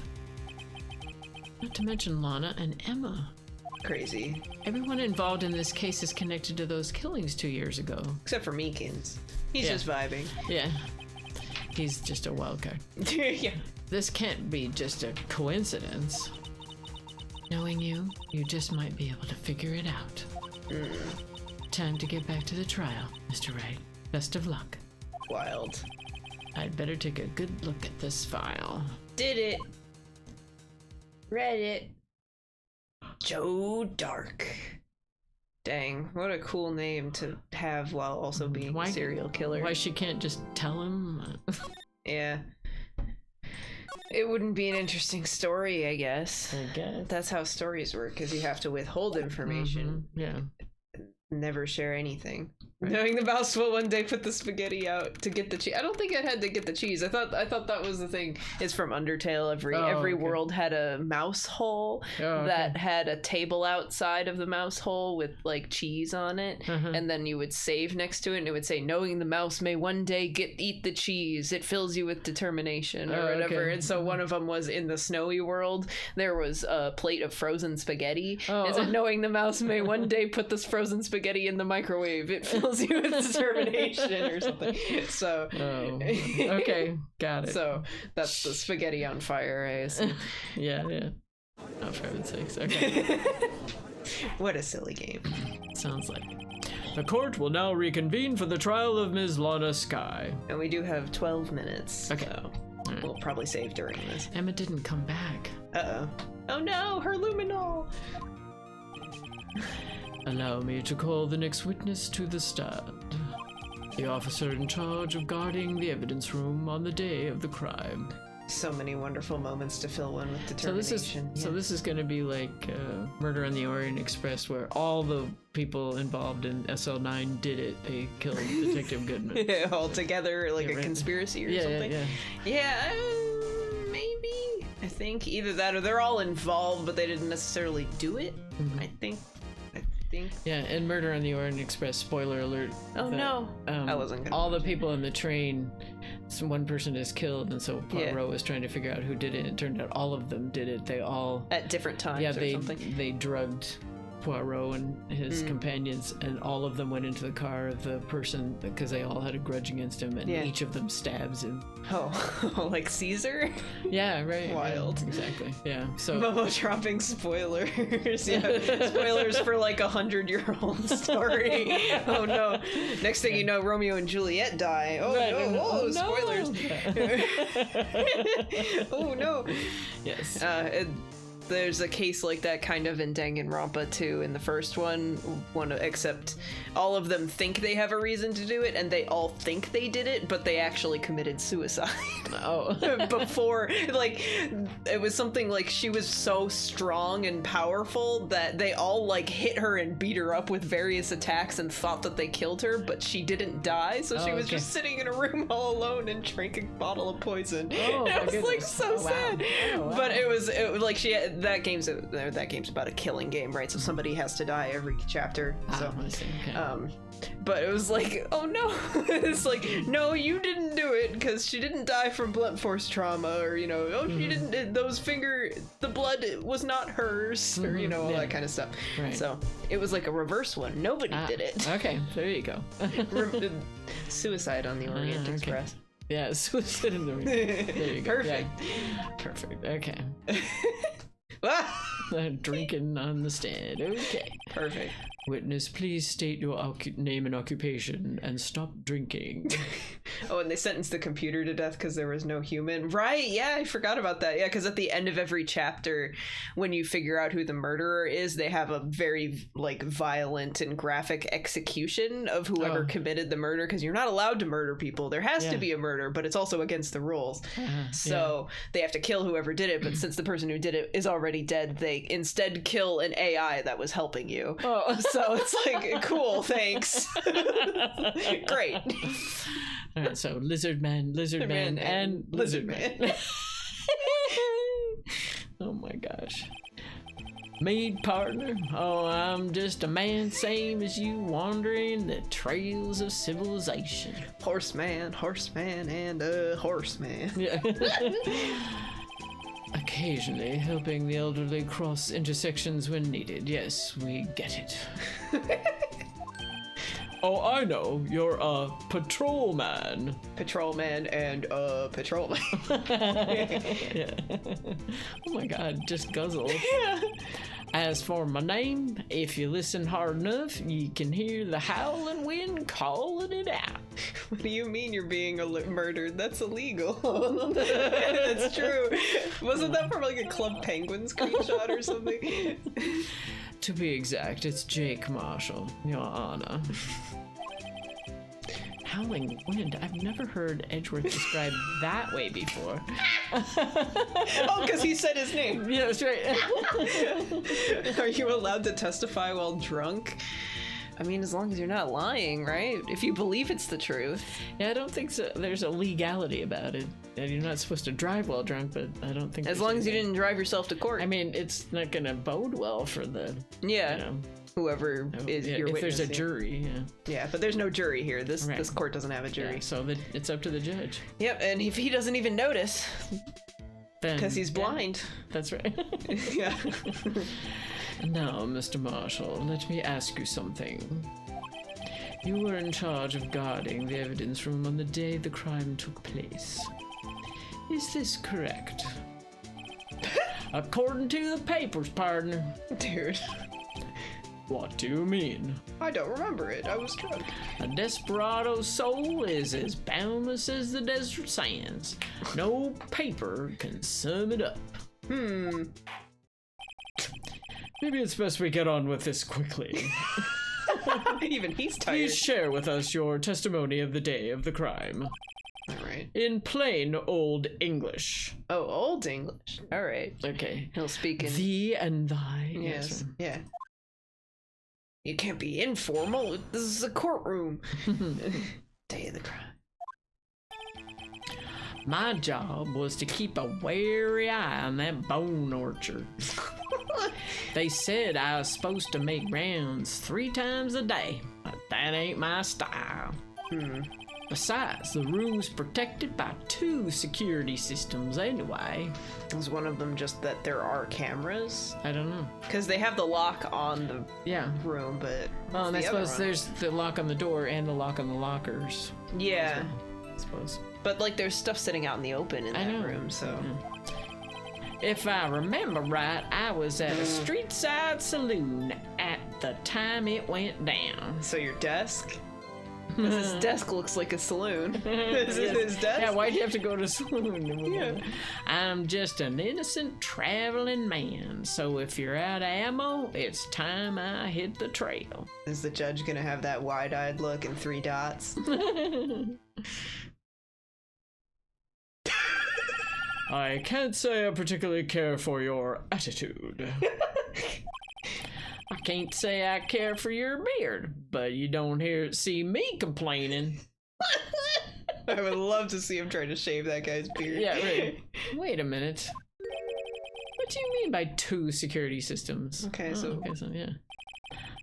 [SPEAKER 3] Not to mention Lana and Emma.
[SPEAKER 2] Crazy.
[SPEAKER 3] Everyone involved in this case is connected to those killings 2 years ago.
[SPEAKER 2] Except for Meekins. He's
[SPEAKER 3] Yeah.
[SPEAKER 2] just vibing.
[SPEAKER 3] Yeah. He's just a wild card.
[SPEAKER 2] Yeah.
[SPEAKER 3] This can't be just a coincidence. Knowing you, you just might be able to figure it out. Time to get back to the trial, Mr. Wright. Best of luck.
[SPEAKER 2] Wild.
[SPEAKER 3] I'd better take a good look at this file.
[SPEAKER 2] Did it. Read it. Joe Dark. Dang, what a cool name to have while also being a serial killer.
[SPEAKER 3] Why she can't just tell him?
[SPEAKER 2] Yeah. It wouldn't be an interesting story, I guess.
[SPEAKER 3] I guess.
[SPEAKER 2] That's how stories work, because you have to withhold information.
[SPEAKER 3] Yeah.
[SPEAKER 2] Never share anything. Knowing the mouse will one day put the spaghetti out to get the cheese. I don't think it had to get the cheese. I thought that was the thing. It's from Undertale. Every
[SPEAKER 3] okay.
[SPEAKER 2] world had a mouse hole that had a table outside of the mouse hole with like cheese on it, and then you would save next to it, and it would say, "Knowing the mouse may one day eat the cheese. It fills you with determination," or whatever.
[SPEAKER 3] Okay.
[SPEAKER 2] And so one of them was in the snowy world. There was a plate of frozen spaghetti. It said, "Knowing the mouse may one day put this frozen spaghetti in the microwave. It fills you with determination," or something. So
[SPEAKER 3] okay, got it.
[SPEAKER 2] So that's the spaghetti on fire, I assume.
[SPEAKER 3] yeah. Oh, for heaven's sakes. Okay.
[SPEAKER 2] What a silly game.
[SPEAKER 3] Sounds like.
[SPEAKER 4] The court will now reconvene for the trial of Ms. Lana Skye.
[SPEAKER 2] And we do have 12 minutes.
[SPEAKER 3] Okay.
[SPEAKER 2] So we'll probably save during this.
[SPEAKER 3] Emma didn't come back.
[SPEAKER 2] Uh-oh. Oh no, her luminol!
[SPEAKER 4] Allow me to call the next witness to the stand. The officer in charge of guarding the evidence room on the day of the crime.
[SPEAKER 2] So many wonderful moments to fill one with
[SPEAKER 3] So
[SPEAKER 2] determination.
[SPEAKER 3] this is going to be like Murder on the Orient Express, where all the people involved in SL9 did it. They killed Detective Goodman.
[SPEAKER 2] Yeah, all together, like a
[SPEAKER 3] right.
[SPEAKER 2] conspiracy or
[SPEAKER 3] Yeah,
[SPEAKER 2] something.
[SPEAKER 3] yeah.
[SPEAKER 2] Maybe. I think either that or they're all involved, but they didn't necessarily do it. I think think.
[SPEAKER 3] Yeah, and Murder on the Orient Express, spoiler alert.
[SPEAKER 2] Oh no, I wasn't gonna
[SPEAKER 3] all the
[SPEAKER 2] watch it.
[SPEAKER 3] people on the train, one person is killed, and so Poirot was trying to figure out who did it. It turned out all of them did it. They all
[SPEAKER 2] At different times something.
[SPEAKER 3] They drugged Poirot and his companions, and all of them went into the car of the person because they all had a grudge against him, and each of them stabs him.
[SPEAKER 2] Oh, like Caesar?
[SPEAKER 3] Yeah, right.
[SPEAKER 2] Wild.
[SPEAKER 3] Yeah, exactly. Yeah. So
[SPEAKER 2] Mummo dropping spoilers. Yeah, spoilers for like 100-year-old story. Oh no! Next thing you know, Romeo and Juliet die. Oh no! Oh, spoilers! Oh no!
[SPEAKER 3] Yes.
[SPEAKER 2] There's a case like that kind of in Danganronpa too. In the first one, except all of them think they have a reason to do it, and they all think they did it, but they actually committed suicide.
[SPEAKER 3] Oh.
[SPEAKER 2] Before, like, it was something like she was so strong and powerful that they all like hit her and beat her up with various attacks and thought that they killed her, but she didn't die, so she was just sitting in a room all alone and drinking a bottle of poison.
[SPEAKER 3] Oh,
[SPEAKER 2] it was like so
[SPEAKER 3] wow.
[SPEAKER 2] sad.
[SPEAKER 3] Oh, wow.
[SPEAKER 2] But it was like that game's about a killing game, right? So somebody has to die every chapter. So
[SPEAKER 3] I see. Okay.
[SPEAKER 2] but it was like, oh no. It's like, no, you didn't do it because she didn't die from blunt force trauma, or she didn't, the blood was not hers, or all that kind of stuff.
[SPEAKER 3] Right.
[SPEAKER 2] So it was like a reverse one. Nobody did it.
[SPEAKER 3] Okay, there you go.
[SPEAKER 2] Suicide on the Orient Express.
[SPEAKER 3] Yeah, suicide in the there you go.
[SPEAKER 2] Perfect.
[SPEAKER 3] Yeah. Perfect. Okay.
[SPEAKER 2] Ah!
[SPEAKER 3] Drinking on the stand. Okay.
[SPEAKER 2] Perfect.
[SPEAKER 3] Witness, please state your name and occupation and stop drinking.
[SPEAKER 2] Oh, and they sentenced the computer to death because there was no human. Right, yeah, I forgot about that. Yeah, because at the end of every chapter, when you figure out who the murderer is, they have a very, violent and graphic execution of whoever committed the murder, because you're not allowed to murder people. There has to be a murder, but it's also against the rules. So they have to kill whoever did it, but since the person who did it is already dead, they instead kill an AI that was helping you.
[SPEAKER 3] Oh.
[SPEAKER 2] So it's like, cool, thanks. Great.
[SPEAKER 3] All right, so Lizard Man, and Lizard Man. Oh my gosh. Maid partner, oh, I'm just a man same as you, wandering the trails of civilization.
[SPEAKER 2] Horseman, and a horseman.
[SPEAKER 3] Yeah. Occasionally helping the elderly cross intersections when needed. Yes, we get it. Oh, I know. You're a patrolman.
[SPEAKER 2] Patrolman and a patrolman.
[SPEAKER 3] Yeah. Oh my god, just guzzle.
[SPEAKER 2] Yeah.
[SPEAKER 3] As for my name, if you listen hard enough, you can hear the howling wind calling it out.
[SPEAKER 2] What do you mean you're being murdered? That's illegal. That's true. Wasn't that from like a Club Penguin screenshot or something?
[SPEAKER 3] To be exact, it's Jake Marshall, Your Honor. Howling wind. I've never heard Edgeworth described that way before.
[SPEAKER 2] Oh, because he said his name.
[SPEAKER 3] Yeah, that's right.
[SPEAKER 2] Are you allowed to testify while drunk? I mean, as long as you're not lying, right? If you believe it's the truth.
[SPEAKER 3] Yeah, I don't think so. There's a legality about it. And you're not supposed to drive while drunk, but I don't think.
[SPEAKER 2] As long as you didn't drive yourself to court.
[SPEAKER 3] I mean, it's not going to bode well for the.
[SPEAKER 2] Yeah. Whoever is your witness.
[SPEAKER 3] If there's a jury, yeah.
[SPEAKER 2] Yeah, but there's no jury here. This court doesn't have a jury.
[SPEAKER 3] Yeah, so it's up to the judge.
[SPEAKER 2] Yep, and if he doesn't even notice, because he's blind.
[SPEAKER 3] That's right.
[SPEAKER 2] Yeah.
[SPEAKER 3] Now, Mr. Marshall, let me ask you something. You were in charge of guarding the evidence room on the day the crime took place. Is this correct? According to the papers, partner.
[SPEAKER 2] Dude.
[SPEAKER 3] What do you mean?
[SPEAKER 2] I don't remember it. I was drunk.
[SPEAKER 3] A desperado's soul is as boundless as the desert sands. No paper can sum it up. Maybe it's best we get on with this quickly.
[SPEAKER 2] Even he's tired.
[SPEAKER 3] Please share with us your testimony of the day of the crime.
[SPEAKER 2] All right.
[SPEAKER 3] In plain old English.
[SPEAKER 2] Oh, old English. All right.
[SPEAKER 3] Okay.
[SPEAKER 2] He'll speak in
[SPEAKER 3] thee and thy.
[SPEAKER 2] Yes. Yeah. You can't be informal. This is a courtroom. Day of the crime.
[SPEAKER 3] My job was to keep a wary eye on that bone orchard. They said I was supposed to make rounds 3 times a day, but that ain't my style. Besides, the room's protected by 2 security systems anyway.
[SPEAKER 2] Is one of them just that there are cameras?
[SPEAKER 3] I don't know.
[SPEAKER 2] Because they have the lock on the room, but
[SPEAKER 3] well, and I
[SPEAKER 2] the other
[SPEAKER 3] suppose
[SPEAKER 2] one?
[SPEAKER 3] there's the lock on the door and the lock on the lockers.
[SPEAKER 2] Yeah.
[SPEAKER 3] I suppose.
[SPEAKER 2] But like there's stuff sitting out in the open in that room, so.
[SPEAKER 3] If I remember right, I was at a street side saloon at the time it went down.
[SPEAKER 2] So your desk? His desk looks like a saloon. This is his desk?
[SPEAKER 3] Yeah, why'd you have to go to a saloon?
[SPEAKER 2] Yeah.
[SPEAKER 3] I'm just an innocent traveling man, so if you're out of ammo, it's time I hit the trail.
[SPEAKER 2] Is the judge gonna have that wide-eyed look and 3 dots?
[SPEAKER 4] I can't say I particularly care for your attitude.
[SPEAKER 3] I can't say I care for your beard, but you don't see me complaining.
[SPEAKER 2] I would love to see him try to shave that guy's beard.
[SPEAKER 3] Yeah, right. Wait a minute. What do you mean by 2 security systems?
[SPEAKER 2] Okay, so
[SPEAKER 3] yeah.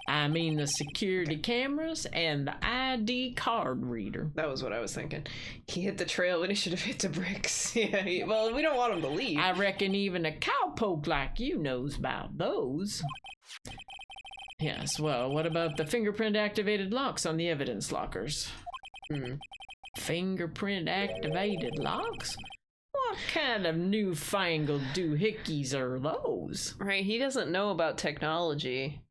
[SPEAKER 3] I mean the security cameras and the ID card reader.
[SPEAKER 2] that was what I was thinking. He hit the trail and he should have hit the bricks. Yeah, well, we don't want him to leave.
[SPEAKER 3] I reckon even a cowpoke like you knows about those. Yes, well, what about the fingerprint-activated locks on the evidence lockers? Fingerprint-activated locks? What kind of newfangled doohickeys are those?
[SPEAKER 2] Right, he doesn't know about technology.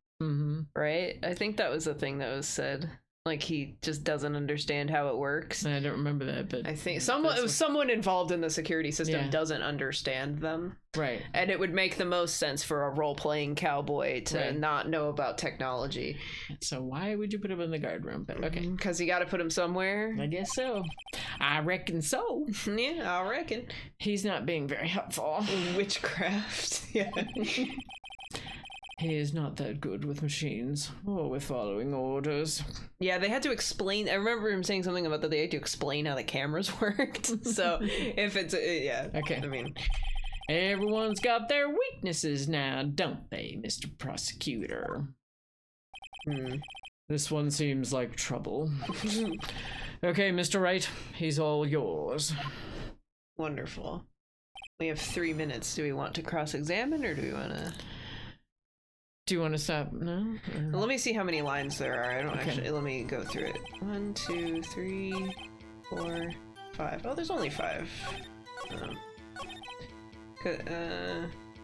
[SPEAKER 2] Right? I think that was the thing that was said. Like he just doesn't understand how it works.
[SPEAKER 3] I don't remember that, but
[SPEAKER 2] I think someone involved in the security system doesn't understand them.
[SPEAKER 3] Right.
[SPEAKER 2] And it would make the most sense for a role-playing cowboy to not know about technology.
[SPEAKER 3] So why would you put him in the guard room? But okay.
[SPEAKER 2] Because you got to put him somewhere.
[SPEAKER 3] I guess so. I reckon so.
[SPEAKER 2] Yeah, I reckon.
[SPEAKER 3] He's not being very helpful.
[SPEAKER 2] Witchcraft. Yeah.
[SPEAKER 3] He is not that good with machines or with following orders.
[SPEAKER 2] Yeah, they had to explain. I remember him saying something about that they had to explain how the cameras worked. So if it's
[SPEAKER 3] okay.
[SPEAKER 2] I mean,
[SPEAKER 3] everyone's got their weaknesses now, don't they, Mr. Prosecutor?
[SPEAKER 4] This one seems like trouble. Okay, Mr. Wright, he's all yours.
[SPEAKER 2] Wonderful. We have 3 minutes. Do we want to cross-examine or do we want to?
[SPEAKER 3] Do you want to stop? No?
[SPEAKER 2] Let me see how many lines there are. I don't actually. Let me go through it. 1, 2, 3, 4, 5. Oh, there's only 5.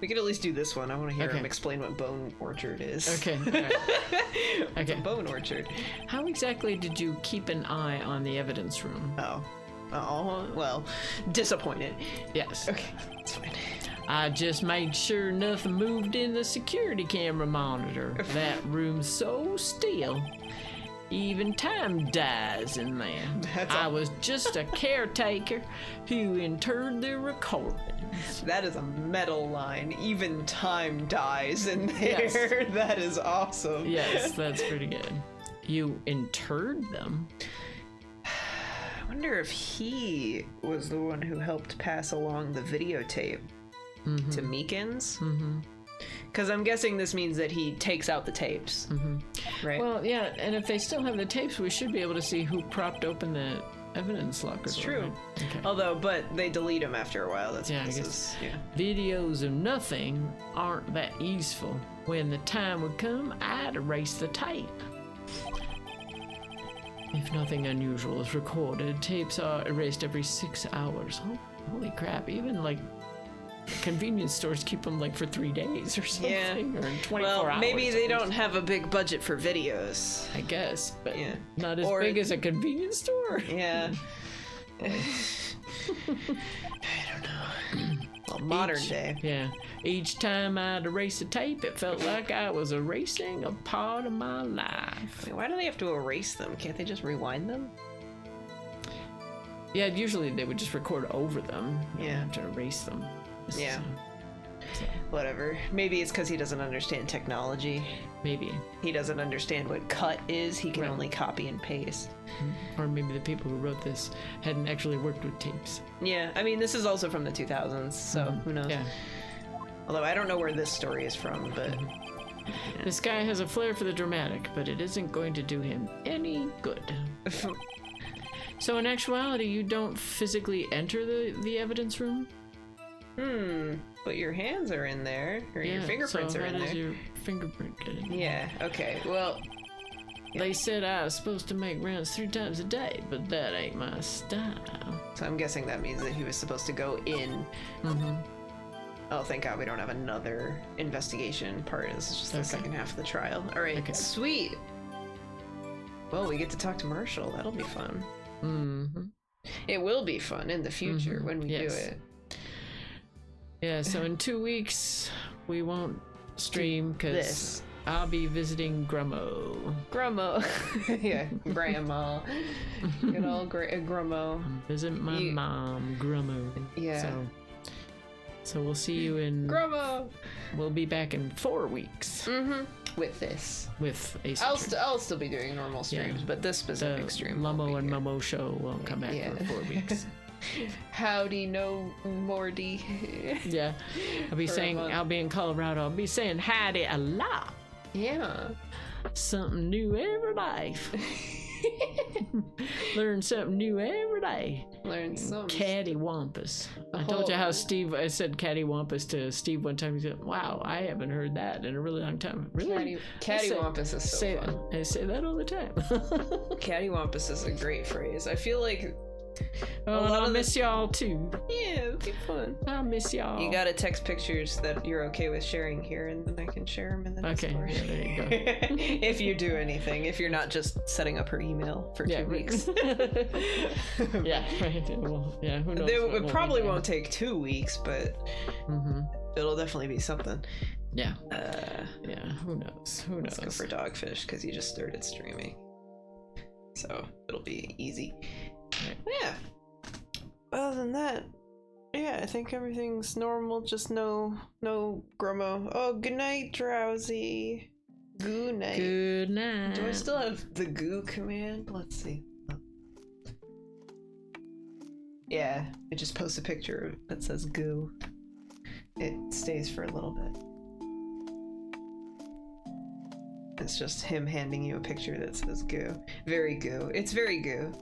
[SPEAKER 2] We could at least do this one. I want to hear him explain what Bone Orchard is.
[SPEAKER 3] Okay. Right.
[SPEAKER 2] What's a Bone Orchard?
[SPEAKER 3] How exactly did you keep an eye on the evidence room?
[SPEAKER 2] Oh, well, disappointed.
[SPEAKER 3] Yes.
[SPEAKER 2] Okay, that's fine.
[SPEAKER 3] I just made sure nothing moved in the security camera monitor. That room's so still. Even time dies in there. I was just a caretaker who interred the recordings.
[SPEAKER 2] That is a metal line. Even time dies in there. Yes. That is awesome.
[SPEAKER 3] Yes, that's pretty good. You interred them?
[SPEAKER 2] I wonder if he was the one who helped pass along the videotape to Meekins. Because I'm guessing this means that he takes out the tapes, right?
[SPEAKER 3] Well, yeah, and if they still have the tapes, we should be able to see who propped open the evidence locker.
[SPEAKER 2] It's true.
[SPEAKER 3] Right? Okay.
[SPEAKER 2] Although, but they delete them after a while. That's
[SPEAKER 3] I guess. Videos of nothing aren't that useful. When the time would come, I'd erase the tape. If nothing unusual is recorded, tapes are erased every 6 hours. Oh, holy crap! Even like convenience stores keep them like for 3 days or something, or 24 hours.
[SPEAKER 2] Maybe they don't have a big budget for videos.
[SPEAKER 3] I guess, but not as big as a convenience store.
[SPEAKER 2] Yeah. I don't know. Well, modern day.
[SPEAKER 3] Yeah. Each time I'd erase a tape, it felt like I was erasing a part of my life.
[SPEAKER 2] Wait, why do they have to erase them? Can't they just rewind them?
[SPEAKER 3] Yeah, usually they would just record over them.
[SPEAKER 2] Yeah.
[SPEAKER 3] To erase them.
[SPEAKER 2] Yeah. Whatever. Maybe it's because he doesn't understand technology.
[SPEAKER 3] Maybe.
[SPEAKER 2] He doesn't understand what cut is. He can only copy and paste.
[SPEAKER 3] Or maybe the people who wrote this hadn't actually worked with tapes.
[SPEAKER 2] Yeah, I mean, this is also from the 2000s, so who knows?
[SPEAKER 3] Yeah.
[SPEAKER 2] Although I don't know where this story is from, but
[SPEAKER 3] This guy has a flair for the dramatic, but it isn't going to do him any good. So in actuality, you don't physically enter the evidence room?
[SPEAKER 2] but your hands are in there, or your fingerprints
[SPEAKER 3] so
[SPEAKER 2] are in
[SPEAKER 3] how does
[SPEAKER 2] there.
[SPEAKER 3] your fingerprint get in?
[SPEAKER 2] Yeah, okay, well,
[SPEAKER 3] They said I was supposed to make rounds 3 times a day, but that ain't my style.
[SPEAKER 2] so I'm guessing that means that he was supposed to go in. Oh, thank God we don't have another investigation part. This is just the second half of the trial. All right,
[SPEAKER 3] Okay.
[SPEAKER 2] Sweet. Well, we get to talk to Marshall. That'll be fun. It will be fun in the future when we do it.
[SPEAKER 3] Yeah, so in 2 weeks, we won't stream because
[SPEAKER 2] This.
[SPEAKER 3] I'll be visiting Grummo.
[SPEAKER 2] Grummo. Yeah, Grandma. Good old Grummo.
[SPEAKER 3] Visit my mom, Grummo.
[SPEAKER 2] Yeah.
[SPEAKER 3] So we'll see you in...
[SPEAKER 2] Grummo!
[SPEAKER 3] We'll be back in 4 weeks
[SPEAKER 2] With this.
[SPEAKER 3] with a
[SPEAKER 2] I'll still be doing normal streams, but this specific stream. won't
[SPEAKER 3] Mummo
[SPEAKER 2] be
[SPEAKER 3] and
[SPEAKER 2] here.
[SPEAKER 3] Mummo show won't come back for 4 weeks.
[SPEAKER 2] Howdy, no Morty.
[SPEAKER 3] Yeah, I'll be saying,
[SPEAKER 2] month.
[SPEAKER 3] I'll be in Colorado. I'll be saying howdy a lot.
[SPEAKER 2] Yeah.
[SPEAKER 3] Something new every day. Learn something new every day.
[SPEAKER 2] Learn some.
[SPEAKER 3] Cattywampus. I told you how I said cattywampus to Steve one time. He said, "Wow, I haven't heard that in a really long time." Really?
[SPEAKER 2] Cattywampus is so fun.
[SPEAKER 3] I say that all the time.
[SPEAKER 2] Cattywampus is a great phrase. I feel like
[SPEAKER 3] Oh, and I'll miss y'all too.
[SPEAKER 2] yeah, it'll be fun.
[SPEAKER 3] I'll miss y'all.
[SPEAKER 2] You gotta text pictures that you're okay with sharing here, and then I can share them in the Discord.
[SPEAKER 3] yeah, there you go.
[SPEAKER 2] If you do anything, if you're not just setting up her email for 2 weeks.
[SPEAKER 3] Yeah, right. Well, yeah, who knows?
[SPEAKER 2] It probably won't take 2 weeks, but it'll definitely be something.
[SPEAKER 3] Yeah. Yeah, who knows? Who knows?
[SPEAKER 2] Let's go for Dogfish, because he just started streaming. So it'll be easy.
[SPEAKER 3] Right.
[SPEAKER 2] Yeah. Other than that, yeah, I think everything's normal. Just no Grummo. Oh, good night, Drowsy. Goo night.
[SPEAKER 3] Good night.
[SPEAKER 2] Do I still have the goo command? Let's see. Yeah, it just posts a picture that says goo. It stays for a little bit. It's just him handing you a picture that says goo. Very goo. It's very goo.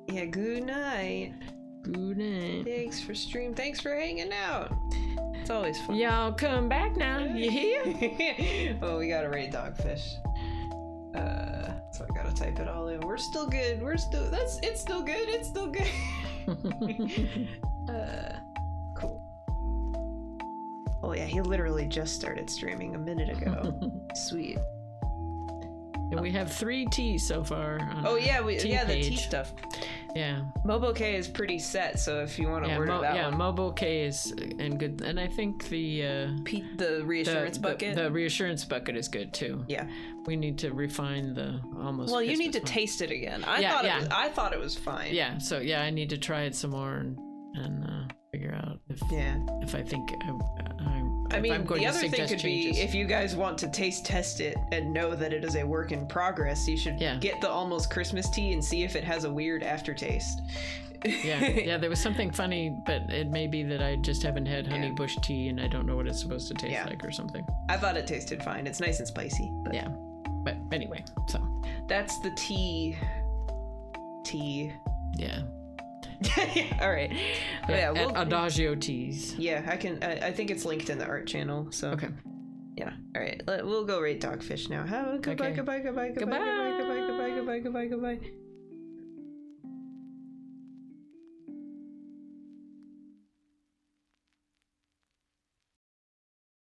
[SPEAKER 2] Yeah, good night.
[SPEAKER 3] Good night.
[SPEAKER 2] Thanks for stream. Thanks for hanging out. It's always fun.
[SPEAKER 3] Y'all come back now. You hear?
[SPEAKER 2] Oh, we gotta rate Dogfish. So I gotta type it all in. We're still good. It's still good. It's still good. Cool. Oh yeah, he literally just started streaming a minute ago. Sweet.
[SPEAKER 3] And we have 3 T's so far. On
[SPEAKER 2] Oh yeah,
[SPEAKER 3] the
[SPEAKER 2] the tea stuff.
[SPEAKER 3] Yeah.
[SPEAKER 2] Mobo K is pretty set, so if you want to order that one.
[SPEAKER 3] Mobile K is and good, and I think the
[SPEAKER 2] reassurance bucket.
[SPEAKER 3] The reassurance bucket is good too.
[SPEAKER 2] Yeah.
[SPEAKER 3] We need to refine the almost.
[SPEAKER 2] Well, you need to
[SPEAKER 3] Christmas
[SPEAKER 2] taste it again. I thought it was fine.
[SPEAKER 3] one. Yeah. So yeah, I need to try it some more and figure out if I think
[SPEAKER 2] I mean,
[SPEAKER 3] I'm going
[SPEAKER 2] the
[SPEAKER 3] to
[SPEAKER 2] other thing
[SPEAKER 3] suggest
[SPEAKER 2] could
[SPEAKER 3] changes.
[SPEAKER 2] be if you guys want to taste test it and know that it is a work in progress, you should get the almost Christmas tea and see if it has a weird aftertaste.
[SPEAKER 3] Yeah, there was something funny, but it may be that I just haven't had honey bush tea and I don't know what it's supposed to taste like or something.
[SPEAKER 2] I thought it tasted fine. It's nice and spicy. But
[SPEAKER 3] yeah, but anyway, so
[SPEAKER 2] that's the tea.
[SPEAKER 3] Yeah.
[SPEAKER 2] All right.
[SPEAKER 3] Yeah, we'll, Adagio Teas.
[SPEAKER 2] Yeah, I think it's linked in the art channel. So
[SPEAKER 3] okay.
[SPEAKER 2] Yeah. All right. We'll go rate Dogfish now. Goodbye.
[SPEAKER 3] Okay.
[SPEAKER 2] Goodbye.
[SPEAKER 3] Goodbye.
[SPEAKER 2] Goodbye. Goodbye. Goodbye. Goodbye. Goodbye. Goodbye. Goodbye.